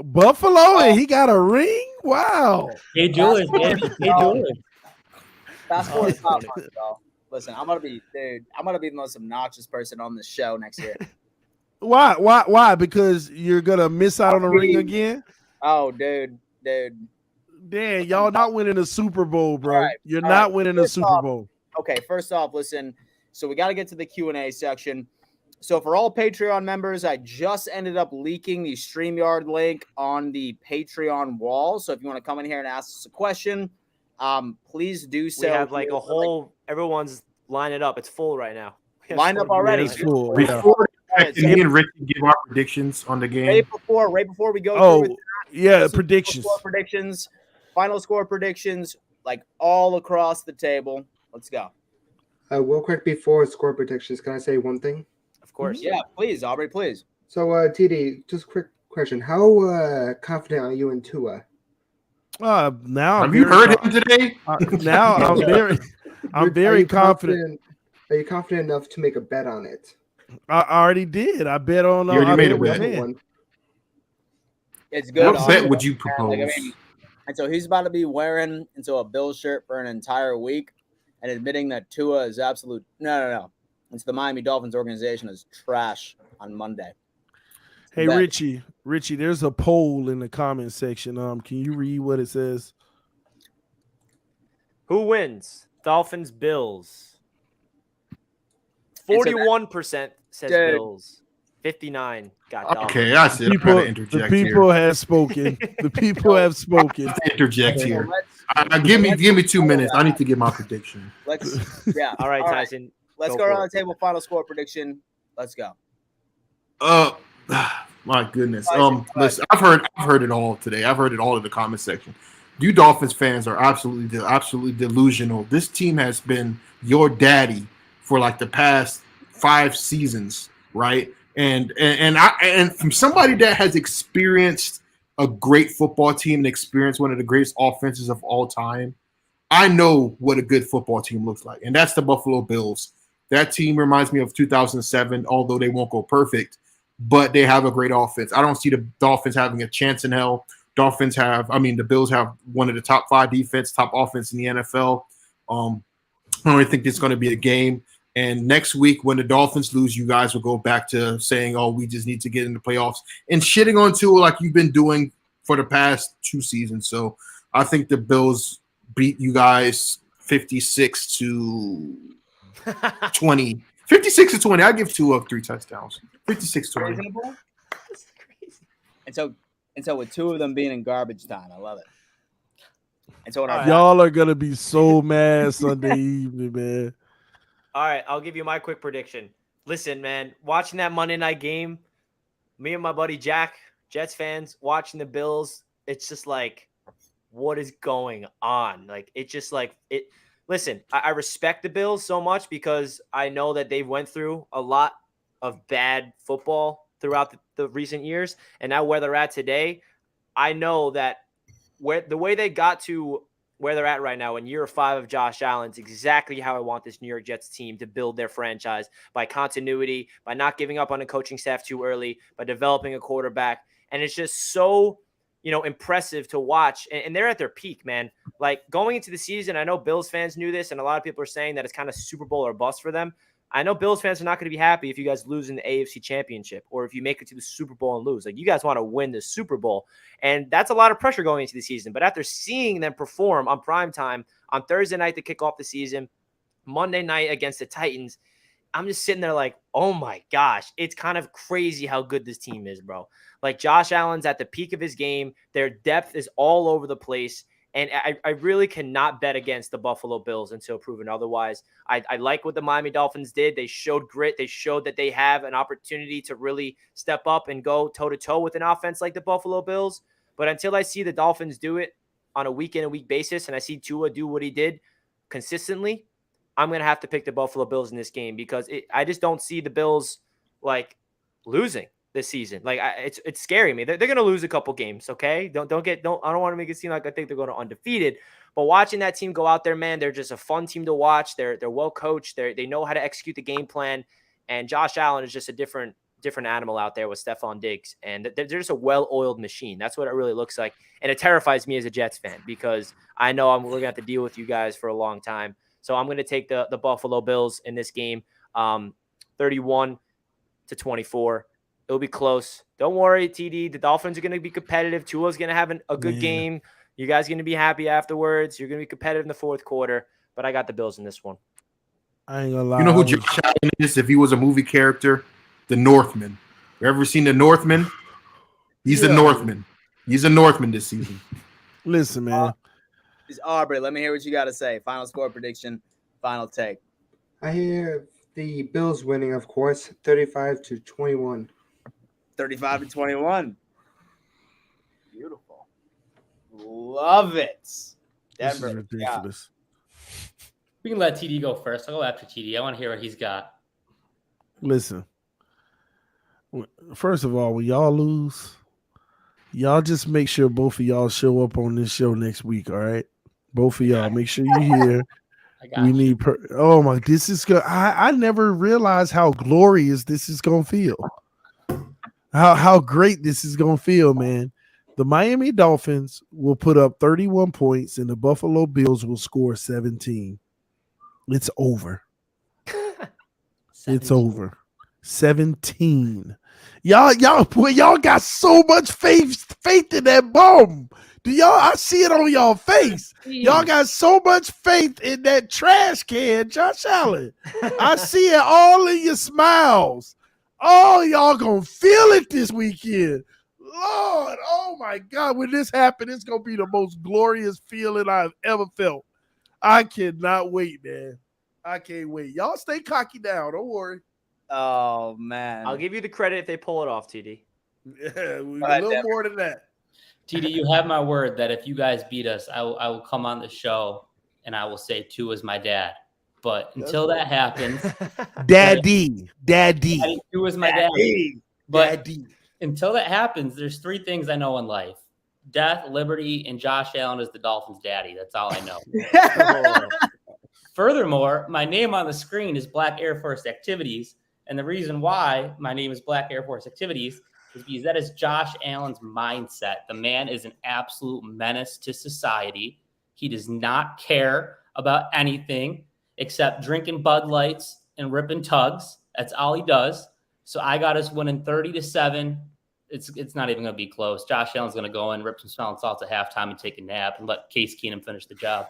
Speaker 1: Buffalo, and he got a ring? Wow.
Speaker 7: Hey, Julius, baby. Hey, Julius.
Speaker 4: Fast forward to top month, y'all. Listen, I'm gonna be the most obnoxious person on this show next year.
Speaker 1: Why? Because you're gonna miss out on the ring again?
Speaker 4: Oh, dude.
Speaker 1: Damn, y'all not winning a Super Bowl, bro.
Speaker 4: Right.
Speaker 1: You're not winning a Super Bowl.
Speaker 4: Okay, first off, listen. So we got to get to the Q&A section. So for all Patreon members, I just ended up leaking the StreamYard link on the Patreon wall. So if you want to come in here and ask us a question, please do so.
Speaker 3: We have like a whole everyone's line it up. It's full right now.
Speaker 4: Lined up already.
Speaker 1: It's full.
Speaker 2: Before me and Ricky give our predictions on the game.
Speaker 4: Right before we go through
Speaker 1: predictions.
Speaker 4: Final score predictions, like all across the table. Let's go.
Speaker 6: Real quick before score predictions, can I say one thing?
Speaker 3: Of course.
Speaker 4: Yeah, please, Aubrey, please.
Speaker 6: So, TD, just a quick question. How confident are you in Tua?
Speaker 1: Now
Speaker 2: have you heard him today?
Speaker 1: Now I'm very confident.
Speaker 6: Are you confident enough to make a bet on it?
Speaker 1: I already did. I bet on.
Speaker 2: You already made a bet.
Speaker 4: It's good.
Speaker 2: What bet would you propose?
Speaker 4: And so he's about to be wearing a Bills shirt for an entire week and admitting that Tua is absolute no. And so the Miami Dolphins organization is trash on Monday.
Speaker 1: Hey, Richie, there's a poll in the comment section. Can you read what it says?
Speaker 3: Who wins? Dolphins, Bills. 41% says Bills. 59 got Dolphins.
Speaker 2: Okay, I said
Speaker 1: the people have spoken. The people have spoken.
Speaker 2: Interject here. Give me 2 minutes. I need to get my prediction.
Speaker 3: All right, Tyson.
Speaker 4: Let's go around the table. Final score prediction. Let's go.
Speaker 2: My goodness. Listen, I've heard it all today. I've heard it all in the comment section. You Dolphins fans are absolutely delusional. This team has been your daddy for like the past 5 seasons, right? And from somebody that has experienced a great football team and experienced one of the greatest offenses of all time, I know what a good football team looks like, and that's the Buffalo Bills. That team reminds me of 2007, although they won't go perfect, but they have a great offense. I don't see the Dolphins having a chance in hell. The Bills have one of the top 5 defense, top offense in the NFL. I don't think it's going to be a game. And next week, when the Dolphins lose, you guys will go back to saying, "Oh, we just need to get in the playoffs," and shitting on Tua like you've been doing for the past 2 seasons. So I think the Bills beat you guys 56-20. 56-20. I give Tua 3 touchdowns. 56-20.
Speaker 4: Reasonable. That's crazy. And so with 2 of them being in garbage time, I love it. And so
Speaker 1: y'all are gonna be so mad Sunday evening, man.
Speaker 3: All right, I'll give you my quick prediction. Listen, man, watching that Monday night game, me and my buddy Jack, Jets fans, watching the Bills, it's just like, what is going on? Like, it's just like it. Listen, I respect the Bills so much because I know that they've went through a lot of bad football throughout the recent years, and now where they're at today, I know that the way they got to where they're at right now in year 5 of Josh Allen is exactly how I want this New York Jets team to build their franchise, by continuity, by not giving up on a coaching staff too early, by developing a quarterback. And it's just so, impressive to watch. And they're at their peak, man. Like, going into the season, I know Bills fans knew this, and a lot of people are saying that it's kind of Super Bowl or bust for them. I know Bills fans are not going to be happy if you guys lose in the AFC Championship or if you make it to the Super Bowl and lose. Like, you guys want to win the Super Bowl, and that's a lot of pressure going into the season. But after seeing them perform on primetime on Thursday night to kick off the season, Monday night against the Titans, I'm just sitting there like, oh my gosh, it's kind of crazy how good this team is, bro. Like, Josh Allen's at the peak of his game. Their depth is all over the place. And I really cannot bet against the Buffalo Bills until proven otherwise. I like what the Miami Dolphins did. They showed grit. They showed that they have an opportunity to really step up and go toe-to-toe with an offense like the Buffalo Bills. But until I see the Dolphins do it on a week-in-a-week basis and I see Tua do what he did consistently, I'm going to have to pick the Buffalo Bills in this game because I just don't see the Bills, like, losing this season. Like, it's scaring me. They're going to lose a couple games, okay? I don't want to make it seem like I think they're going to undefeated. But watching that team go out there, man, they're just a fun team to watch. They're well coached. They know how to execute the game plan. And Josh Allen is just a different animal out there with Stephon Diggs. And they're just a well-oiled machine. That's what it really looks like. And it terrifies me as a Jets fan because I know we're going to have to deal with you guys for a long time. So I'm going to take the Buffalo Bills in this game, 31-24. It'll be close. Don't worry, TD. The Dolphins are going to be competitive. Tua's going to have a good game. You guys are going to be happy afterwards. You're going to be competitive in the fourth quarter. But I got the Bills in this one.
Speaker 1: I ain't gonna lie.
Speaker 2: You know who Josh Allen is if he was a movie character? The Northman. You ever seen The Northman? He's the Northman. He's a Northman this season.
Speaker 1: Listen, man.
Speaker 4: Aubrey, let me hear what you got to say. Final score prediction, final take.
Speaker 6: I hear the Bills winning, of course, 35-21.
Speaker 4: 35-21. Beautiful. Love it. Denver.
Speaker 1: This is ridiculous.
Speaker 7: We can let TD go first. I'll go after TD. I want to hear what he's got.
Speaker 1: Listen. First of all, when y'all lose, y'all just make sure both of y'all show up on this show next week, all right? Both of y'all, make sure you're here. We need. Oh my! This is good. I never realized how glorious this is gonna feel. How great this is gonna feel, man. The Miami Dolphins will put up 31 points, and the Buffalo Bills will score 17. It's over. It's over. 17. Y'all got so much faith in that bomb. I see it on y'all face. Y'all got so much faith in that trash can, Josh Allen. I see it all in your smiles. Oh, y'all gonna feel it this weekend. Lord, oh my God. When this happens, it's gonna be the most glorious feeling I've ever felt. I cannot wait, man. I can't wait. Y'all stay cocky down. Don't worry.
Speaker 4: Oh, man.
Speaker 3: I'll give you the credit if they pull it off, TD.
Speaker 1: Yeah, a little more than that.
Speaker 7: TD, you have my word that if you guys beat us, I will come on the show and I will say Tua is my dad. But until that happens,
Speaker 1: Daddy.
Speaker 7: Tua is my dad. But
Speaker 1: Daddy.
Speaker 7: until that happens, there's three things I know in life: death, liberty, and Josh Allen is the Dolphins' daddy. That's all I know. Furthermore, my name on the screen is Black Air Force Activities. And the reason why my name is Black Air Force Activities is because that is Josh Allen's mindset. The man is an absolute menace to society. He does not care about anything except drinking Bud Lights and ripping tugs. That's all he does. So I got us winning 30-7. It's not even going to be close. Josh Allen's going to go in, rip some smelling salts at halftime and take a nap and let Case Keenum finish the job.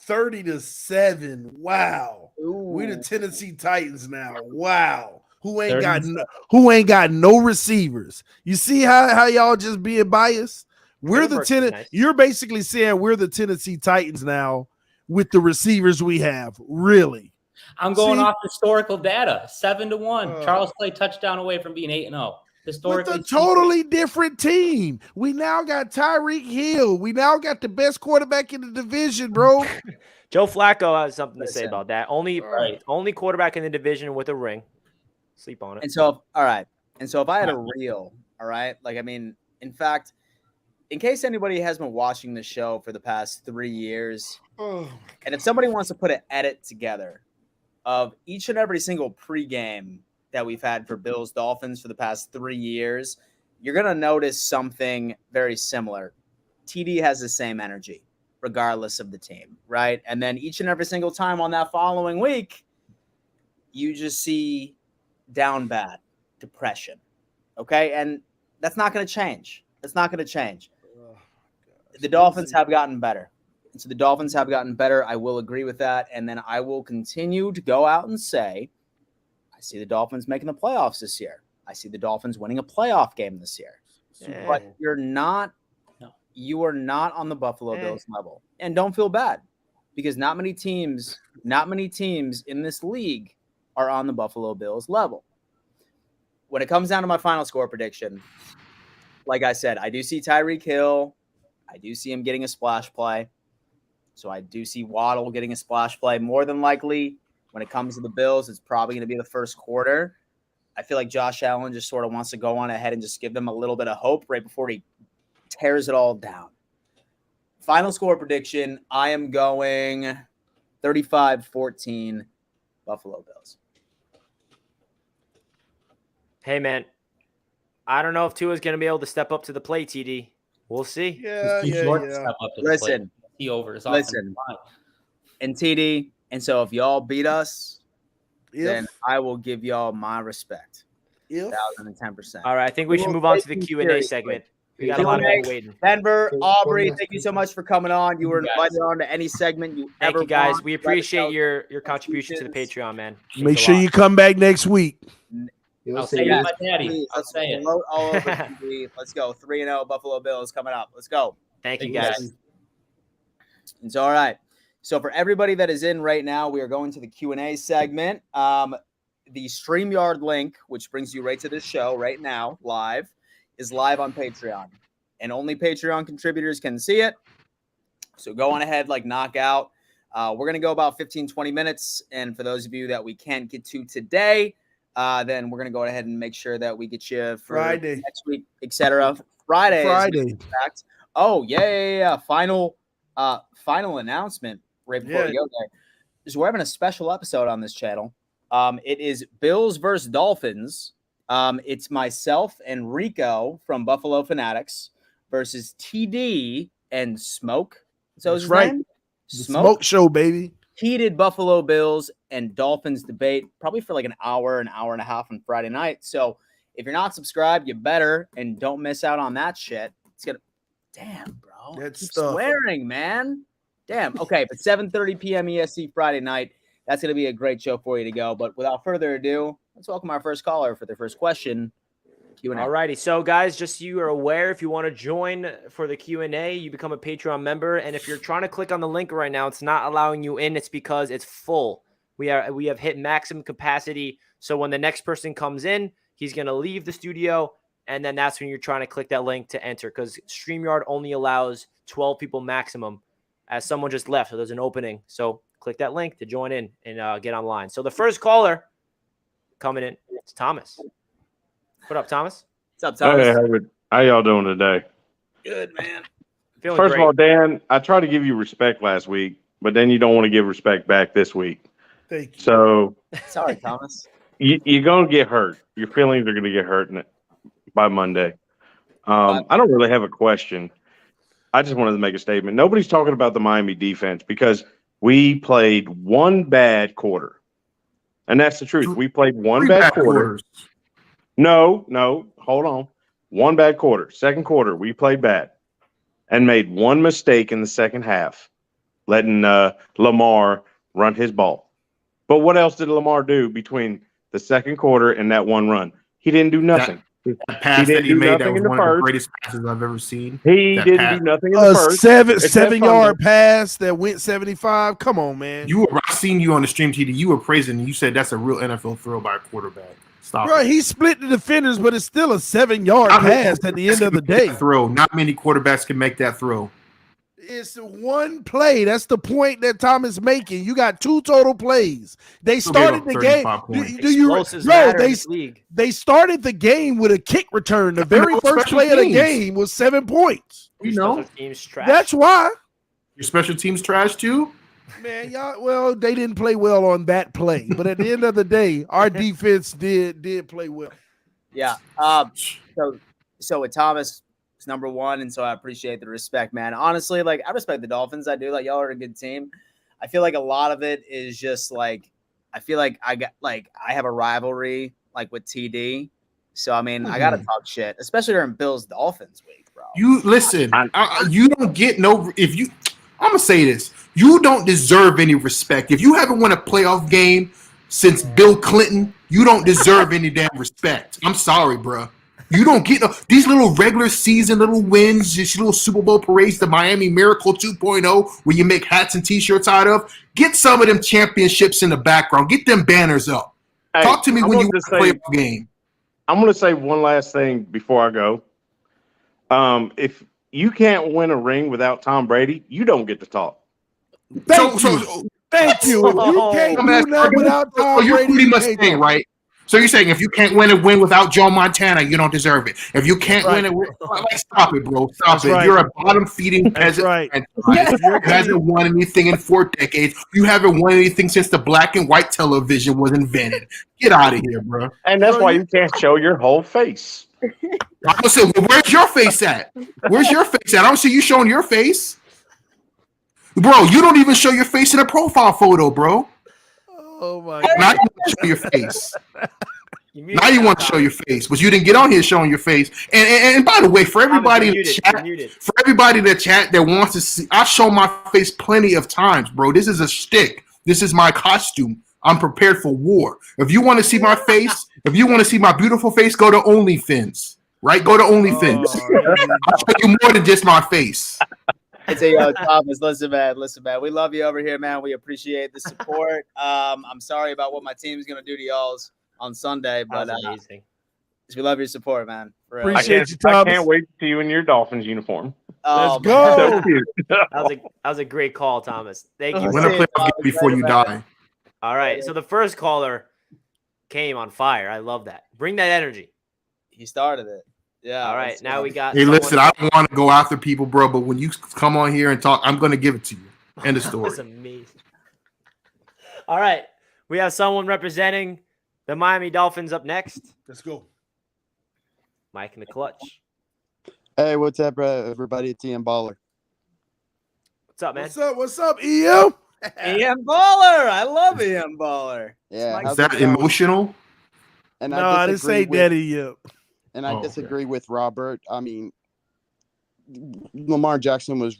Speaker 1: 30-7. Wow.
Speaker 4: Ooh.
Speaker 1: We the Tennessee Titans now. Wow. Who ain't got no receivers. You see how y'all just being biased? We're the Tennessee. You're basically saying we're the Tennessee Titans now with the receivers we have. Really?
Speaker 7: I'm going off historical data. 7-1. Charles Clay touchdown away from being 8-0. Historically,
Speaker 1: with a totally different team. We now got Tyreek Hill. We now got the best quarterback in the division, bro.
Speaker 3: Joe Flacco has something to say about that. Only quarterback in the division with a ring. Sleep on it.
Speaker 4: And so, all right. And so if I had a reel, all right, like, I mean, in fact, in case anybody has been watching the show for the past 3 years, and if somebody wants to put an edit together of each and every single pregame that we've had for Bills Dolphins for the past 3 years, you're going to notice something very similar. TD has the same energy, regardless of the team, right? And then each and every single time on that following week, you just see down bad, depression. Okay, and that's not going to change. That's not going to change. The Dolphins have gotten better. And so the Dolphins have gotten better. I will agree with that. And then I will continue to go out and say, I see the Dolphins making the playoffs this year. I see the Dolphins winning a playoff game this year. But you are not on the Buffalo Bills level. And don't feel bad, because not many teams in this league are on the Buffalo Bills level. When it comes down to my final score prediction, like I said, I do see Tyreek Hill. I do see him getting a splash play. So I do see Waddle getting a splash play. More than likely, when it comes to the Bills, it's probably going to be the first quarter. I feel like Josh Allen just sort of wants to go on ahead and just give them a little bit of hope right before he tears it all down. Final score prediction, I am going 35-14 Buffalo Bills.
Speaker 3: Hey, man, I don't know if Tua's going to be able to step up to the plate, TD. We'll see.
Speaker 1: Yeah.
Speaker 7: Step up to the plate.
Speaker 4: Listen, and TD, and so if y'all beat us, then I will give y'all my respect. 1,010%.
Speaker 3: All right, I think we should move on to the Q&A segment. We got a lot of people waiting.
Speaker 4: Denver, Aubrey, thank you so much for coming on. You were invited on to any segment you ever want.
Speaker 3: Thank you, guys. We appreciate your contribution to the Patreon, man.
Speaker 1: Make sure you come back next week.
Speaker 7: I'll say it, my daddy. I'll say it.
Speaker 4: All over TV. Let's go. 3-0 Buffalo Bills coming up. Let's go.
Speaker 3: Thank you, guys.
Speaker 4: It's all right. So for everybody that is in right now, we are going to the Q&A segment. The StreamYard link, which brings you right to this show right now, live, is live on Patreon. And only Patreon contributors can see it. So go on ahead, knock out. We're going to go about 15, 20 minutes. And for those of you that we can't get to today, then we're going to go ahead and make sure that we get you for
Speaker 1: Friday,
Speaker 4: next week, etc. Friday. In fact. Oh, yeah. Final announcement right before we go there. So we're having a special episode on this channel. It is Bills versus Dolphins. It's myself and Rico from Buffalo Fanatics versus TD and Smoke. So
Speaker 1: that's right. Smoke show, baby.
Speaker 4: Heated Buffalo Bills and Dolphins debate, probably for an hour and a half on Friday night. So if you're not subscribed, you better, and don't miss out on that shit. It's gonna, damn, bro.
Speaker 1: That's
Speaker 4: Keep swearing, man. Damn. Okay, but 7:30 p.m. EST Friday night. That's gonna be a great show for you to go. But without further ado, let's welcome our first caller for their first question. Q&A.
Speaker 3: All righty. So, guys, just so you are aware, if you want to join for the Q&A, you become a Patreon member. And if you're trying to click on the link right now, it's not allowing you in. It's because it's full. We have hit maximum capacity. So when the next person comes in, he's going to leave the studio. And then that's when you're trying to click that link to enter, because StreamYard only allows 12 people maximum, as someone just left. So there's an opening. So click that link to join in and get online. So the first caller coming in, it's Thomas. What up, Thomas?
Speaker 4: What's up, Thomas?
Speaker 8: Hey, how y'all doing today?
Speaker 4: Good, man.
Speaker 3: Feeling
Speaker 8: First
Speaker 3: great.
Speaker 8: of all, Dan, I tried to give you respect last week, but then you don't want to give respect back this week.
Speaker 1: Thank you.
Speaker 8: So
Speaker 4: Sorry, Thomas.
Speaker 8: you're going to get hurt. Your feelings are going to get hurt by Monday. I don't really have a question. I just wanted to make a statement. Nobody's talking about the Miami defense because we played one bad quarter. And that's the truth. We played one bad quarter. No, hold on. One bad quarter. Second quarter, we played bad and made one mistake in the second half, letting Lamar run his ball. But what else did Lamar do between the second quarter and that one run? He didn't do nothing.
Speaker 2: That pass that he made, that was one of the greatest passes I've ever seen.
Speaker 8: He didn't do nothing in the first.
Speaker 1: Seven-yard pass that went 75. Come on, man.
Speaker 2: I seen you on the stream, TD. You were praising, and you said that's a real NFL throw by a quarterback. Stop.
Speaker 1: Bro, he split the defenders, but it's still a 7-yard pass at the end of the day.
Speaker 2: Throw. Not many quarterbacks can make that throw.
Speaker 1: It's one play. That's the point that Tom is making. You got two total plays. They started the game. They started the game with a kick return. The very first play of the game was 7 points.
Speaker 2: You know,
Speaker 1: that's why
Speaker 2: your special teams trash too.
Speaker 1: Man, y'all. Well, they didn't play well on that play, but at the end of the day, our defense did play well.
Speaker 4: Yeah. So with Thomas, it's number one, and so I appreciate the respect, man. Honestly, I respect the Dolphins. I do. Y'all are a good team. I feel like a lot of it is just I feel like I have a rivalry like with TD. So I mean, I gotta talk shit, especially during Bills Dolphins week, bro.
Speaker 2: You listen. You don't get no. If you, I'm gonna say this. You don't deserve any respect. If you haven't won a playoff game since Bill Clinton, you don't deserve any damn respect. I'm sorry, bro. You don't get these little regular season little wins, just little Super Bowl parades, the Miami Miracle 2.0, where you make hats and T-shirts out of. Get some of them championships in the background. Get them banners up.
Speaker 8: Hey,
Speaker 2: Talk to me when you win a playoff game.
Speaker 8: I'm going to say one last thing before I go. If you can't win a ring without Tom Brady, you don't get to talk.
Speaker 1: Thank you. If you can't do nothing without Tom
Speaker 2: you're
Speaker 1: Brady,
Speaker 2: pretty
Speaker 1: you
Speaker 2: much
Speaker 1: can't
Speaker 2: saying,
Speaker 1: talk.
Speaker 2: right? So you're saying if you can't win a win without Joe Montana, you don't deserve it. If you can't win it, stop it, bro. Stop
Speaker 1: That's
Speaker 2: it.
Speaker 1: right.
Speaker 2: You're a bottom-feeding
Speaker 1: That's
Speaker 2: peasant.
Speaker 1: right.
Speaker 2: You hasn't won anything in 4 decades. You haven't won anything since the black and white television was invented. Get out of here, bro.
Speaker 8: And that's why you can't show your whole face.
Speaker 2: I'm gonna say, well, where's your face at? Where's your face at? I don't see you showing your face. Bro, you don't even show your face in a profile photo, bro.
Speaker 1: Oh my
Speaker 2: Now
Speaker 1: God.
Speaker 2: you want to show your face. Now you want to show your face, but you didn't get on here showing your face. And by the way, for everybody in the chat, for everybody in the chat that wants to see, I show my face plenty of times, bro. This is a shtick. This is my costume. I'm prepared for war. If you want to see my face, if you want to see my beautiful face, go to OnlyFans. Right? Go to OnlyFans. I'll show you more than just my face.
Speaker 4: It's a Thomas. Listen, man. We love you over here, man. We appreciate the support. I'm sorry about what my team's gonna do to y'all's on Sunday, but
Speaker 3: amazing.
Speaker 4: We love your support, man.
Speaker 1: Appreciate you,
Speaker 8: I
Speaker 1: Thomas.
Speaker 8: can't wait to see you in your Dolphins uniform.
Speaker 1: Let's go.
Speaker 3: That was a great call, Thomas. Thank you.
Speaker 2: Win a playoff game before you die.
Speaker 3: All right. So the first caller came on fire. I love that. Bring that energy.
Speaker 4: He started it. Yeah.
Speaker 3: All right. Now we got.
Speaker 2: Hey, listen, I don't want to go after people, bro, but when you come on here and talk, I'm going to give it to you. End of story.
Speaker 3: That's amazing. All right. We have someone representing the Miami Dolphins up next.
Speaker 1: Let's go.
Speaker 3: Mike in the clutch.
Speaker 9: Hey, what's up, everybody? It's Ian Baller.
Speaker 3: What's up, man?
Speaker 1: What's up, EM?
Speaker 4: Ian Baller. I love Ian Baller.
Speaker 9: Yeah.
Speaker 2: Is that emotional?
Speaker 9: And
Speaker 1: No, this ain't Daddy EM.
Speaker 9: And I disagree with Robert. I mean, Lamar Jackson was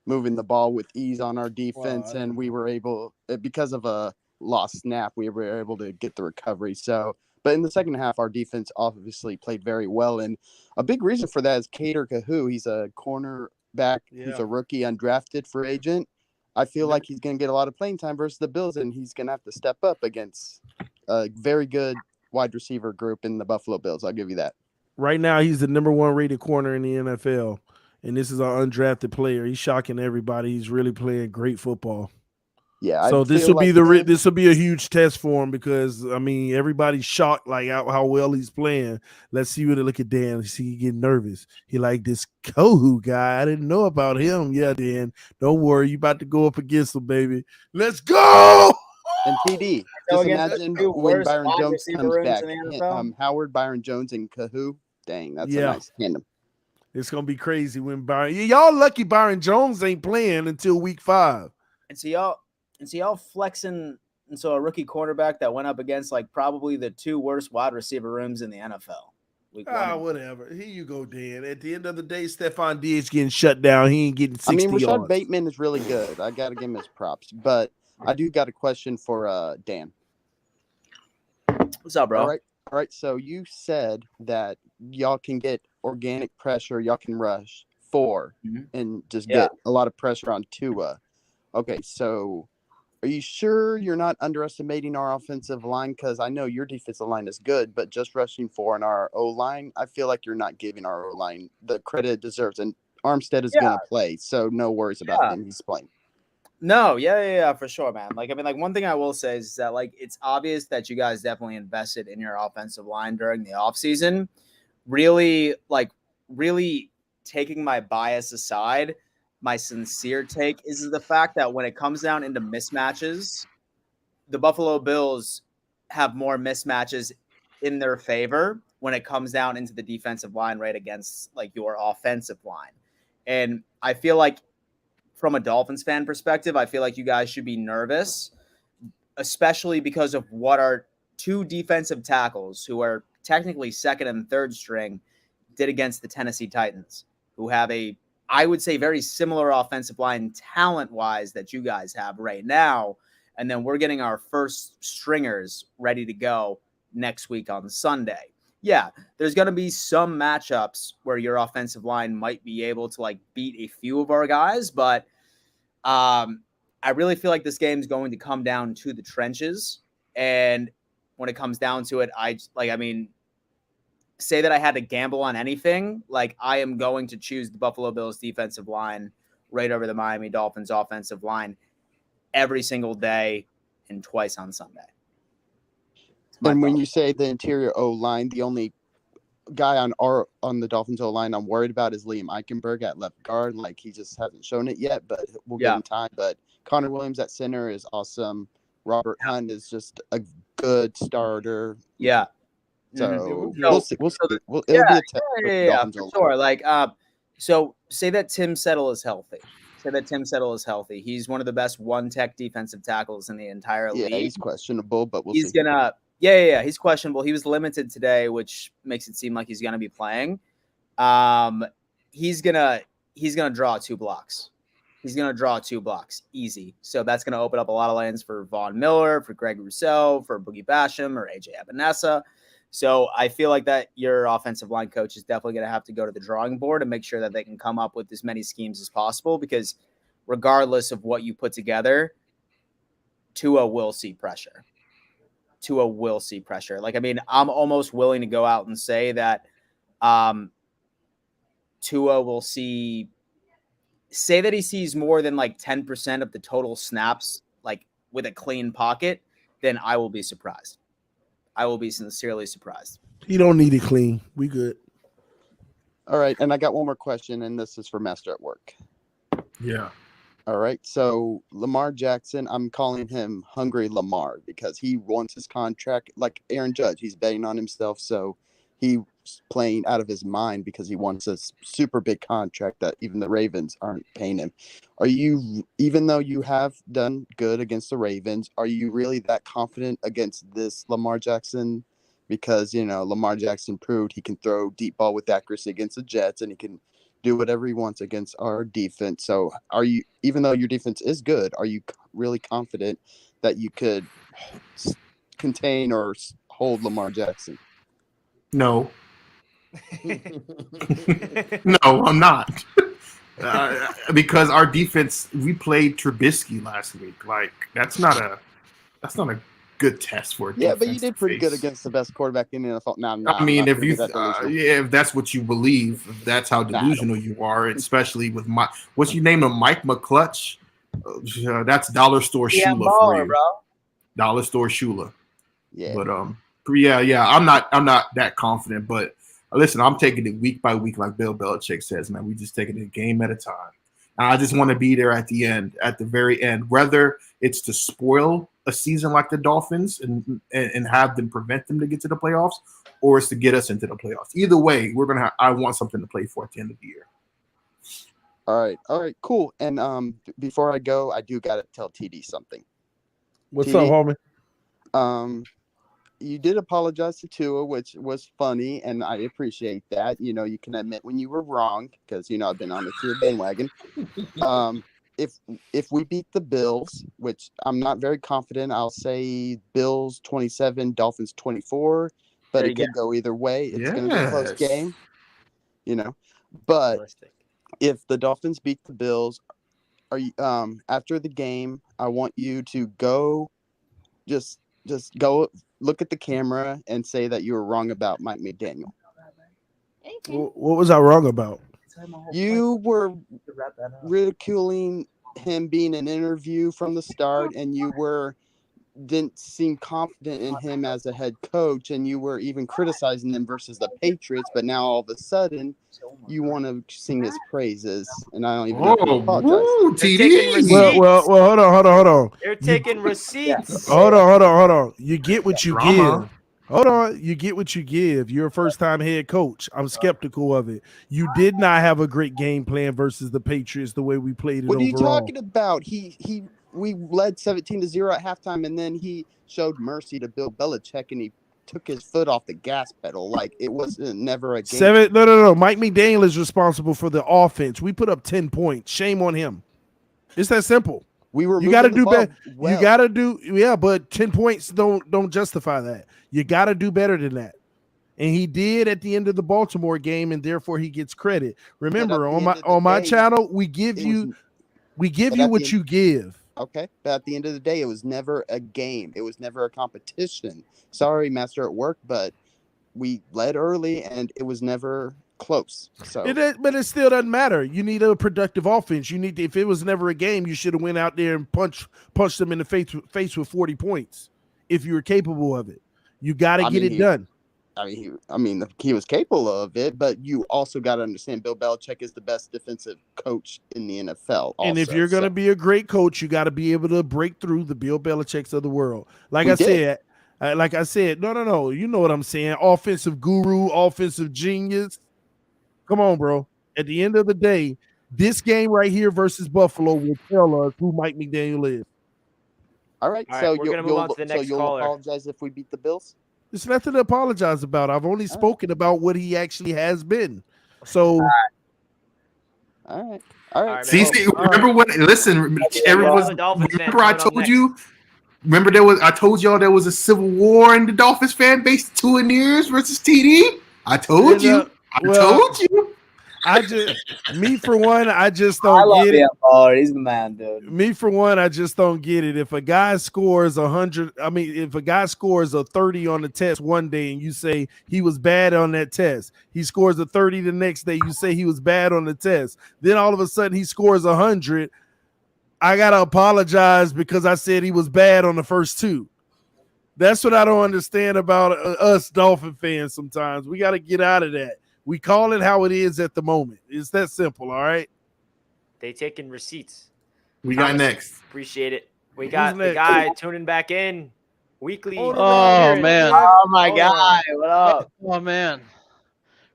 Speaker 9: moving the ball with ease on our defense, and we were able, because of a lost snap, we were able to get the recovery. So, but in the second half, our defense obviously played very well, and a big reason for that is Kader Kahu. He's a cornerback who's a rookie, undrafted free agent. I feel like he's going to get a lot of playing time versus the Bills, and he's going to have to step up against a very good wide receiver group in the Buffalo Bills. I'll give you that.
Speaker 1: Right now, he's the #1 rated corner in the NFL, and this is an undrafted player. He's shocking everybody. He's really playing great football.
Speaker 9: Yeah.
Speaker 1: So this will be this will be a huge test for him because I mean everybody's shocked like how well he's playing. Let's see what look at Dan. See he getting nervous. He like this Kohu guy. I didn't know about him. Yeah, Dan. Don't worry, you about to go up against him, baby. Let's go.
Speaker 9: And TD, just imagine when Byron Jones comes back. Howard, Byron Jones, and Kahu. Dang, that's a nice tandem.
Speaker 1: It's gonna be crazy when Byron. Y'all lucky Byron Jones ain't playing until week 5.
Speaker 4: And so y'all flexing. And so a rookie quarterback that went up against like probably the 2 worst wide receiver rooms in the NFL.
Speaker 1: Whatever. Here you go, Dan. At the end of the day, Stephon Diggs getting shut down. He ain't getting 60
Speaker 9: Rashad
Speaker 1: yards.
Speaker 9: Bateman is really good. I got to give him his props. But I do got a question for Dan.
Speaker 4: What's up, bro?
Speaker 9: All right. So you said that y'all can get organic pressure. Y'all can rush 4 and just get a lot of pressure on Tua. Okay, so are you sure you're not underestimating our offensive line? Because I know your defensive line is good, but just rushing 4 on our O-line, I feel like you're not giving our O-line the credit it deserves. And Armstead is going to play, so no worries about him. He's playing.
Speaker 4: No, yeah, for sure, man. Like, I mean, like one thing I will say is that like it's obvious that you guys definitely invested in your offensive line during the offseason. Really taking my bias aside, my sincere take is the fact that when it comes down into mismatches, the Buffalo Bills have more mismatches in their favor when it comes down into the defensive line right against like your offensive line. And I feel like from a Dolphins fan perspective, I feel like you guys should be nervous especially because of what our two defensive tackles, who are technically second and third string, did against the Tennessee Titans, who have a, I would say, very similar offensive line talent-wise that you guys have right now. And then we're getting our first stringers ready to go next week on Sunday. Yeah, there's going to be some matchups where your offensive line might be able to like beat a few of our guys, but I really feel like this game is going to come down to the trenches. And when it comes down to it, say that I had to gamble on anything, like I am going to choose the Buffalo Bills defensive line right over the Miami Dolphins offensive line every single day and twice on Sunday.
Speaker 9: And when you say the interior O-line, the only guy on the Dolphins O-line I'm worried about is Liam Eichenberg at left guard. Like, he just hasn't shown it yet, but we'll give him time. But Connor Williams at center is awesome. Robert Hunt is just a good starter.
Speaker 4: Yeah.
Speaker 9: So we'll see. It'll be a test.
Speaker 4: Yeah, for sure. Like, so say that Tim Settle is healthy. He's one of the best one-tech defensive tackles in the entire league.
Speaker 9: Yeah, he's questionable, but we'll see.
Speaker 4: He's questionable. He was limited today, which makes it seem like he's gonna be playing. He's gonna draw two blocks. Easy. So that's gonna open up a lot of lanes for Von Miller, for Greg Rousseau, for Boogie Basham, or AJ Epinesa. So I feel like that your offensive line coach is definitely going to have to go to the drawing board and make sure that they can come up with as many schemes as possible, because regardless of what you put together, Tua will see pressure. Like, I mean, I'm almost willing to go out and say that Tua will say that he sees more than like 10% of the total snaps, like with a clean pocket, then I will be surprised. I will be sincerely surprised.
Speaker 1: He don't need it clean. We good.
Speaker 9: All right, and I got one more question, and this is for Master at Work.
Speaker 2: Yeah.
Speaker 9: All right, so Lamar Jackson, I'm calling him Hungry Lamar because he wants his contract like Aaron Judge. He's betting on himself, so he's playing out of his mind because he wants a super big contract that even the Ravens aren't paying him. Are you, even though you have done good against the Ravens, are you really that confident against this Lamar Jackson? Because, you know, Lamar Jackson proved he can throw deep ball with accuracy against the Jets, and he can do whatever he wants against our defense. So are you, even though your defense is good, are you really confident that you could contain or hold Lamar Jackson?
Speaker 2: No. No, I'm not. Because our defense, we played Trubisky last week. Like, that's not a good test for a defense.
Speaker 9: Yeah, but you did pretty good against the best quarterback in the NFL.
Speaker 2: I mean, if that's what you believe, if that's how delusional you are, especially with what's your name, Mike McClutch? That's Dollar Store Shula for you,
Speaker 4: bro.
Speaker 2: Dollar Store Shula.
Speaker 9: Yeah,
Speaker 2: but yeah, I'm not that confident. But listen, I'm taking it week by week, like Bill Belichick says, man. We just taking it a game at a time. And I just want to be there at the end, at the very end, whether it's to spoil a season like the Dolphins and have them prevent them to get to the playoffs, or it's to get us into the playoffs. Either way, I want something to play for at the end of the year.
Speaker 9: All right, cool. And before I go, I do gotta tell TD something.
Speaker 1: What's TD, up,
Speaker 9: homie? You did apologize to Tua, which was funny, and I appreciate that. You know, you can admit when you were wrong, because, you know, I've been on the Tua bandwagon. If we beat the Bills, which I'm not very confident, I'll say Bills 27, Dolphins 24, but it could go either way. It's going to be a close game, you know. But if the Dolphins beat the Bills, are you after the game, I want you to go just go look at the camera and say that you were wrong about Mike McDaniel.
Speaker 1: What was I wrong about?
Speaker 9: You were ridiculing him being an interview from the start, and you didn't seem confident in him as a head coach, and you were even criticizing him versus the Patriots, but now all of a sudden you want to sing his praises, and I don't even know if you apologize.
Speaker 1: TD. Well, hold on.
Speaker 3: They're taking receipts.
Speaker 1: Hold on. You get what you give. Hold on. You get what you give. You're a first-time head coach. I'm skeptical of it. You did not have a great game plan versus the Patriots the way we played it overall.
Speaker 9: What are you talking about? we led 17-0 at halftime, and then he showed mercy to Bill Belichick, and he took his foot off the gas pedal. Like, it wasn't never a game.
Speaker 1: No. Mike McDaniel is responsible for the offense. We put up 10 points. Shame on him. It's that simple.
Speaker 9: You got to
Speaker 1: do better.
Speaker 9: well.
Speaker 1: You got to do, yeah, but 10 points don't justify that. You got to do better than that. And he did at the end of the Baltimore game, and therefore he gets credit. Remember, on my channel, we give you what you give.
Speaker 9: Okay, but at the end of the day, it was never a game. It was never a competition. Sorry, Master at Work, but we led early, and it was never close. So,
Speaker 1: but it still doesn't matter. You need a productive offense. If it was never a game, you should have went out there and punched them in the face with 40 points. If you were capable of it, you got to get it done.
Speaker 9: He was capable of it, but you also got to understand Bill Belichick is the best defensive coach in the NFL.
Speaker 1: And if you're going to be a great coach, you got to be able to break through the Bill Belichicks of the world. Like I said, no. You know what I'm saying? Offensive guru, offensive genius. Come on, bro. At the end of the day, this game right here versus Buffalo will tell us who Mike McDaniel is.
Speaker 9: All right. So we're going to move on to the next caller. Apologize if we beat the Bills?
Speaker 1: There's nothing to apologize about. I've only spoken about what he actually has been. So,
Speaker 9: all right.
Speaker 2: See, remember what? Listen, remember I told you. Remember I told y'all there was a civil war in the Dolphins fan base. 2 Aniers versus TD. I told you.
Speaker 1: Me for one, I just don't get it.
Speaker 4: He's the man, dude.
Speaker 1: Me for one, I just don't get it. If a guy scores 100, if a guy scores a 30 on the test one day and you say he was bad on that test, he scores a 30 the next day, you say he was bad on the test. Then all of a sudden he scores 100. I gotta apologize because I said he was bad on the first 2. That's what I don't understand about us Dolphin fans. Sometimes we got to get out of that. We call it how it is at the moment. It's that simple, all right?
Speaker 3: They taking receipts.
Speaker 2: We got next.
Speaker 3: Appreciate it. We got the guy tuning back in weekly.
Speaker 10: Oh, man.
Speaker 4: Oh, my God. What up?
Speaker 10: Oh, man.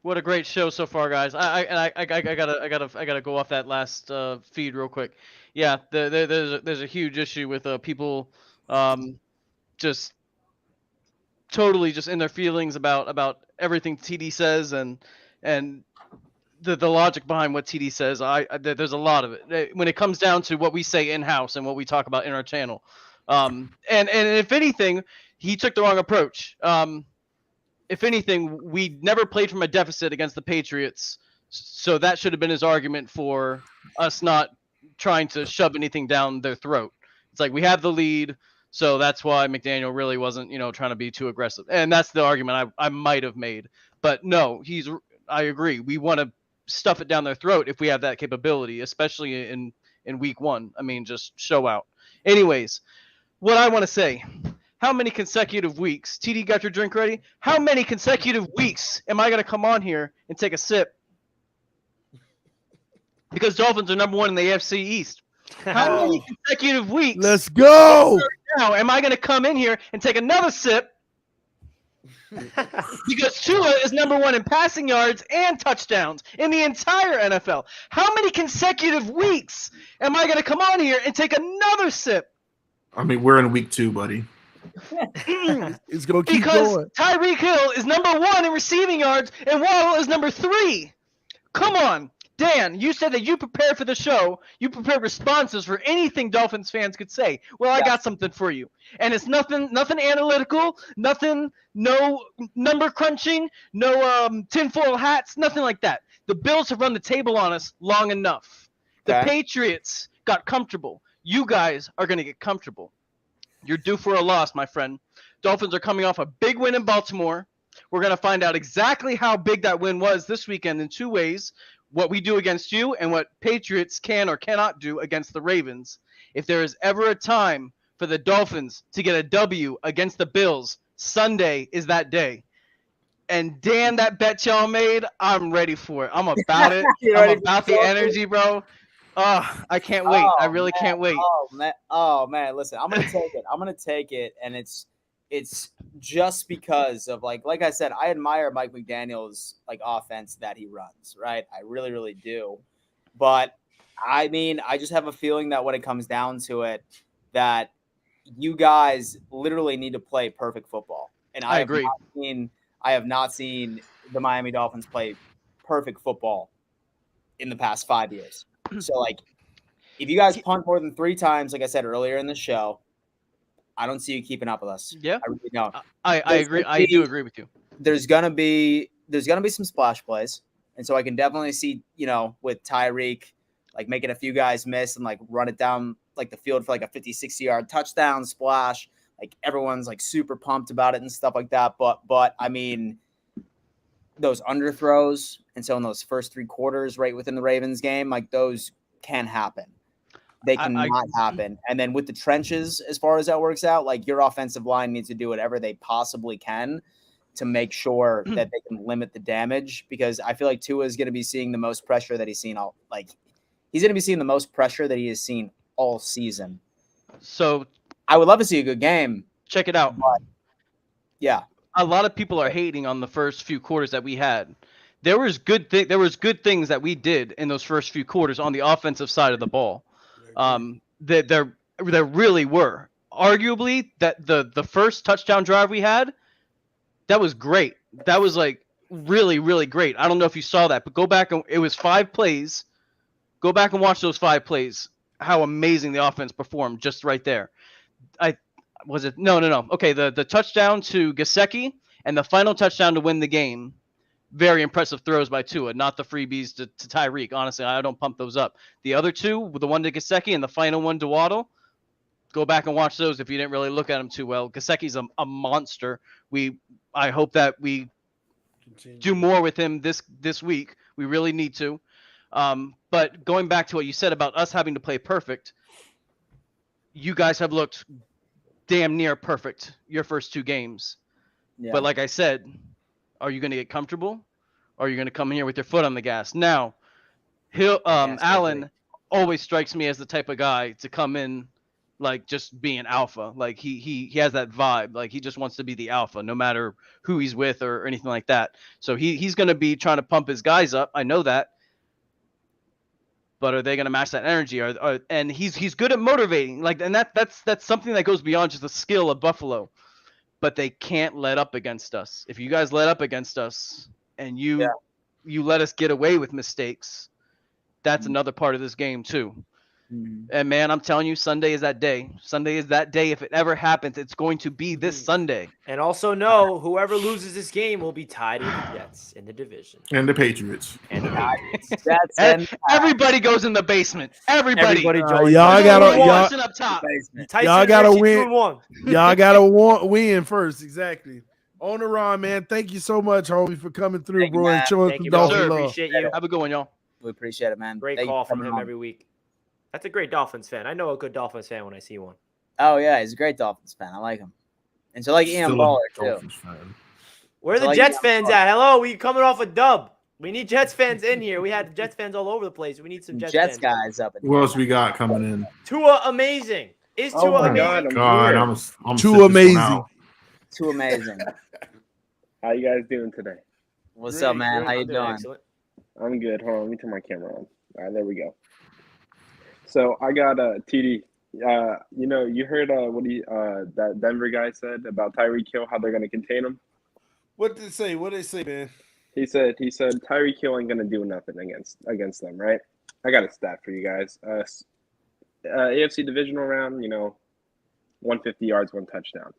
Speaker 10: What a great show so far, guys. I gotta go off that last feed real quick. Yeah, there's a huge issue with people just totally just in their feelings about everything TD says and the logic behind what TD says. There's a lot of it when it comes down to what we say in house and what we talk about in our channel. And if anything, he took the wrong approach. If anything, we never played from a deficit against the Patriots, so that should have been his argument for us not trying to shove anything down their throat. It's like we have the lead. So that's why McDaniel really wasn't, trying to be too aggressive. And that's the argument I might have made. But no, I agree. We want to stuff it down their throat if we have that capability, especially in week 1. Just show out. Anyways, what I want to say, how many consecutive weeks, TD got your drink ready? How many consecutive weeks am I going to come on here and take a sip? Because Dolphins are number 1 in the AFC East. How many consecutive weeks?
Speaker 1: Let's go.
Speaker 10: Now, am I going to come in here and take another sip? Because Tua is number 1 in passing yards and touchdowns in the entire NFL. How many consecutive weeks am I going to come on here and take another sip?
Speaker 2: We're in week 2, buddy.
Speaker 1: It's going to keep going.
Speaker 10: Because Tyreek Hill is number 1 in receiving yards and Waddle is number 3. Come on. Dan, you said that you prepared for the show. You prepared responses for anything Dolphins fans could say. Well, I got something for you. And it's nothing analytical, no number crunching, no tinfoil hats, nothing like that. The Bills have run the table on us long enough. The Patriots got comfortable. You guys are going to get comfortable. You're due for a loss, my friend. Dolphins are coming off a big win in Baltimore. We're going to find out exactly how big that win was this weekend in 2 ways. What we do against you and what Patriots can or cannot do against the Ravens. If there is ever a time for the Dolphins to get a W against the Bills, Sunday is that day. And Dan, that bet y'all made, I'm ready for it. I'm about it. I'm about the energy, bro. Oh, I can't wait. I really can't wait.
Speaker 4: Oh man, listen, I'm gonna take it. And it's just because of like I said, I admire Mike McDaniel's offense that he runs, right? I really, really do. But I just have a feeling that when it comes down to it, that you guys literally need to play perfect football. And
Speaker 10: I agree.
Speaker 4: I have not seen the Miami Dolphins play perfect football in the past 5 years. So, like, if you guys punt more than 3 times, like I said earlier in the show, I don't see you keeping up with us.
Speaker 10: Yeah,
Speaker 4: I really don't.
Speaker 10: I agree. I do agree with you.
Speaker 4: There's gonna be some splash plays, and so I can definitely see, with Tyreek, like making a few guys miss and like run it down like the field for like a 50, 60-yard touchdown splash. Like everyone's like super pumped about it and stuff like that. But I mean, those underthrows, and so in those first 3 quarters, right within the Ravens game, like those can happen. They cannot happen. And then with the trenches, as far as that works out, like your offensive line needs to do whatever they possibly can to make sure that they can limit the damage, because I feel like Tua is going to be seeing the most pressure that he's seen he's going to be seeing the most pressure that he has seen all season.
Speaker 10: So
Speaker 4: I would love to see a good game.
Speaker 10: Check it out.
Speaker 4: But, yeah.
Speaker 10: A lot of people are hating on the first few quarters that we had. There was good things that we did in those first few quarters on the offensive side of the ball. There really were. Arguably, that the first touchdown drive we had, that was great. That was like really, really great. I don't know if you saw that, but go back and it was 5 plays. Go back and watch those 5 plays. How amazing the offense performed just right there. No. Okay, the touchdown to Gesicki and the final touchdown to win the game. Very impressive throws by Tua, not the freebies to Tyreek. Honestly, I don't pump those up. The other 2, the one to Gesicki and the final one to Waddle, go back and watch those if you didn't really look at them too well. Gesicki's a monster. I hope that we do more with him this week. We really need to. But going back to what you said about us having to play perfect, you guys have looked damn near perfect your first 2 games. Yeah. But like I said, are you going to get comfortable? Or are you going to come in here with your foot on the gas? Now, Allen always strikes me as the type of guy to come in like just being alpha. Like he has that vibe. Like he just wants to be the alpha no matter who he's with or anything like that. So he's going to be trying to pump his guys up. I know that. But are they going to match that energy? And he's good at motivating. Like, and that's something that goes beyond just the skill of Buffalo. But they can't let up against us. If you guys let up against us and you let us get away with mistakes, that's another part of this game too. And man, I'm telling you, Sunday is that day. Sunday is that day. If it ever happens, it's going to be this Sunday.
Speaker 3: And also know, whoever loses this game will be tied with the Jets in the division.
Speaker 2: And the Patriots.
Speaker 3: And the Patriots.
Speaker 10: And everybody goes in the basement. Everybody
Speaker 1: joins. Y'all gotta
Speaker 10: up top.
Speaker 1: Y'all gotta win. Y'all gotta win first. Exactly. On the Ron, man. Thank you so much, homie, for coming through, bro, and showing some Dolphin love.
Speaker 3: Appreciate you.
Speaker 10: Have a good one, y'all.
Speaker 4: We appreciate it, man.
Speaker 3: Great call from him every week. That's a great Dolphins fan. I know a good Dolphins fan when I see one.
Speaker 4: Oh, yeah. He's a great Dolphins fan. I like him. And so like Ian Baller, too.
Speaker 3: Where are the Jets fans at? Hello, we coming off a dub. We need Jets fans in here. We had Jets fans all over the place. We need some Jets fans.
Speaker 4: Guys up.
Speaker 2: Who else we got coming in?
Speaker 3: Tua amazing. Is Tua amazing?
Speaker 2: I'm
Speaker 1: Tua amazing.
Speaker 4: Tua amazing.
Speaker 11: How you guys doing today?
Speaker 4: What's up, man? How you doing?
Speaker 3: Excellent.
Speaker 11: I'm good. Hold on, let me turn my camera on. All right, there we go. So I got TD. You heard what that Denver guy said about Tyreek Hill, how they're going to contain him.
Speaker 1: What did they say? What did they say, man?
Speaker 11: He said Tyreek Hill ain't going to do nothing against them, right? I got a stat for you guys. AFC divisional round, 150 yards, 1 touchdown.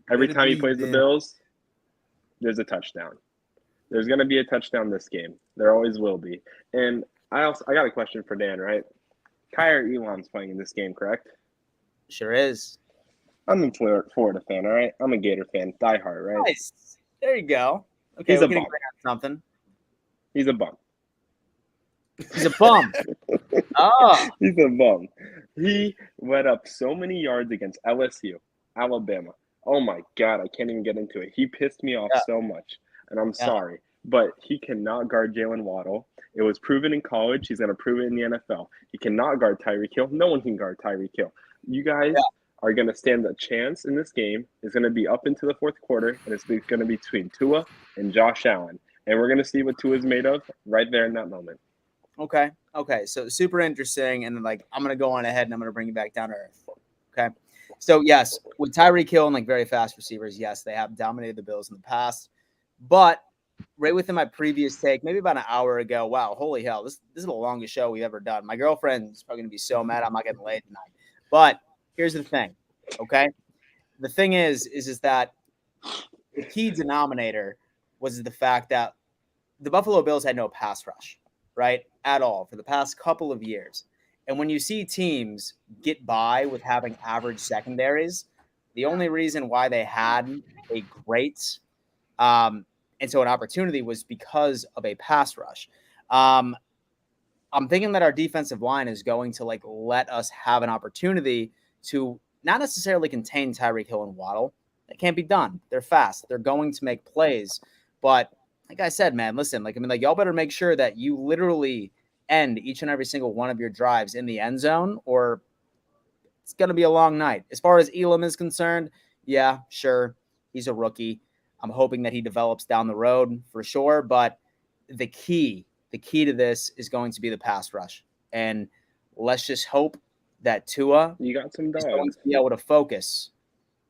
Speaker 11: Every time he plays the Bills, there's a touchdown. There's going to be a touchdown this game. There always will be. And I got a question for Dan, right? Kyer Elon's playing in this game, correct?
Speaker 4: Sure is.
Speaker 11: I'm a Florida fan, all right? I'm a Gator fan, diehard, right?
Speaker 4: Nice. There you go. Okay,
Speaker 11: he's a bum.
Speaker 4: Something.
Speaker 11: He's a bum.
Speaker 4: He's a bum. Oh.
Speaker 11: He's a bum. He went up so many yards against LSU, Alabama. Oh, my God, I can't even get into it. He pissed me off so much, and I'm sorry. But he cannot guard Jalen Waddle. It was proven in college. He's going to prove it in the NFL. He cannot guard Tyreek Hill. No one can guard Tyreek Hill. You guys are going to stand a chance in this game. It's going to be up into the fourth quarter, and it's going to be between Tua and Josh Allen. And we're going to see what Tua is made of right there in that moment.
Speaker 4: Okay. So super interesting. And then, like, I'm going to go on ahead and I'm going to bring you back down to earth. Okay. So, yes, with Tyreek Hill and, like, very fast receivers, yes, they have dominated the Bills in the past. But right within my previous take, maybe about an hour ago, wow, holy hell, this is the longest show we've ever done. My girlfriend's probably going to be so mad I'm not getting laid tonight. But here's the thing, okay? The thing is that the key denominator was the fact that the Buffalo Bills had no pass rush, right, at all for the past couple of years. And when you see teams get by with having average secondaries, the only reason why they had a great and so an opportunity was because of a pass rush. I'm thinking that our defensive line is going to, like, let us have an opportunity to not necessarily contain Tyreek Hill and Waddle. That can't be done. They're fast. They're going to make plays. But like I said, man, listen, y'all better make sure that you literally end each and every single one of your drives in the end zone, or it's going to be a long night. As far as Elam is concerned, yeah, sure, he's a rookie. I'm hoping that he develops down the road for sure. But the key to this is going to be the pass rush. And let's just hope that Tua
Speaker 11: You got some
Speaker 4: is going
Speaker 11: dogs.
Speaker 4: to be able to focus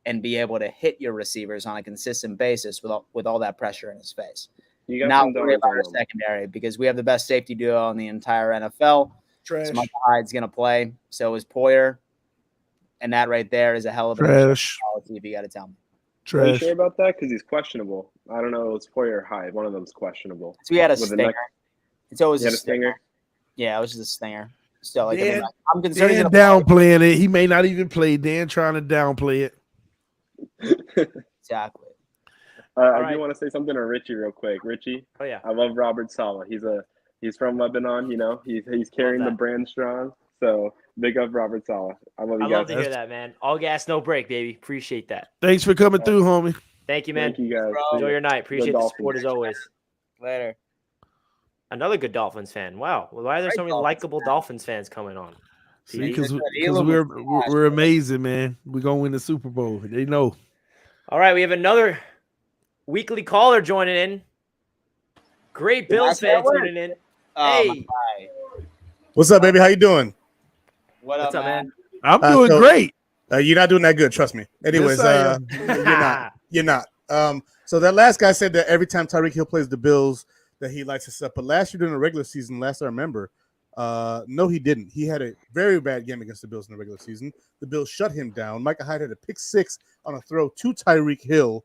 Speaker 4: and be able to hit your receivers on a consistent basis with all that pressure in his face.
Speaker 11: You got
Speaker 4: Not
Speaker 11: some
Speaker 4: worry
Speaker 11: dogs
Speaker 4: about
Speaker 11: on
Speaker 4: our
Speaker 11: them.
Speaker 4: secondary because we have the best safety duo in the entire NFL.
Speaker 1: Trash.
Speaker 4: So Micah Hyde's going to play. So is Poyer. And that right there is a hell of an
Speaker 1: Trash.
Speaker 4: policy if you got to tell me.
Speaker 11: Are you
Speaker 1: Trash.
Speaker 11: sure about that? Because he's questionable. I don't know. It's Poyer or Hyde. One of them's questionable.
Speaker 4: So we had a
Speaker 11: With the
Speaker 4: stinger.
Speaker 11: neck-
Speaker 4: It's always
Speaker 11: You had
Speaker 4: a
Speaker 11: a stinger?
Speaker 4: Yeah, it was just a stinger. So, like,
Speaker 1: Dan-
Speaker 4: I'm concerned.
Speaker 1: Dan
Speaker 4: he's gonna play.
Speaker 1: downplaying it. He may not even play. Dan trying to downplay it.
Speaker 4: Exactly.
Speaker 11: I
Speaker 3: right.
Speaker 11: do want to say something to Richie real quick. Richie,
Speaker 3: Oh yeah.
Speaker 11: I love Robert Saleh. He's from Lebanon. You know, he's carrying the
Speaker 3: that.
Speaker 11: brand strong. So big up Robert Saleh. I love you
Speaker 3: I
Speaker 11: guys.
Speaker 3: love to hear that, man. All gas, no break, baby. Appreciate that.
Speaker 1: Thanks for coming through, homie.
Speaker 3: Thank you, man.
Speaker 11: Thank you guys.
Speaker 4: Bro.
Speaker 11: See
Speaker 3: Enjoy
Speaker 11: ya.
Speaker 3: your night. Appreciate the support as always.
Speaker 4: Later.
Speaker 3: Another good Dolphins fan. Wow. Well, why are there so
Speaker 4: Great
Speaker 3: many
Speaker 4: Dolphins
Speaker 3: likable
Speaker 4: fan.
Speaker 3: Dolphins fans coming on?
Speaker 1: See,
Speaker 3: PD?
Speaker 1: because
Speaker 4: Elam was trash,
Speaker 1: we're
Speaker 4: bro.
Speaker 1: amazing, man. We're gonna win the Super Bowl. They know.
Speaker 3: All right, we have another weekly caller joining in. Great Bills
Speaker 4: That's how it
Speaker 3: fan
Speaker 4: works.
Speaker 3: tuning in.
Speaker 4: Oh,
Speaker 3: Hey,
Speaker 4: my guy.
Speaker 12: What's up, baby? How you doing?
Speaker 4: What's
Speaker 3: up, man?
Speaker 1: I'm doing
Speaker 12: so-
Speaker 1: great.
Speaker 12: You're not doing that good, trust me. Anyways,
Speaker 1: Yes, I am.
Speaker 12: you're not. So that last guy said that every time Tyreek Hill plays the Bills, that he likes us up. But last year during the regular season, last I remember, no, he didn't. He had a very bad game against the Bills in the regular season. The Bills shut him down. Micah Hyde had a pick six on a throw to Tyreek Hill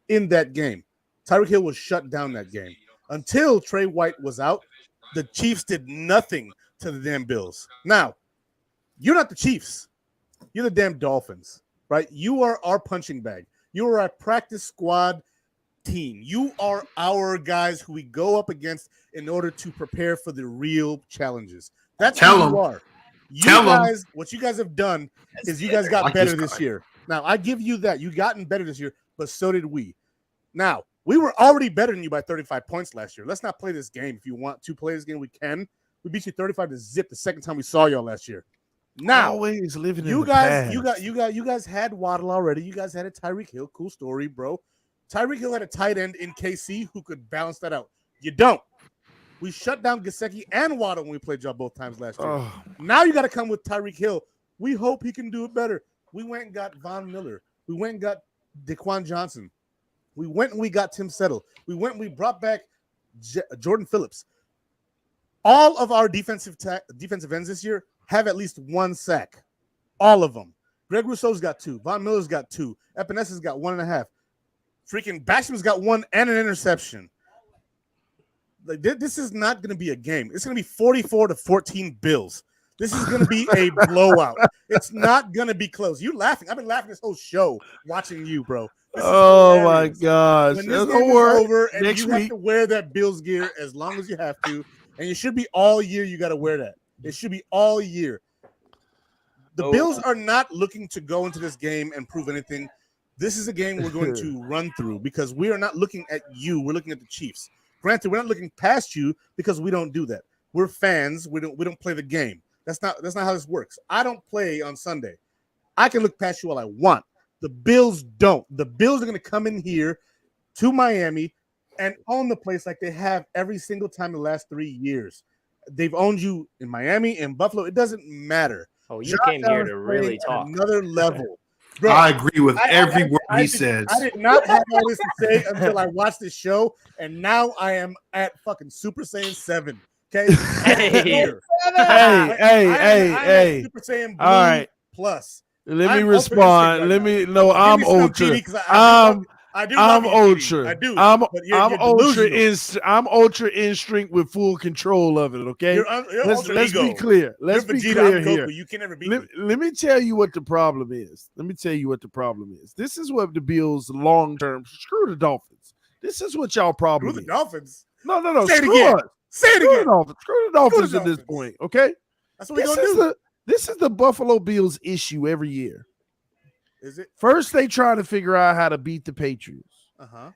Speaker 12: in that game. Tyreek Hill was shut down that game. Until Trey White was out, the Chiefs did nothing to the damn Bills. Now, you're not the Chiefs. You're the damn Dolphins, right? You are our punching bag. You are our practice squad team. You are our guys who we go up against in order to prepare for the real challenges. That's
Speaker 2: Tell
Speaker 12: who
Speaker 2: 'em.
Speaker 12: you are. You
Speaker 2: Tell 'em.
Speaker 12: guys, what you guys have done is you guys got
Speaker 2: Like
Speaker 12: better
Speaker 2: this
Speaker 12: this
Speaker 2: guy.
Speaker 12: year. Now, I give you that. You gotten better this year, but so did we. Now, we were already better than you by 35 points last year. Let's not play this game. If you want to play this game, we can. We beat you 35-0 the second time we saw y'all last year. Now,
Speaker 1: Always living in
Speaker 12: you
Speaker 1: the
Speaker 12: guys,
Speaker 1: past.
Speaker 12: you guys had Waddle already. You guys had a Tyreek Hill. Cool story, bro. Tyreek Hill had a tight end in KC who could balance that out. You don't. We shut down Gesicki and Waddle when we played y'all both times last year.
Speaker 1: Oh,
Speaker 12: Now you got to come with Tyreek Hill. We hope he can do it better. We went and got Von Miller. We went and got Daquan Johnson. We went and we got Tim Settle. We went and we brought back Jordan Phillips. All of our defensive ends this year have at least one sack. All of them. Greg Rousseau's got 2. Von Miller's got 2. Epenesa's got 1.5. Freaking Basham's got 1 and an interception. Like this is not going to be a game. It's going to be 44-14 Bills. This is going to be a blowout. It's not going to be close. You laughing? I've been laughing this whole show watching you, bro. This is
Speaker 1: oh my
Speaker 12: hilarious.
Speaker 1: gosh.
Speaker 12: When this
Speaker 1: Don't
Speaker 12: game is
Speaker 1: worry.
Speaker 12: over and
Speaker 1: Next
Speaker 12: you have
Speaker 1: week.
Speaker 12: to wear that Bills gear as long as you have to, and you should be all year. You got to wear that. It should be all year. The Bills are not looking to go into this game and prove anything. This is a game we're going to run through because we are not looking at you. We're looking at the Chiefs. Granted, we're not looking past you because we don't do that. We're fans. We don't play the game. That's not how this works. I don't play on Sunday. I can look past you all I want. The Bills don't. The Bills are going to come in here to Miami and own the place like they have every single time the last 3 years. They've owned you in Miami and Buffalo. It doesn't matter.
Speaker 3: Oh, you
Speaker 12: Josh
Speaker 3: came here
Speaker 12: Allen's
Speaker 3: to really
Speaker 12: playing at
Speaker 3: talk.
Speaker 12: another level. Bro,
Speaker 2: I agree with every word he
Speaker 12: did-
Speaker 2: says.
Speaker 12: I did not have all this to say until I watched this show, and now I am at fucking Super Saiyan 7. Okay,
Speaker 3: Hey.
Speaker 1: Hey.
Speaker 12: Super Saiyan Blue
Speaker 1: All right.
Speaker 12: Plus.
Speaker 1: Let me
Speaker 12: I'm
Speaker 1: respond.
Speaker 12: ultra
Speaker 1: Let
Speaker 12: instinct
Speaker 1: me
Speaker 12: right
Speaker 1: no.
Speaker 12: now.
Speaker 1: I'm
Speaker 12: Give me some,
Speaker 1: ultra.
Speaker 12: TD, 'cause I do
Speaker 1: I'm
Speaker 12: love you,
Speaker 1: ultra.
Speaker 12: TD. I do.
Speaker 1: I'm
Speaker 12: but you're
Speaker 1: ultra
Speaker 12: delusional.
Speaker 1: I'm ultra instinct with full control of it. Okay.
Speaker 12: You're
Speaker 1: Let's
Speaker 12: ultra ego.
Speaker 1: be clear. Let's
Speaker 12: You're
Speaker 1: be
Speaker 12: Vegeta,
Speaker 1: clear
Speaker 12: I'm
Speaker 1: here.
Speaker 12: Goku. You can never beat me.
Speaker 1: Let me tell you what the problem is. This is what the Bills long term. Screw the Dolphins. This is what y'all problem
Speaker 12: Screw the
Speaker 1: is.
Speaker 12: Dolphins.
Speaker 1: No.
Speaker 12: Say it
Speaker 1: Screw
Speaker 12: again.
Speaker 1: us.
Speaker 12: Say it
Speaker 1: Screw
Speaker 12: again.
Speaker 1: the Dolphins. Screw the Dolphins at this
Speaker 12: Dolphins.
Speaker 1: point. Okay.
Speaker 12: That's what we're gonna do.
Speaker 1: This is the Buffalo Bills issue every year.
Speaker 12: Is it?
Speaker 1: First, they try to figure out how to beat the Patriots,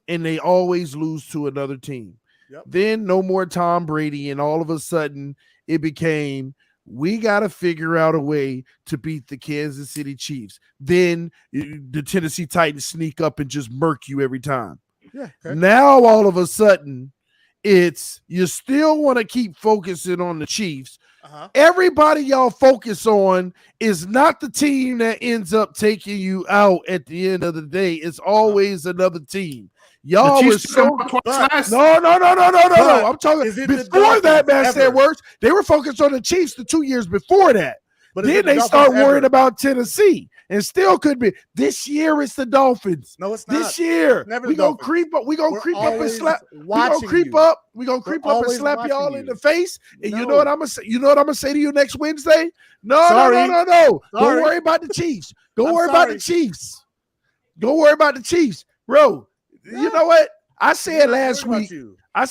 Speaker 1: and they always lose to another team.
Speaker 12: Yep.
Speaker 1: Then no more Tom Brady, and all of a sudden it became we got to figure out a way to beat the Kansas City Chiefs. Then the Tennessee Titans sneak up and just murk you every time.
Speaker 12: Yeah. Okay.
Speaker 1: Now all of a sudden it's you still want to keep focusing on the Chiefs. Everybody y'all focus on is not the team that ends up taking you out at the end of the day. It's always another team. Y'all were so no. I'm talking before that man said works. They were focused on the Chiefs the 2 years before that. But then they start worrying about Tennessee and still could be. This year it's the Dolphins.
Speaker 12: No, it's not.
Speaker 1: This year we gonna creep up. We gonna creep up and slap. We gonna creep up. We gonna creep up and slap y'all in the face. And you know what I'm gonna say? You know what I'm gonna say to you next Wednesday? No. Don't worry about the Chiefs. Don't worry about the Chiefs. Don't worry about the Chiefs, bro. You know what? I said last week. I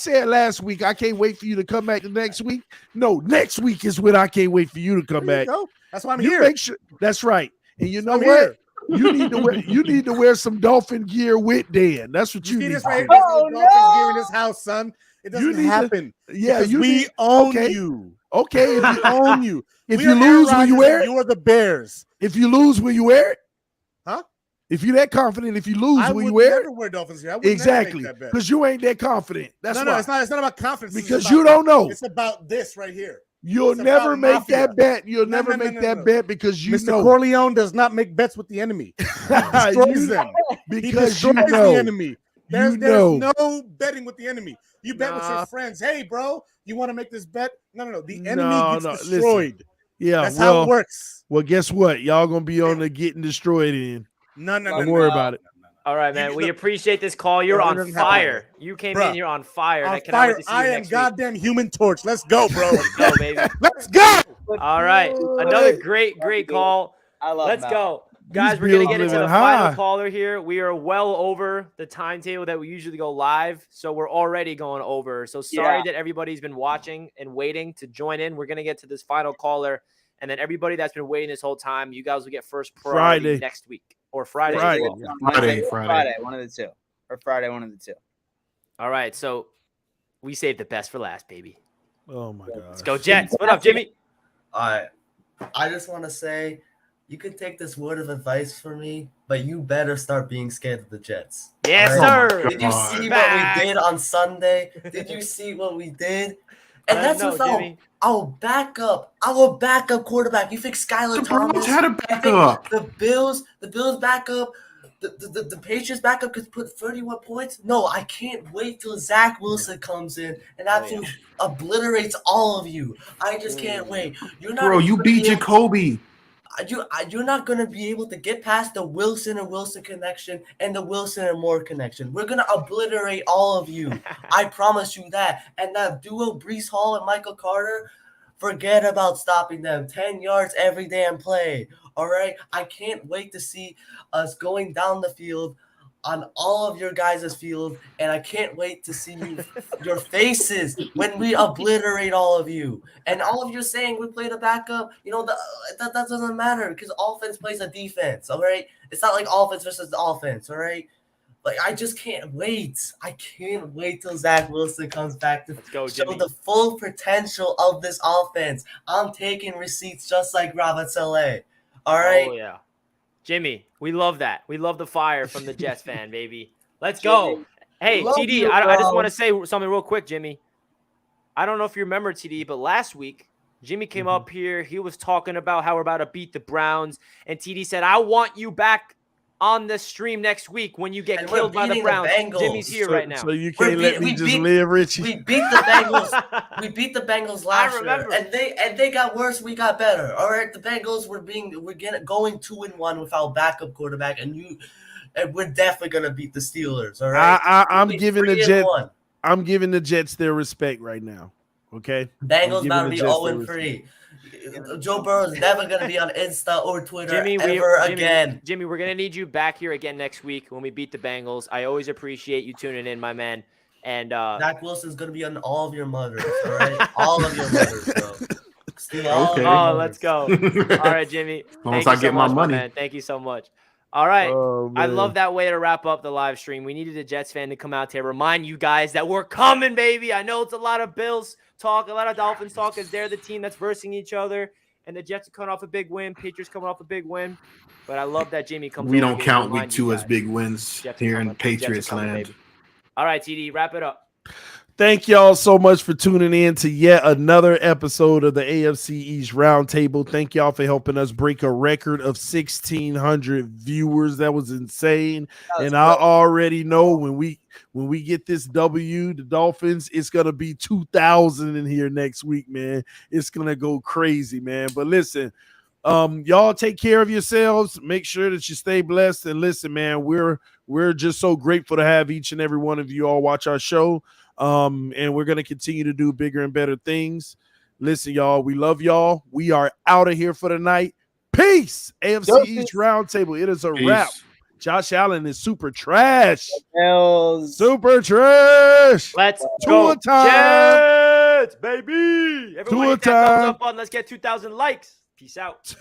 Speaker 1: can't wait for you to come back the next week. No, next week is when I can't wait for you to come back.
Speaker 12: That's why I'm
Speaker 1: you
Speaker 12: here.
Speaker 1: Make sure that's right. And you know what? You need to wear some Dolphin gear with Dan. That's what you need.
Speaker 12: This right here, Dolphins gear in this house, son. It doesn't happen. We own you.
Speaker 1: Okay, if you
Speaker 12: own you.
Speaker 1: If you lose, will you wear it?
Speaker 12: You are the Bears.
Speaker 1: If you lose, will you wear it?
Speaker 12: Huh?
Speaker 1: If you're that confident, if you lose, will you wear it?
Speaker 12: I would never wear Dolphins gear.
Speaker 1: Exactly, because you ain't that confident. That's
Speaker 12: no, it's not about confidence.
Speaker 1: Because you don't know.
Speaker 12: It's about this right here.
Speaker 1: You'll never make that bet. You'll never make that bet because you know.
Speaker 12: Mr. Corleone does not make bets with the enemy. He destroys them.
Speaker 1: Because
Speaker 12: he destroys the enemy. There's
Speaker 1: no
Speaker 12: betting with the enemy. You bet with your friends. Hey, bro, you want to make this bet? No. The enemy gets destroyed.
Speaker 1: Listen. Yeah,
Speaker 12: that's how it works.
Speaker 1: Well, guess what? Y'all gonna be on the getting destroyed in.
Speaker 12: No.
Speaker 1: Don't worry about it.
Speaker 3: All right, man. We appreciate this call. You're on fire. You came in. You're on fire.
Speaker 12: I am goddamn Human Torch. Let's go, bro.
Speaker 3: Let's go, baby.
Speaker 12: Let's go.
Speaker 3: All right. Another great call.
Speaker 4: I love
Speaker 3: Let's
Speaker 4: Matt.
Speaker 3: go. Guys, we're going to get into the final caller here. We are well over the timetable that we usually go live, so we're already going over. So sorry that everybody's been watching and waiting to join in. We're going to get to this final caller, and then everybody that's been waiting this whole time, you guys will get first priority next week or Friday.
Speaker 2: Friday.
Speaker 4: One of the two. Or Friday, one of the two.
Speaker 3: All right, so we saved the best for last, baby.
Speaker 1: Oh, my God.
Speaker 3: Let's go, Jets. What up, Jimmy?
Speaker 13: All right. I just want to say, you can take this word of advice from me, but you better start being scared of the Jets.
Speaker 3: Yes, sir.
Speaker 13: Did you see what we did on Sunday? Did you see what we did? And that's without our backup quarterback. You think Skylar Thomas
Speaker 2: had a backup?
Speaker 13: The Bills backup, the Patriots backup could put 31 points? No, I can't wait till Zach Wilson comes in and absolutely obliterates all of you. I just can't wait.
Speaker 2: You beat Jacoby.
Speaker 13: You're not going to be able to get past the Wilson and Wilson connection and the Wilson and Moore connection. We're going to obliterate all of you. I promise you that. And that duo, Breece Hall and Michael Carter, forget about stopping them. 10 yards every damn play. All right? I can't wait to see us going down the field on all of your guys' field, and I can't wait to see your faces when we obliterate all of you. And all of you saying we played a backup, that doesn't matter because offense plays a defense, all right? It's not like offense versus offense, all right? Like, I just can't wait. I can't wait till Zach Wilson comes back to show the full potential of this offense. I'm taking receipts just like Robert Saleh, all right?
Speaker 3: Oh, yeah. Jimmy, we love that. We love the fire from the Jets fan, baby. Let's go. Hey, TD, I just want to say something real quick, Jimmy. I don't know if you remember, TD, but last week, Jimmy came up here. He was talking about how we're about to beat the Browns. And TD said, I want you back on the stream next week when you get killed by the Browns. Jimmy's here right now.
Speaker 1: So you can't let me just live, Richie.
Speaker 13: We beat the Bengals. We beat the Bengals last year, and they got worse. We got better. All right, the Bengals we're going 2-1 without backup quarterback, and we're definitely gonna beat the Steelers. All right,
Speaker 1: I'm giving the Jets. I'm giving the Jets their respect right now. Okay,
Speaker 13: Bengals about to be 0-3. Joe Burrow is never going to be on Insta or Twitter again.
Speaker 3: Jimmy, we're going to need you back here again next week when we beat the Bengals. I always appreciate you tuning in, my man. And
Speaker 13: Zach Wilson's going to be on all of your mothers, all right? All of your mothers, bro.
Speaker 3: Oh, let's go. All right, Jimmy.
Speaker 2: As long as I get my money.
Speaker 3: Man. Thank you so much. All right. I love that way to wrap up the live stream. We needed a Jets fan to come out to remind you guys that we're coming, baby. I know it's a lot of Bills talk, a lot of Dolphins talk, as they're the team that's versing each other. And the Jets are coming off a big win. Patriots coming off a big win. But I love that Jimmy comes.
Speaker 2: We don't count week 2 as big wins here in Patriots land.
Speaker 3: All right, TD, wrap it up.
Speaker 1: Thank y'all so much for tuning in to yet another episode of the AFC East Roundtable. Thank y'all for helping us break a record of 1,600 viewers. That was insane. And I already know when we get this W, the Dolphins, it's gonna be 2,000 in here next week, man. It's gonna go crazy, man. But listen, y'all take care of yourselves. Make sure that you stay blessed. And listen, man, we're just so grateful to have each and every one of you all watch our show. And we're going to continue to do bigger and better things. Listen, y'all, we love y'all. We are out of here for the night. Peace. AFC East Roundtable. It is a wrap. Josh Allen is super trash. Super trash.
Speaker 3: Let's go, Jets, baby. Everyone hit that thumbs up button. Let's get 2,000 likes. Peace out.